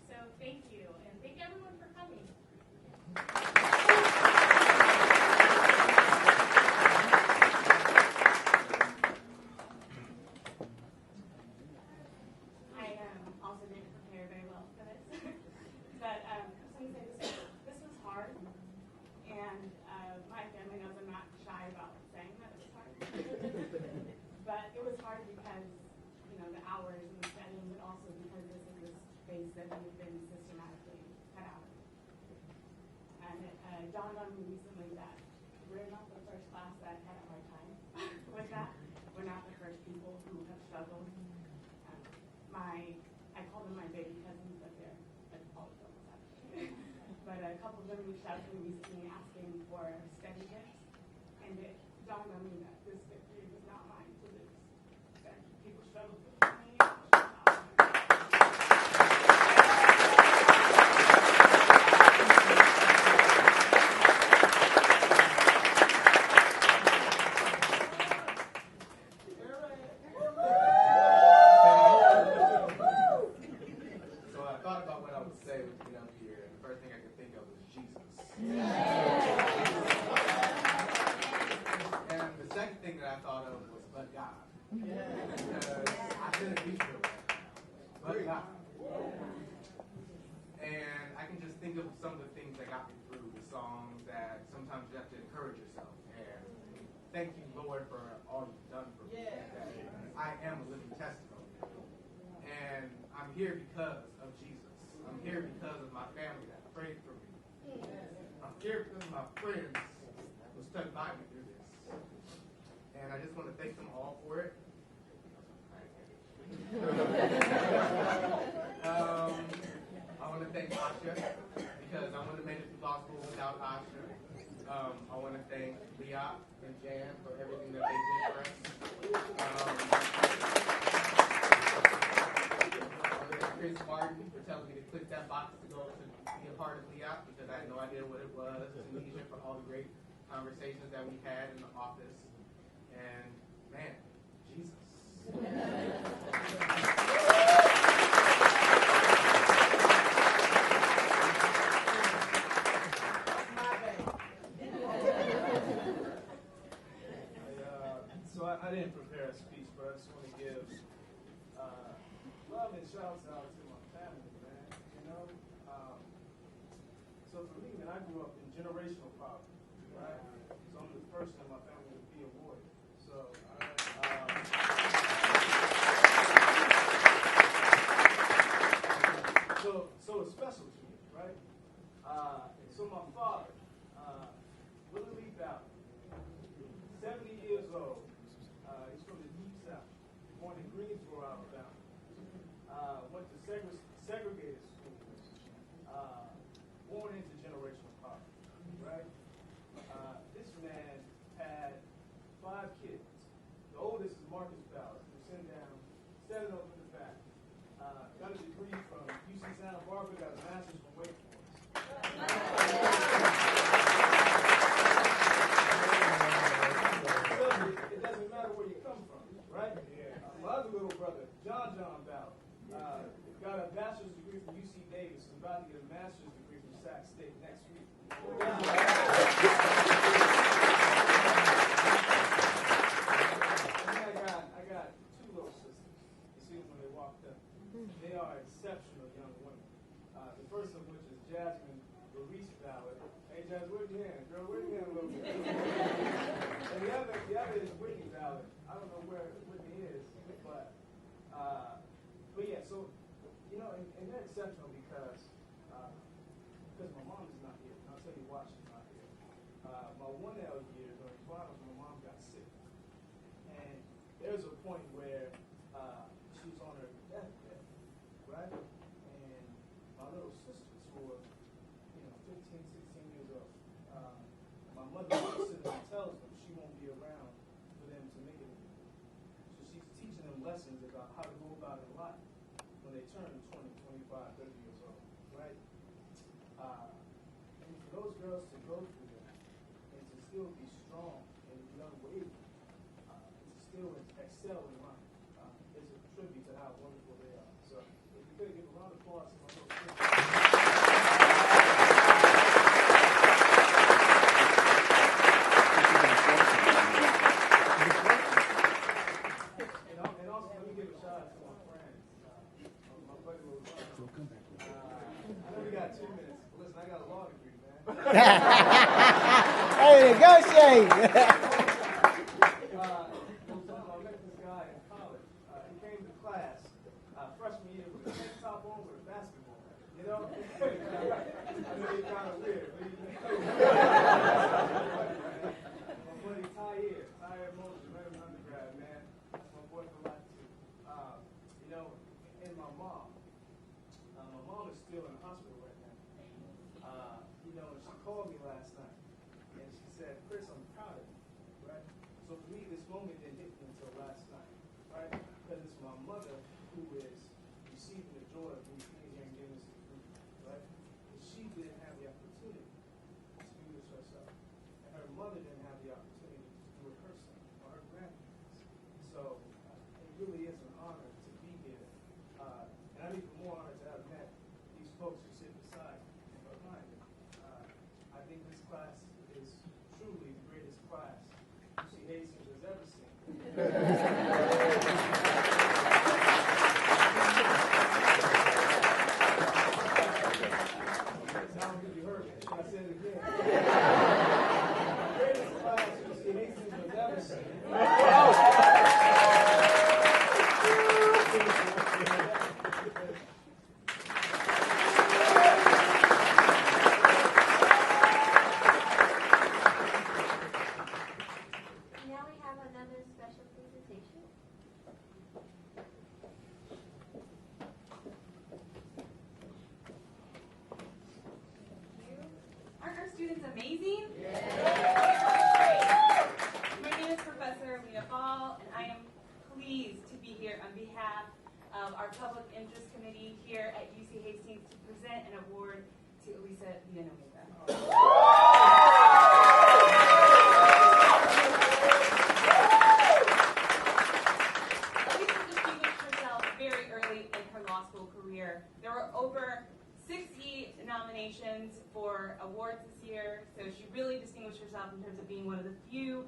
So thank you, and thank everyone for coming. I also didn't prepare very well for this, but I was going to say this was hard, and my family knows I'm not shy about saying that it was hard. But it was hard because, you know, the hours and the studying, but also because this is this space that we've been systematically cut out of. And it dawned on me recently that we're not the first class that had a hard time with that. We're not the first people who have struggled. I call them my baby cousins, but they're like polyphonics actually. But a couple of them reached out to me recently asking for study tips, and it dawned on me that this victory was not mine to lose. That people struggle with me. So I thought about what I would say with you up here, and the first thing I could think of was Jesus. And the second thing that I thought of was but God. Because I shouldn't be here but God. And I can just think of some of the things that got me through, the songs that sometimes you have to encourage yourself. And thank you, Lord, for all you've done for me. I am a living testimony. And I'm here because of Jesus. I'm here because of my family that prayed for me. I'm here because my friends who stuck by me through this. And I just want to thank them all for it. I want to thank Asha because I wouldn't have made it through law school without Asha. I want to thank Leah and Jan for everything that they did for us. Chris Martin for telling me to click that box to go to be a part of LEOP because I had no idea what it was. Tunisia for all the great conversations that we had in the office. And man, Jesus. I didn't prepare a speech, but I just want to give love and shouts out to my family, man. You know, so for me, man, I grew up in generational poverty, right? So I'm the first in my family to be a warrior. So so it's special to me, right? So my father, Willie Lee Ballard, 70 years old. He's from the Deep South, born in Greensboro, Alabama. Went to segregated school, born into generational poverty, right? This man had 5 kids. The oldest is Marcus Ballard, who's sitting down, standing up in the back. Got a degree from UC Santa Barbara, got a master's from Wake Forest. It doesn't matter where you come from, right? My other little brother, John Ballard, got a bachelor's degree from UC Davis, and about to get a master's degree from Sac State next week. And then I got 2 little sisters. You see them when they walked up. They are exceptional young women. The first of which is Jasmine Larice Ballard. Hey, Jasmine, where's your hand? Girl, where's your hand a little bit? And the other is Whitney Ballard. I don't know where Whitney is, but yeah, so, you know, and they're exceptional because my mom is not here. And I'll tell you why she's not here. My 1L year during finals, my mom got sick. And there's a point where she was on her deathbed, right? And my little sisters who were, 15, 16 years old, my mother looks at them and tells them she won't be around for them to make it again. So she's teaching them lessons about how to go about in life when they turn 20, 25, 30 years old, right? And for those girls to go through that and to still be strong and be unwavering, and to still excel in life, is a right. I met this guy in college. He came to class freshman year with a tank top on with a basketball. You know? I know he's kind of weird, but he's my buddy Ty Motion, right in undergrad, man. That's my boy for life, too. You know, and my mom. My mom is still in the hospital right now. You know, and she called me last night, and she said, Chris, I'm proud of you, right? So for me, this moment didn't hit me until last night, right? Because it's my mother who is receiving the joy of being here and giving us the fruit, right? And she didn't have the opportunity to do this herself. And her mother didn't have the opportunity to do it herself, or her grandparents. So it really is an honor to be here. And I'm even more honored to have met these folks who sit beside and behind me. I think this class is truly the greatest class UC Hastings has ever seen. Now you heard me. I said it again. The greatest class UC Hastings has ever seen. Now we have another special presentation. Aren't our students amazing? My name is Professor Lena Ball, and I am pleased to be here on behalf of our Public Interest Committee here at UC Hastings to present an award to Elisa Villanueva. Elisa distinguished herself very early in her law school career. There were over 60 nominations for awards this year, so she really distinguished herself in terms of being one of the few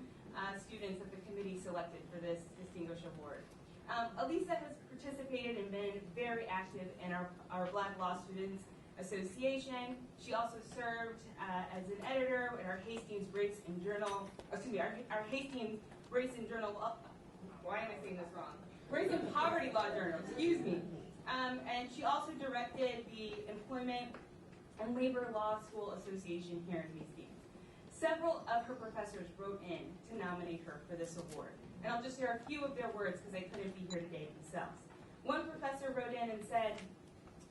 students that the committee selected for this distinguished award. Elisa has participated and been very active in our Black Law Students Association. She also served as an editor in our Hastings Race and Journal, our Hastings Race and Journal, why am I saying this wrong? Race and Poverty Law Journal, excuse me. And she also directed the Employment and Labor Law School Association here in Hastings. Several of her professors wrote in to nominate her for this award. And I'll just share a few of their words because they couldn't be here today themselves. One professor wrote in and said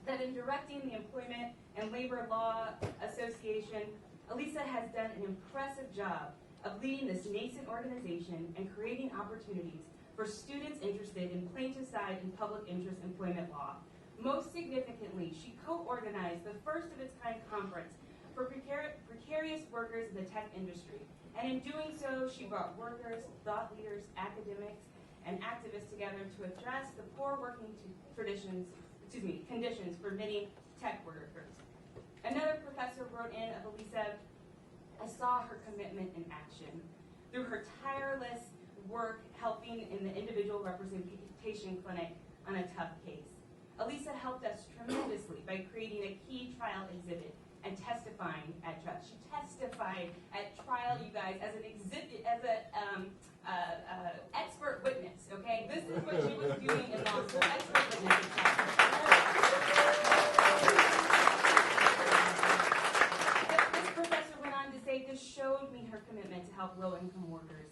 that in directing the Employment and Labor Law Association, Elisa has done an impressive job of leading this nascent organization and creating opportunities for students interested in plaintiff side and public interest employment law. Most significantly, she co-organized the first of its kind conference for precarious workers in the tech industry. And in doing so, she brought workers, thought leaders, academics, and activists together to address the poor working conditions for many tech workers. Another professor wrote in of Elisa, I saw her commitment in action. Through her tireless work helping in the individual representation clinic on a tough case. Elisa helped us tremendously by creating a key trial exhibit and testifying at trial. She testified at trial, you guys, as an exhibit, as an expert witness, okay? This is what she was doing in law school, expert witness. This professor went on to say, this showed me her commitment to help low-income workers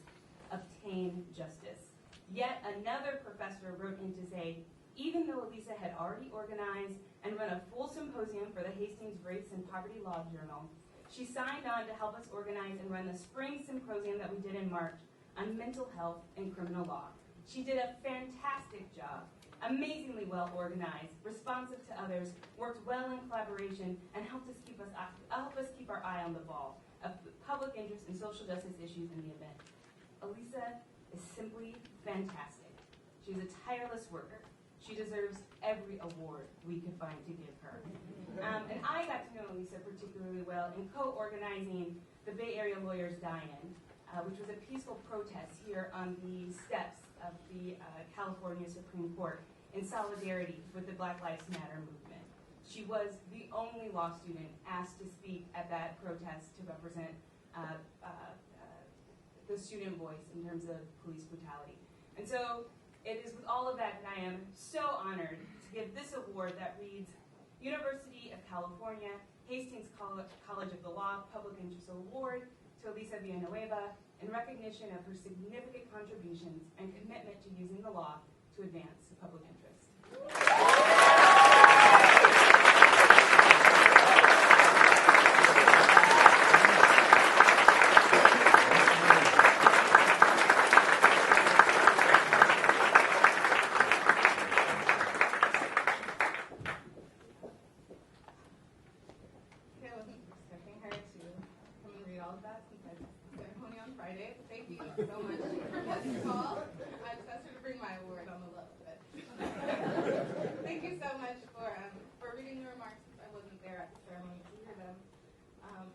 obtain justice. Yet another professor wrote in to say, even though Elisa had already organized and run a full symposium for the Hastings Race and Poverty Law Journal, she signed on to help us organize and run the spring symposium that we did in March on mental health and criminal law. She did a fantastic job, amazingly well organized, responsive to others, worked well in collaboration, and helped us keep our eye on the ball of public interest and social justice issues in the event. Elisa is simply fantastic. She's a tireless worker. She deserves every award we could find to give her. And I got to know Elisa particularly well in co-organizing the Bay Area Lawyers Die-In, which was a peaceful protest here on the steps of the California Supreme Court in solidarity with the Black Lives Matter movement. She was the only law student asked to speak at that protest to represent the student voice in terms of police brutality. And so it is with all of that that I am so honored to give this award that reads University of California, Hastings College of the Law Public Interest Award to Elisa Villanueva in recognition of her significant contributions and commitment to using the law to advance the public interest.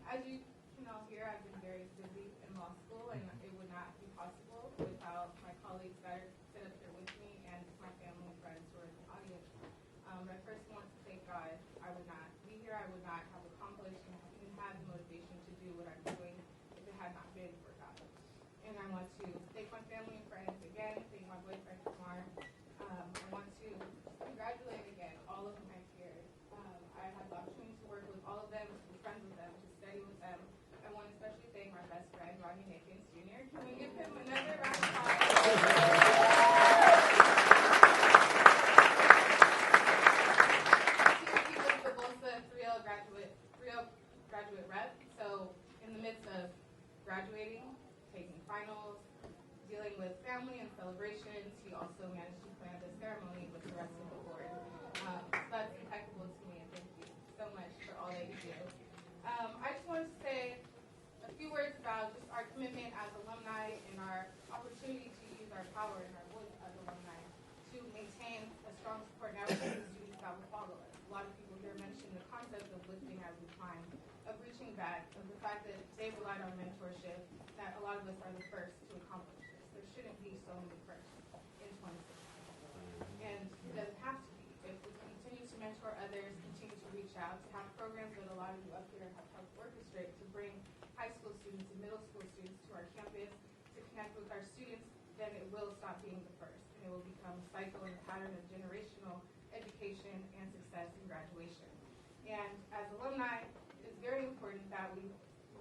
As you can all hear, I've been very busy in law school, and it would not be possible without my colleagues that are sit up here with me and my family and friends who are in the audience. But I first want to thank God. I would not be here. I would not have accomplished and even had the motivation to do what I'm doing if it had not been for God. And I want to thank my family and friends again, thank my boyfriend, Kumar. I want to congratulate again all of my peers. I had the opportunity to work with all of them, to be friends with them, to study with them. I want to especially thank my best friend, Rodney Nickens Jr. Can we give him another round of applause? He was the BLSA 3L graduate rep. So in the midst of graduating, taking finals, dealing with family and celebrations, he also managed to plan the ceremony with the rest of the board. So that's impeccable to me, and thank you so much for all that you do. I just wanted to say a few words about just our commitment as alumni and our opportunity to use our power and our voice as alumni to maintain a strong support network for the students that will follow us. A lot of people here mentioned the concept of lifting as we climb, of reaching back, of the fact that they relied on mentorship, that a lot of us are the first to accomplish this. There shouldn't be so many firsts in 2016. And it doesn't have to be. If we continue to mentor others, continue to reach out, to have programs that a lot of you up here have helped orchestrate to bring high school students and middle school students to our campus, to connect with our students, then it will stop being the first. And it will become a cycle and a pattern of generational education and success and graduation. And as alumni, it's very important that we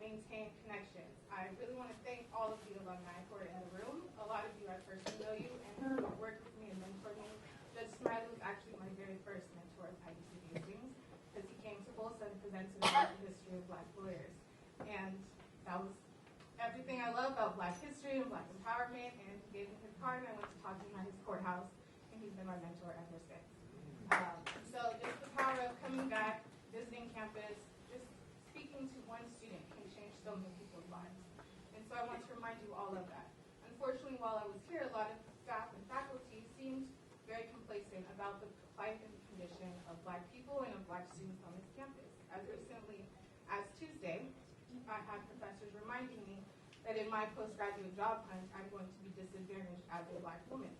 maintain connections. I really want to thank all of the alumni who are in the room. A lot of you I personally know you and who have worked with me and mentored me. Judge Smiley was actually my very first mentor at IUC Hastings because he came to BLSA and presented about the history of Black lawyers. And that was everything I love about Black history and Black empowerment. And he gave me his card, and I went to talk to him at his courthouse, and he's been my mentor ever since. So just the power of coming back, visiting campus, just speaking to one student can change so many people's lives. And so I want to remind you all of that. Unfortunately, while I was here, a lot of staff and faculty seemed very complacent about the life and condition of Black people and of Black students on this campus. As recently as Tuesday, I had professors reminding me that in my postgraduate job hunt, I'm going to be disadvantaged as a Black woman.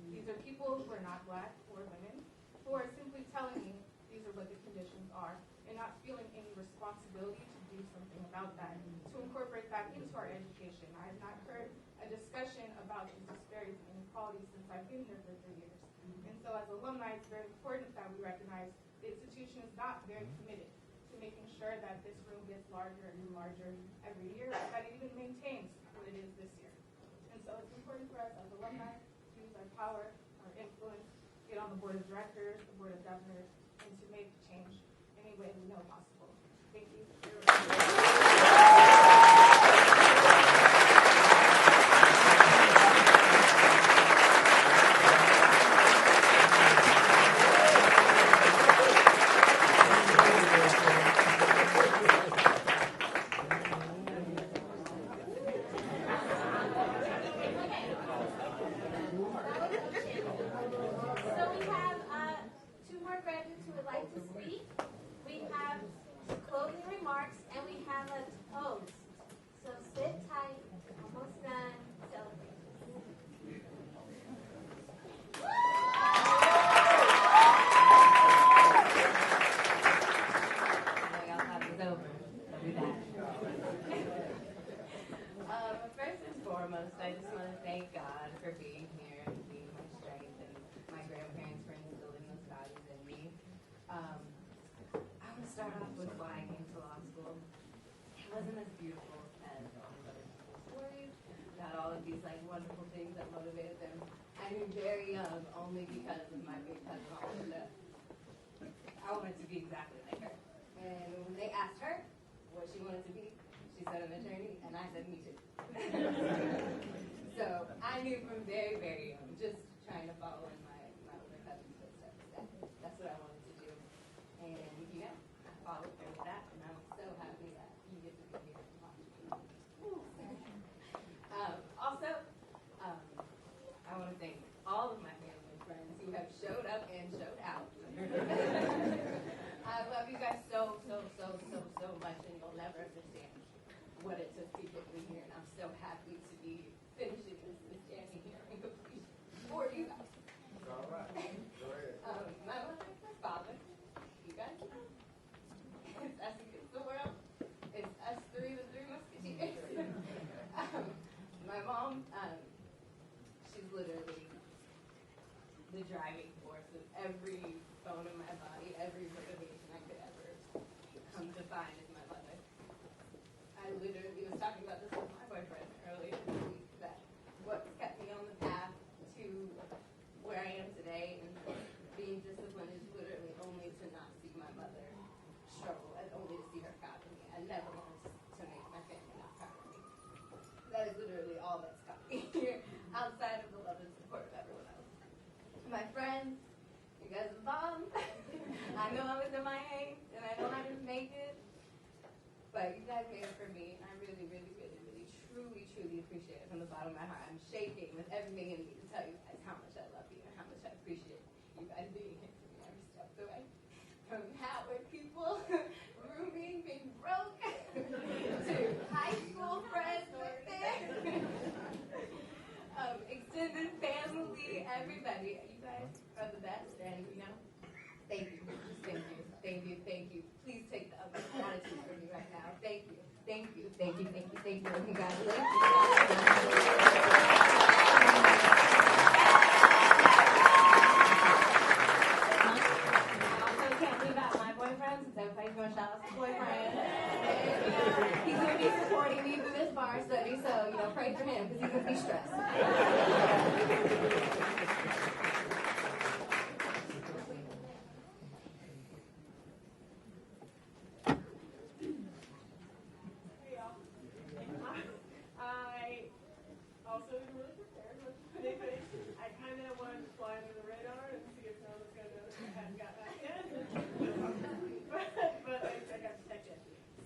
These are people who are not Black or women, who are simply telling me these are what the conditions are, and not feeling any responsibility to do something about that, to incorporate that into our education. I have not heard a discussion about these disparities and inequalities since I've been here for 3 years. And so as alumni, it's very important that we recognize the institution is not very committed to making sure that this room gets larger and larger every year, that it even maintains what it is this year. And so it's important for us as alumni to use our power, our influence, get on the board of directors, the board of governors, and to make change any way we know possible. Thank you. So we have two more graduates who would like to speak. We have closing remarks and we have a toast. So sit tight, almost done, celebrate. First and foremost, was why I came to law school. It wasn't as beautiful as all these other people's stories. Got all of these like wonderful things that motivated them. I knew very young only because of my big cousin Alda. I wanted to be exactly like her. And when they asked her what she wanted to be, she said an attorney, and I said me too. So I knew from very, very young, just trying to follow in my older cousin's footsteps. That's what I wanted to do. And yeah, I followed through with that, and I'm so happy that you get to be here and watch me. Also, I want to thank all of my family and friends who have showed up and showed out. I love you guys so much, and you'll never understand what it took to get me here, and I'm so happy to be finishing this journey here and completion for you guys. All right. Go ahead. My mother, my father, you guys know. It's us against the world. It's us three, the three musketeers. My mom, she's literally the driving force of every bone in my body, every motivation I could ever come to find is my mother. I literally was talking about this with my boyfriend earlier this week, that what kept me on the path to where I am today and being disciplined is literally only to not see my mother struggle and only to see her proud of me. I never want to make my family not proud of me. That is literally all that's got me here, outside of the love and support of everyone else. My friends, you guys are bomb. I know I was in my age, and I know I didn't make it, but you guys made it for me, and I really, truly appreciate it from the bottom of my heart. I'm shaking with everything in me to tell you guys how much I love you and how much I appreciate you guys being here for me every step of the way. From Howard people, rooming, being broke, to high school friends with them, extended family, everybody. You guys are the best, and thank you. Please take the gratitude from me right now. Thank you. Congratulations. I also can't leave out my boyfriend, since everybody's going to shout out to boyfriend. And, he's going to be supporting me through this bar study, so, pray for him, because he's going to be stressed.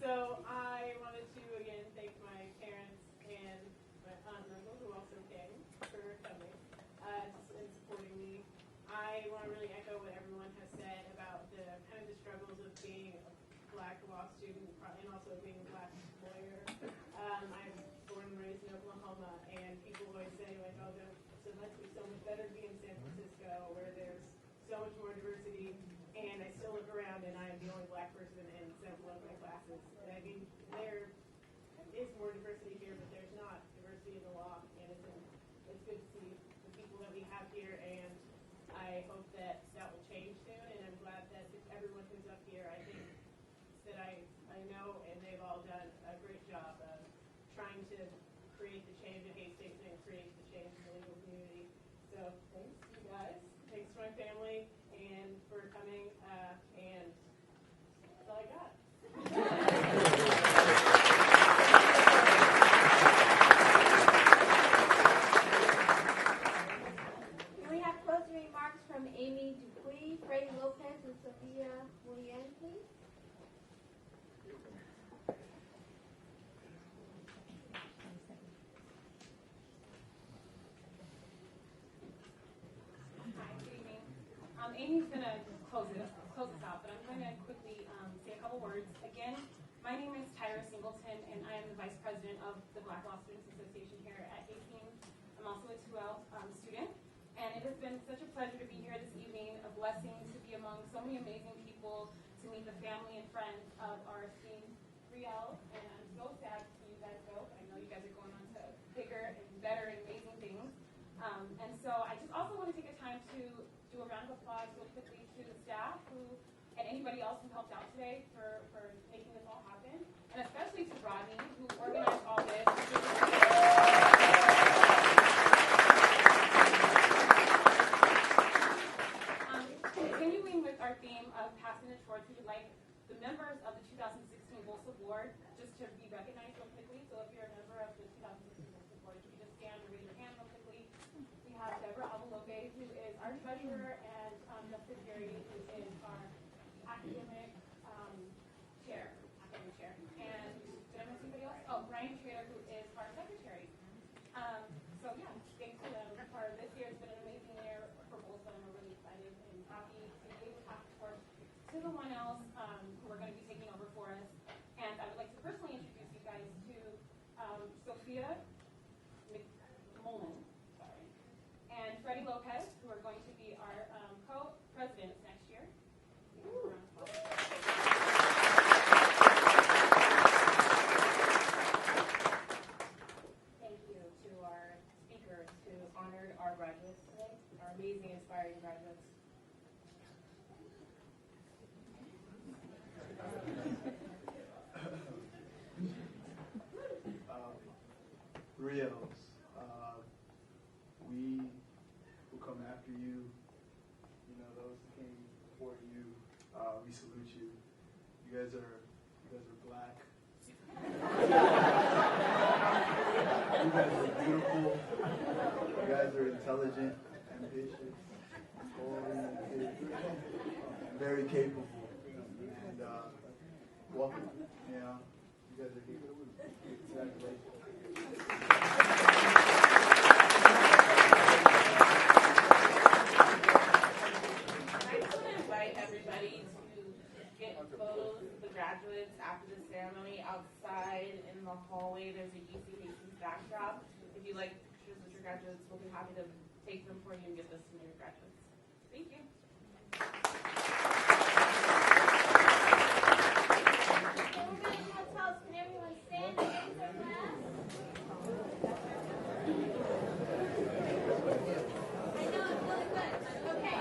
So I wanted to again thank my parents and my aunt and uncle who also came for coming and supporting me. I want to really echo what everyone has said about the kind of the struggles of being a Black law student and also being a Black lawyer. I'm born and raised in Oklahoma, and people always say like, oh, it must be so much better to be in San Francisco where there's so much more diversity. And I still look around, and I am the only Black person in several of my classes. And I mean, there is more diversity here, but there's not diversity in the law. And it's good to see the people that we have here, and I hope that will change soon. And I'm glad that everyone who's up here, I think that I know, and they've all done a great job of trying to create the change in Hastings and create the change in the legal community. So thanks, you guys. Thanks to my family and for coming, and that's all I got. We have closing remarks from Amy Dupuy, Freddie Lopez, and Sophia Willian, please. Amy's going to close us out, but I'm going to quickly say a couple words. Again, my name is Tyra Singleton, and I am the Vice President of the Black Law Students Association here at Hastings. I'm also a 2L student, and it has been such a pleasure to be here this evening, a blessing to be among so many amazing people, to meet the family and friends of our esteemed 3L, and I'm so sad to see you guys go. I know you guys are going on to bigger and better and amazing things. And so I just also want to take a time to do a round of applause really quickly to the staff who and anybody else who helped out today for making this all happen, and especially to Rodney, who organized all this. Continuing with our theme of passing the torch, we would like the members of the 2016 BLSA Board just to be recognized real quickly. So if you're a member of the 2016 BLSA Board, you can just stand and raise your hand real quickly. We have Deborah Avalope, who is our treasurer, and Justin Perry, who is our academic chair. And did I miss anybody else? Oh, Brian Trader, who is our secretary. So yeah, thanks to them for this year. It's been an amazing year for BLSA, and we're really excited and happy to be able to pass the torch to someone else who are going to be taking over for us. And I would like to personally introduce you guys to Sophia McMullen, and Freddie Lopez, who are going to be our co-presidents next year. Thank you to our speakers who honored our graduates today, our amazing, inspiring graduates. Rios, we will come after you. You know, those that came before you, we salute you. You guys are black. You guys are beautiful. You guys are intelligent, ambitious, oriented, very capable. And welcome. Yeah, you guys are here. Congratulations. I just want to invite everybody to get photos of the graduates after the ceremony outside in the hallway. There's a UC Hastings backdrop. If you like pictures with your graduates, we'll be happy to take them for you and get this to your graduates. Thank you. Can everyone stand again for class? I know it's really good. Okay.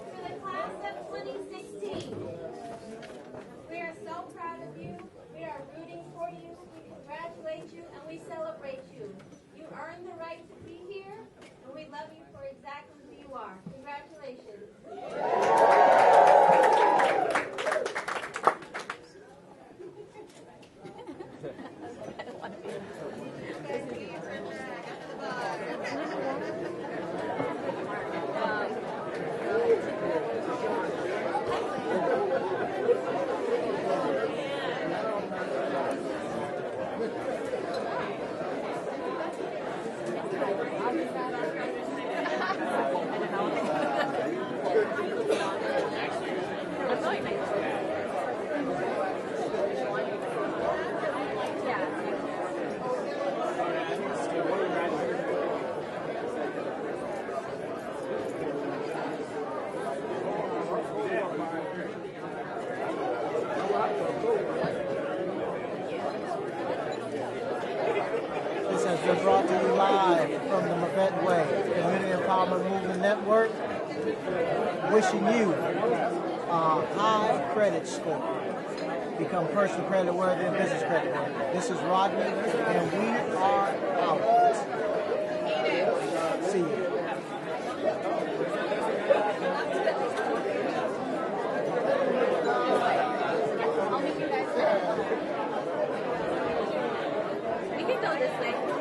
To the class of 2016, we are so proud of you. We are rooting for you. We congratulate you and we celebrate you. You earned the right to be here, and we love you for exactly who you are. Congratulations. This has been brought to you live from the Mavette Way Community Empowerment Movement Network, wishing you a high credit score. Become personal credit worthy and business credit worthy. This is Rodney, and we are out. See you. We can go this way.